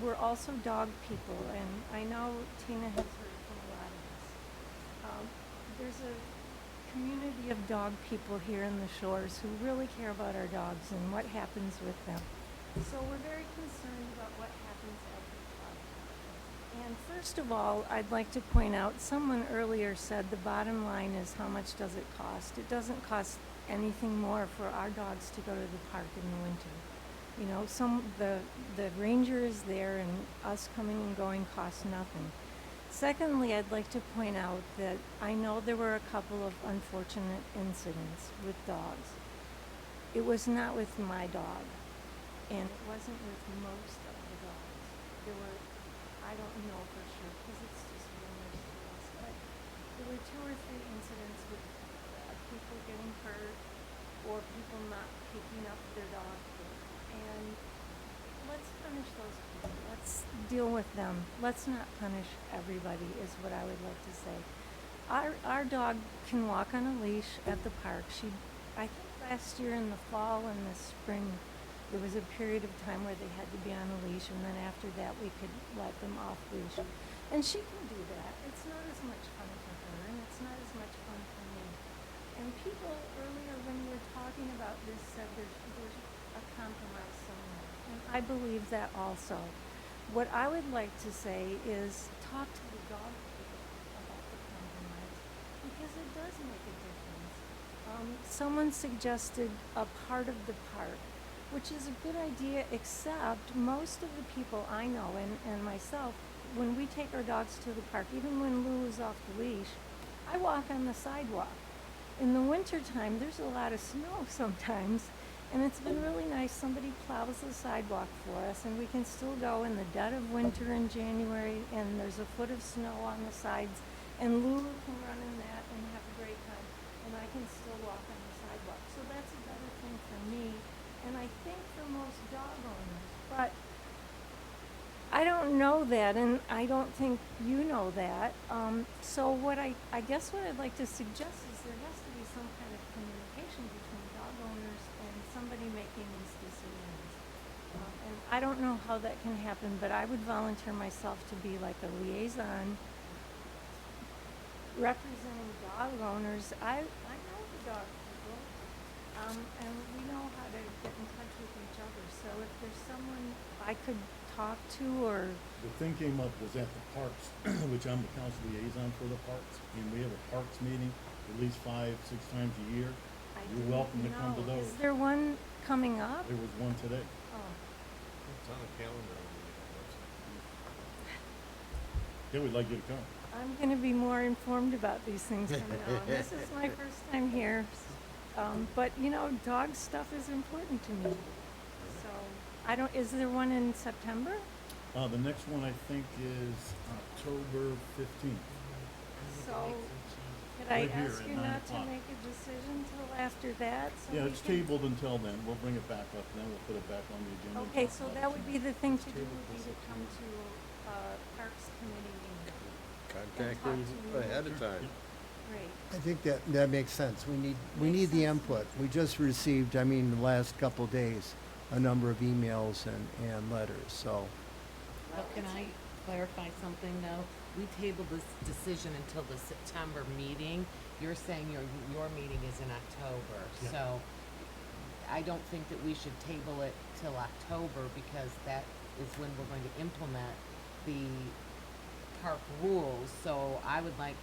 we're also dog people, and I know Tina has heard from a lot of us. There's a community of dog people here in the Shores who really care about our dogs and what happens with them. So we're very concerned about what happens at the club. And first of all, I'd like to point out, someone earlier said the bottom line is how much does it cost? It doesn't cost anything more for our dogs to go to the park in the winter. You know, the ranger is there, and us coming and going costs nothing. Secondly, I'd like to point out that I know there were a couple of unfortunate incidents with dogs. It was not with my dog, and it wasn't with most of the dogs. There were, I don't know for sure, because it's just rumors to us, but there were 2 or 3 incidents with people getting hurt or people not picking up their dog food. And let's punish those people. Let's deal with them. Let's not punish everybody is what I would like to say. Our dog can walk on a leash at the park. I think last year in the fall and the spring, there was a period of time where they had to be on a leash, and then after that we could let them off leash. And she can do that. It's not as much fun for her, and it's not as much fun for me. And people earlier when we were talking about this said there's a compromise somewhere. And I believe that also. What I would like to say is talk to the dog people about the compromise, because it does make a difference. Someone suggested a part of the park, which is a good idea, except most of the people I know and myself, when we take our dogs to the park, even when Lulu's off the leash, I walk on the sidewalk. In the wintertime, there's a lot of snow sometimes, and it's been really nice. Somebody plows the sidewalk for us, and we can still go in the dead of winter in January, and there's a foot of snow on the sides, and Lulu can run in that and have a great time, and I can still walk on the sidewalk. book, so that's a better thing for me, and I think for most dog owners, but I don't know that, and I don't think you know that. So what I guess what I'd like to suggest is there has to be some kind of communication between dog owners and somebody making these decisions. And I don't know how that can happen, but I would volunteer myself to be like a liaison representing dog owners. I know the dog people, and we know how to get in touch with each other. So if there's someone I could talk to, or The thing came up was at the parks, which I'm the council liaison for the parks, and we have a parks meeting at least 5, 6 times a year. I You're didn't welcome to come to know. those. Is there one coming up? There was one today. Oh, It's on the calendar on the website. Yeah, we'd like you to come. I'm gonna be more informed about these things from now on. This is my first time here. But you know, dog stuff is important to me. So, is there one in September? The next one I think is October 15th. So, could I Right here ask at you 9 not to o'clock. make a decision till after that? So Yeah, we it's can- tabled until then. We'll bring it back up, and then we'll put it back on the agenda. and Okay, talk so about that it. would be the thing to do, would be to come to, Parks Committee meeting. Contact talk them to you. ahead of time. Great. I think that makes sense. We need the input. We just received, I mean, the last couple days, a number of emails and letters, so. Well, can I clarify something though? We tabled this decision until the September meeting. You're saying your meeting is in October, Yeah. so I don't think that we should table it till October because that is when we're going to implement the park rules. So I would like,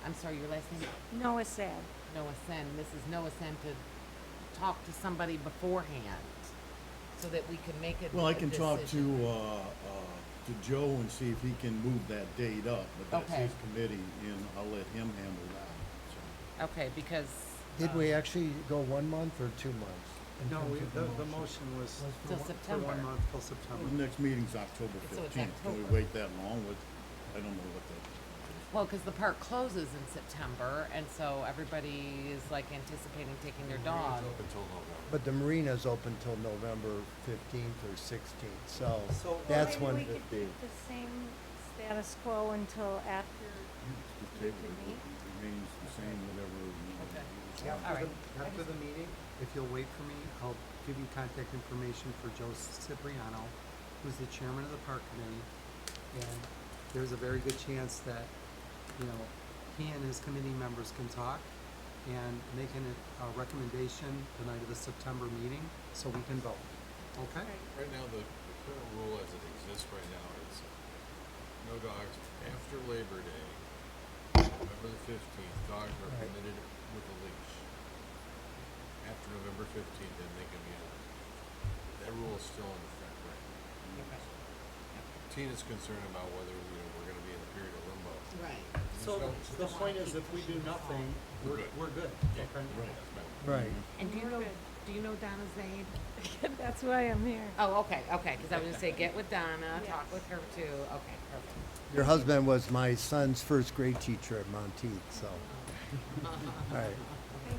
I'm sorry, your last name? Noah Sad. Noah Sen, Mrs. Noah Sen, to talk to somebody beforehand so that we can make a Well, I can talk decision. to Joe and see if he can move that date up, but that's Okay. his committee, and I'll let him handle that, so. Okay, because. Did we actually go 1 month or 2 months? in No, terms of the motion was Till for September. 1 month till September. The next meeting's October So it's 15th. Can we October. wait that long? I don't know what that. Well, because the park closes in September, and so everybody is like anticipating taking their dog. It's open till November. But the marina's open till November 15th or 16th, so So- that's Maybe when. we could keep the same status quo until after. The table remains the same, whatever. Okay. Yeah. All right. After the meeting, if you'll wait for me, I'll give you contact information for Joe Cipriano, who's the chairman of the park committee. And there's a very good chance that, you know, he and his committee members can talk and make a recommendation the night of the September meeting, so we can vote. Okay? Right now, the current rule as it exists right now is no dogs after Labor Day, November the 15th. Dogs are Right. permitted with a leash. After November 15th, then they can be on. That rule is still in effect right now. Tina's concerned about whether, we're gonna be in a period of limbo. Right. So the point is, if we do nothing, we're good. Yeah, Okay? Right. And We're good. do you know Donna Zaid? That's why I'm here. Oh, okay, because I was gonna say, get with Donna, talk Yes. with her too. Okay, perfect. Your husband was my son's first grade teacher at Monteith, so. All right.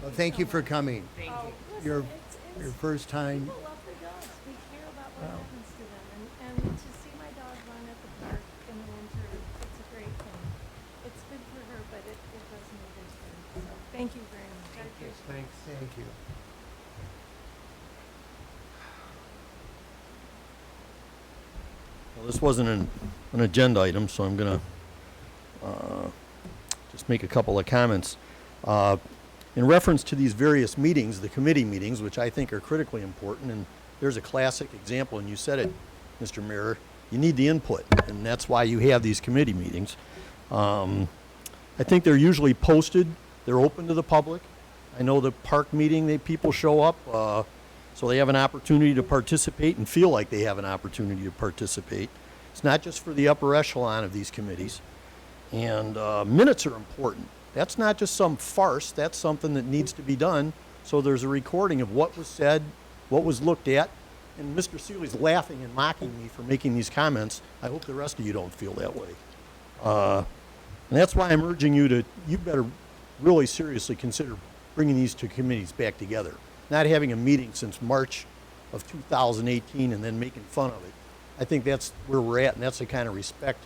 Well, thank you for coming. Thank Oh, you. listen, Your, it's- your first time. People love the dogs. We care about what Wow. happens to them. And to see my dog run at the park in the winter, it's a great thing. It's good for her, but it does me good too. So thank you very much. I appreciate it. Thanks. Thank you. Well, this wasn't an agenda item, so I'm gonna just make a couple of comments. In reference to these various meetings, the committee meetings, which I think are critically important, and there's a classic example, and you said it, Mr. Mayor, you need the input, and that's why you have these committee meetings. I think they're usually posted, they're open to the public. I know the park meeting, people show up, so they have an opportunity to participate and feel like they have an opportunity to participate. It's not just for the upper echelon of these committees. And minutes are important. That's not just some farce, that's something that needs to be done. So there's a recording of what was said, what was looked at. And Mr. Seeley's laughing and mocking me for making these comments. I hope the rest of you don't feel that way. And that's why I'm urging you better really seriously consider bringing these two committees back together. Not having a meeting since March of 2018 and then making fun of it. I think that's where we're at, and that's the kind of respect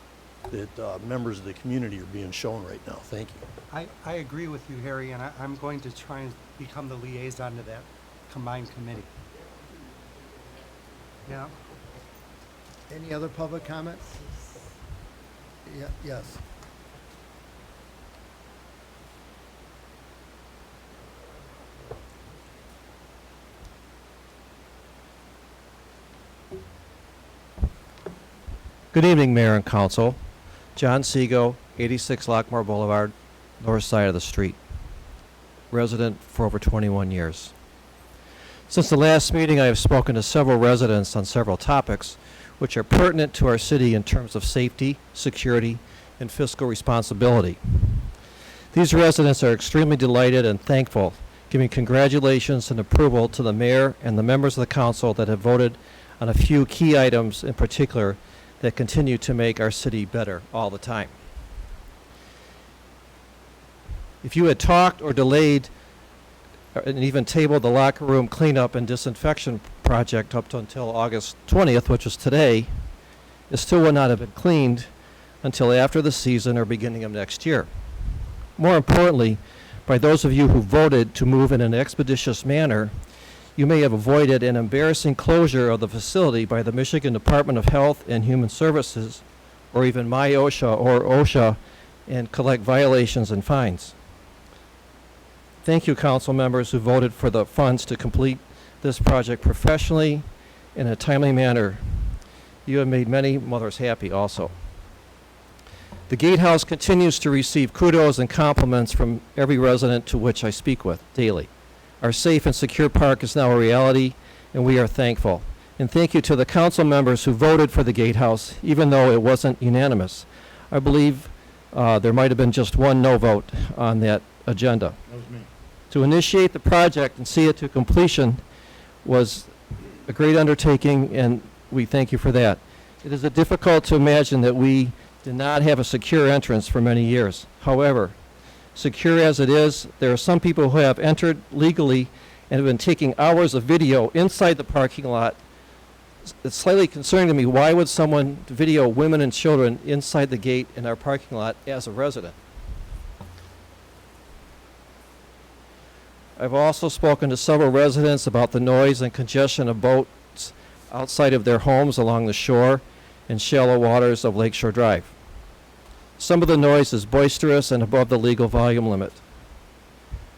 that members of the community are being shown right now. Thank you. I agree with you, Harry, and I'm going to try and become the liaison to that combined committee. Yeah. Any other public comments? Yeah, yes. Good evening, Mayor and Council. John Seago, 86 Lockmore Boulevard, north side of the street. Resident for over 21 years. Since the last meeting, I have spoken to several residents on several topics which are pertinent to our city in terms of safety, security, and fiscal responsibility. These residents are extremely delighted and thankful, giving congratulations and approval to the mayor and the members of the council that have voted on a few key items in particular that continue to make our city better all the time. If you had talked or delayed and even tabled the locker room cleanup and disinfection project up until August 20th, which was today, it still would not have been cleaned until after the season or beginning of next year. More importantly, by those of you who voted to move in an expeditious manner, you may have avoided an embarrassing closure of the facility by the Michigan Department of Health and Human Services, or even MyOSHA or OSHA, and collect violations and fines. Thank you, council members who voted for the funds to complete this project professionally in a timely manner. You have made many mothers happy also. The Gatehouse continues to receive kudos and compliments from every resident to which I speak with daily. Our safe and secure park is now a reality, and we are thankful. And thank you to the council members who voted for the Gatehouse, even though it wasn't unanimous. I believe there might have been just one no vote on that agenda. That was me. To initiate the project and see it to completion was a great undertaking, and we thank you for that. It is difficult to imagine that we did not have a secure entrance for many years. However, secure as it is, there are some people who have entered legally and have been taking hours of video inside the parking lot. It's slightly concerning to me, why would someone video women and children inside the gate in our parking lot as a resident? I've also spoken to several residents about the noise and congestion of boats outside of their homes along the shore and shallow waters of Lakeshore Drive. Some of the noise is boisterous and above the legal volume limit.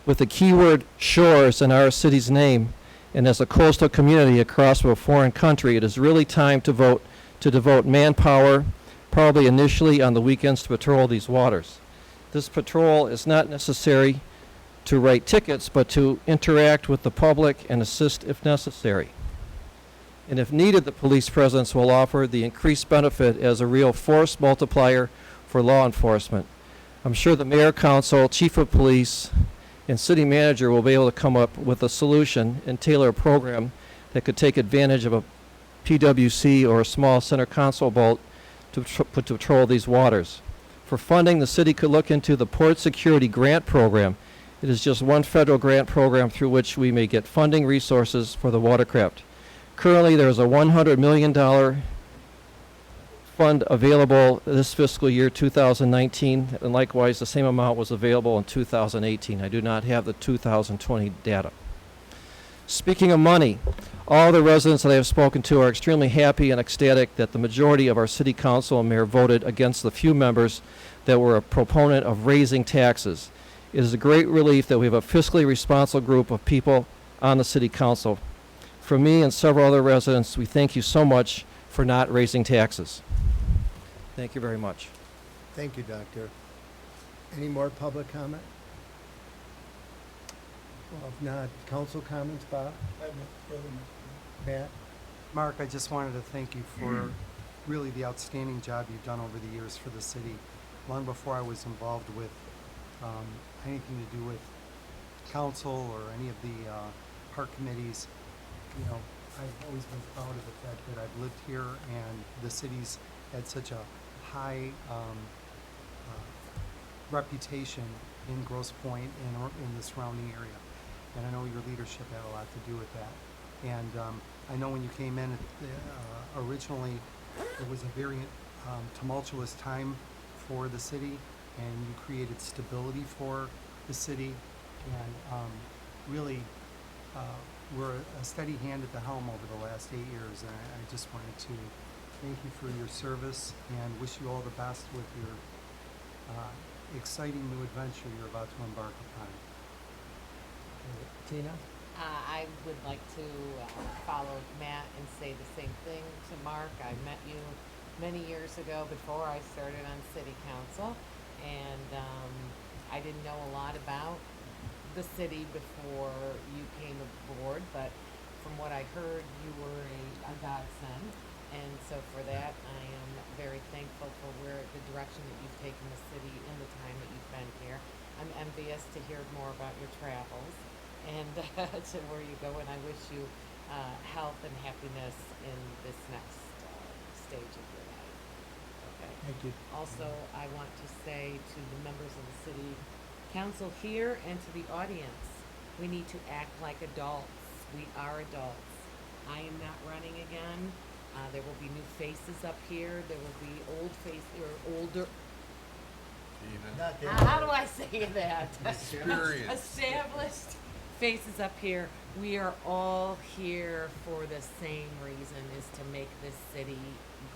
With the keyword shores in our city's name, and as a coastal community across a foreign country, it is really time to devote manpower, probably initially on the weekends, to patrol these waters. This patrol is not necessary to write tickets, but to interact with the public and assist if necessary. And if needed, the police presence will offer the increased benefit as a real force multiplier for law enforcement. I'm sure the mayor, council, chief of police, and city manager will be able to come up with a solution and tailor a program that could take advantage of a PWC or a small center console boat to patrol these waters. For funding, the city could look into the Port Security Grant Program. It is just one federal grant program through which we may get funding resources for the watercraft. Currently, there is a $100 million fund available this fiscal year 2019, and likewise the same amount was available in 2018. I do not have the 2020 data. Speaking of money, all the residents that I have spoken to are extremely happy and ecstatic that the majority of our city council and mayor voted against the few members that were a proponent of raising taxes. It is a great relief that we have a fiscally responsible group of people on the city council. For me and several other residents, we thank you so much for not raising taxes. Thank you very much. Thank you, Doctor. Any more public comment? Well, if not, council comments, Bob? Matt? Mark, I just wanted to thank you for really the outstanding job you've done over the years for the city. Long before I was involved with anything to do with council or any of the park committees, you know, I've always been proud of the fact that I've lived here and the city's had such a high reputation in Grosse Pointe and in the surrounding area. And I know your leadership had a lot to do with that. And I know when you came in, originally, it was a very tumultuous time for the city, and you created stability for the city, and really were a steady hand at the helm over the last 8 years. And I just wanted to thank you for your service and wish you all the best with your exciting new adventure you're about to embark upon. Tina? I would like to follow Matt and say the same thing to Mark. I met you many years ago before I started on city council, and I didn't know a lot about the city before you came aboard, but from what I heard, you were a godsend, and so for that, I am very thankful for the direction that you've taken the city in the time that you've been here. I'm envious to hear more about your travels and to where you go, and I wish you health and happiness in this next stage of your life. Okay. Thank you. Also, I want to say to the members of the city council here and to the audience, we need to act like adults. We are adults. I am not running again. There will be new faces up here. There will be old faces or older. Not that How old. do I say that? Experience. Established faces up here. We are all here for the same reason, is to make this city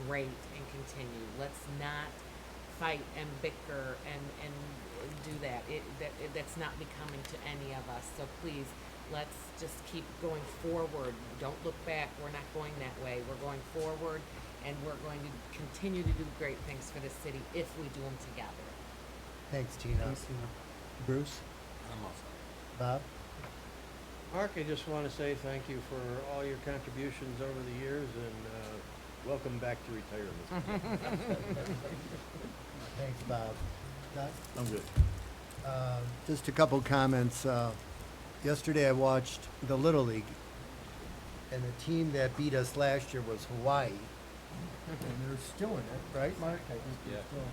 great and continue. Let's not fight and bicker and do that. That's not becoming to any of us. So please, let's just keep going forward. Don't look back. We're not going that way. We're going forward, and we're going to continue to do great things for the city if we do them together. Thanks, Tina. Thanks, Tina. Bruce? I'm all set. Bob? Mark, I just want to say thank you for all your contributions over the years, and welcome back to retirement. Thanks, Bob. Doug? I'm good. Just a couple comments. Yesterday I watched the Little League, and the team that beat us last year was Hawaii. And they're still in it, right, Mark? I think they're Yeah. still.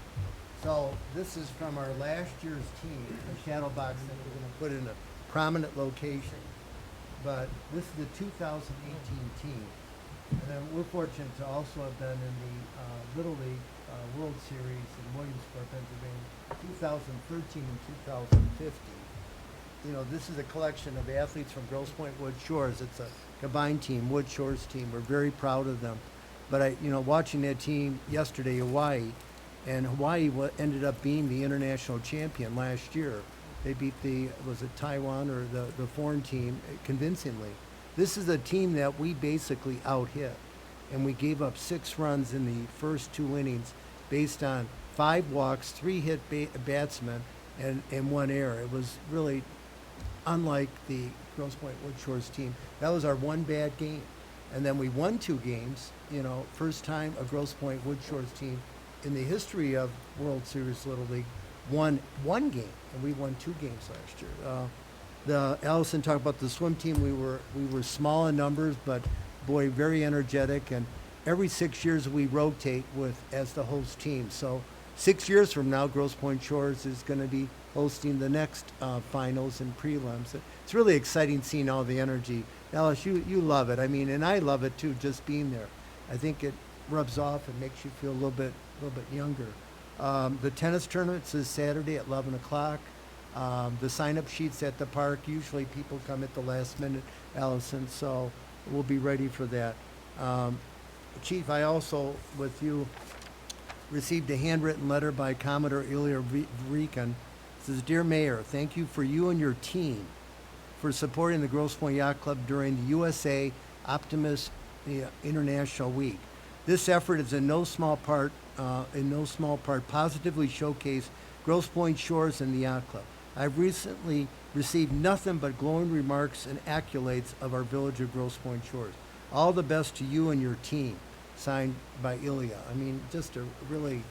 So this is from our last year's team, a shadow box that we're gonna put in a prominent location. But this is the 2018 team. And then we're fortunate to also have been in the Little League World Series in Williamsport, Pennsylvania, 2013 and 2015. You know, this is a collection of athletes from Grosse Pointe Wood Shores. It's a combined team, Wood Shores team. We're very proud of them. But watching that team yesterday, Hawaii, and Hawaii ended up being the international champion last year. They beat was it Taiwan or the foreign team convincingly. This is a team that we basically out-hit, and we gave up 6 runs in the first 2 innings based on 5 walks, 3 hit batsmen, and 1 error. It was really unlike the Grosse Pointe Wood Shores team. That was our one bad game. And then we won 2 games, first time a Grosse Pointe Wood Shores team in the history of World Series Little League won 1 game, and we won 2 games last year. Allison talked about the swim team. We were small in numbers, but boy, very energetic. And every 6 years we rotate as the host team. So 6 years from now, Grosse Pointe Shores is going to be hosting the next finals and prelims. It's really exciting seeing all the energy. Alice, you love it. I mean, and I love it too, just being there. I think it rubs off and makes you feel a little bit younger. The tennis tournaments is Saturday at 11 o'clock. The sign-up sheets at the park, usually people come at the last minute, Allison, so we'll be ready for that. Chief, I also, with you, received a handwritten letter by Commodore Ilya Vrikan. It says, "Dear Mayor, thank you for you and your team for supporting the Grosse Pointe Yacht Club during the USA Optimus International Week. This effort is in no small part positively showcased Grosse Pointe Shores and the Yacht Club. I've recently received nothing but glowing remarks and accolades of our village of Grosse Pointe Shores. All the best to you and your team." Signed by Ilya. I mean, just a really,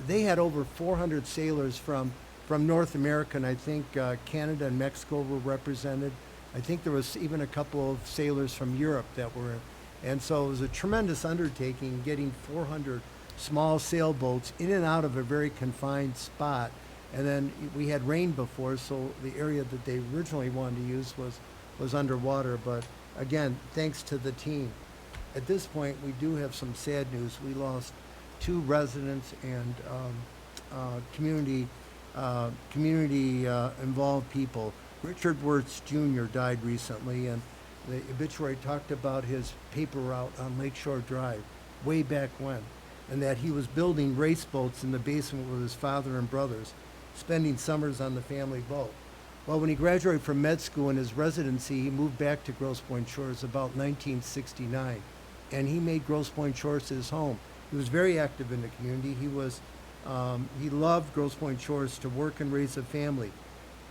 they had over 400 sailors from North America, and I think Canada and Mexico were represented. I think there was even a couple of sailors from Europe that were, and so it was a tremendous undertaking getting 400 small sailboats in and out of a very confined spot And then we had rain before, so the area that they originally wanted to use was underwater. But again, thanks to the team. At this point, we do have some sad news. We lost 2 residents and community involved people. Richard Wirtz Jr. died recently, and the obituary talked about his paper route on Lakeshore Drive way back when, and that he was building race boats in the basement with his father and brothers, spending summers on the family boat. Well, when he graduated from med school in his residency, he moved back to Grosse Pointe Shores about 1969, and he made Grosse Pointe Shores his home. He was very active in the community. He loved Grosse Pointe Shores to work and raise a family.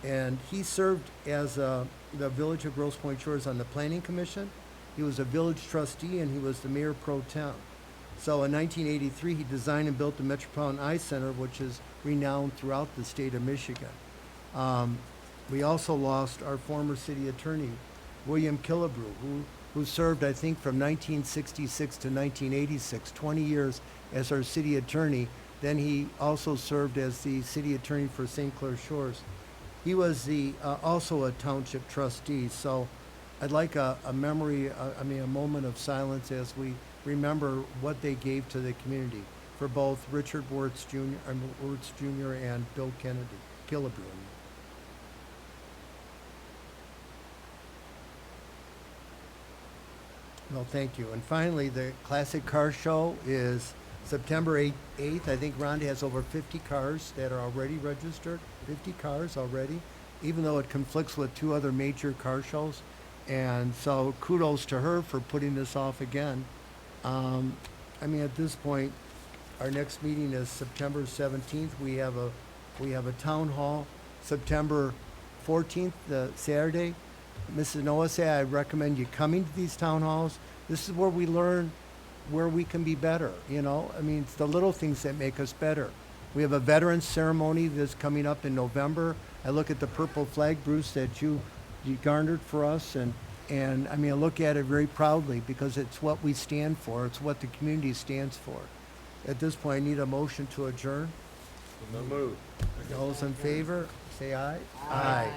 And he served as the Village of Grosse Pointe Shores on the Planning Commission. He was a village trustee, and he was the mayor pro tem. So in 1983, he designed and built the Metropolitan Eye Center, which is renowned throughout the state of Michigan. We also lost our former city attorney, William Killebrew, who served, I think, from 1966 to 1986, 20 years as our city attorney. Then he also served as the city attorney for St. Clair Shores. He was also a township trustee. So I'd like a moment of silence as we remember what they gave to the community for both Richard Wirtz Jr. and Bill Killebrew. Well, thank you. And finally, the Classic Car Show is September 8th. I think Rhonda has over 50 cars that are already registered. 50 cars already, even though it conflicts with 2 other major car shows. And so kudos to her for putting this off again. At this point, our next meeting is September 17th. We have a town hall September 14th, Saturday. Mrs. Noah, I recommend you coming to these town halls. This is where we learn where we can be better, It's the little things that make us better. We have a veterans ceremony that's coming up in November. I look at the purple flag, Bruce, that you garnered for us, and I look at it very proudly because it's what we stand for. It's what the community stands for. At this point, I need a motion to adjourn. So moved. Those in favor, say aye. Aye.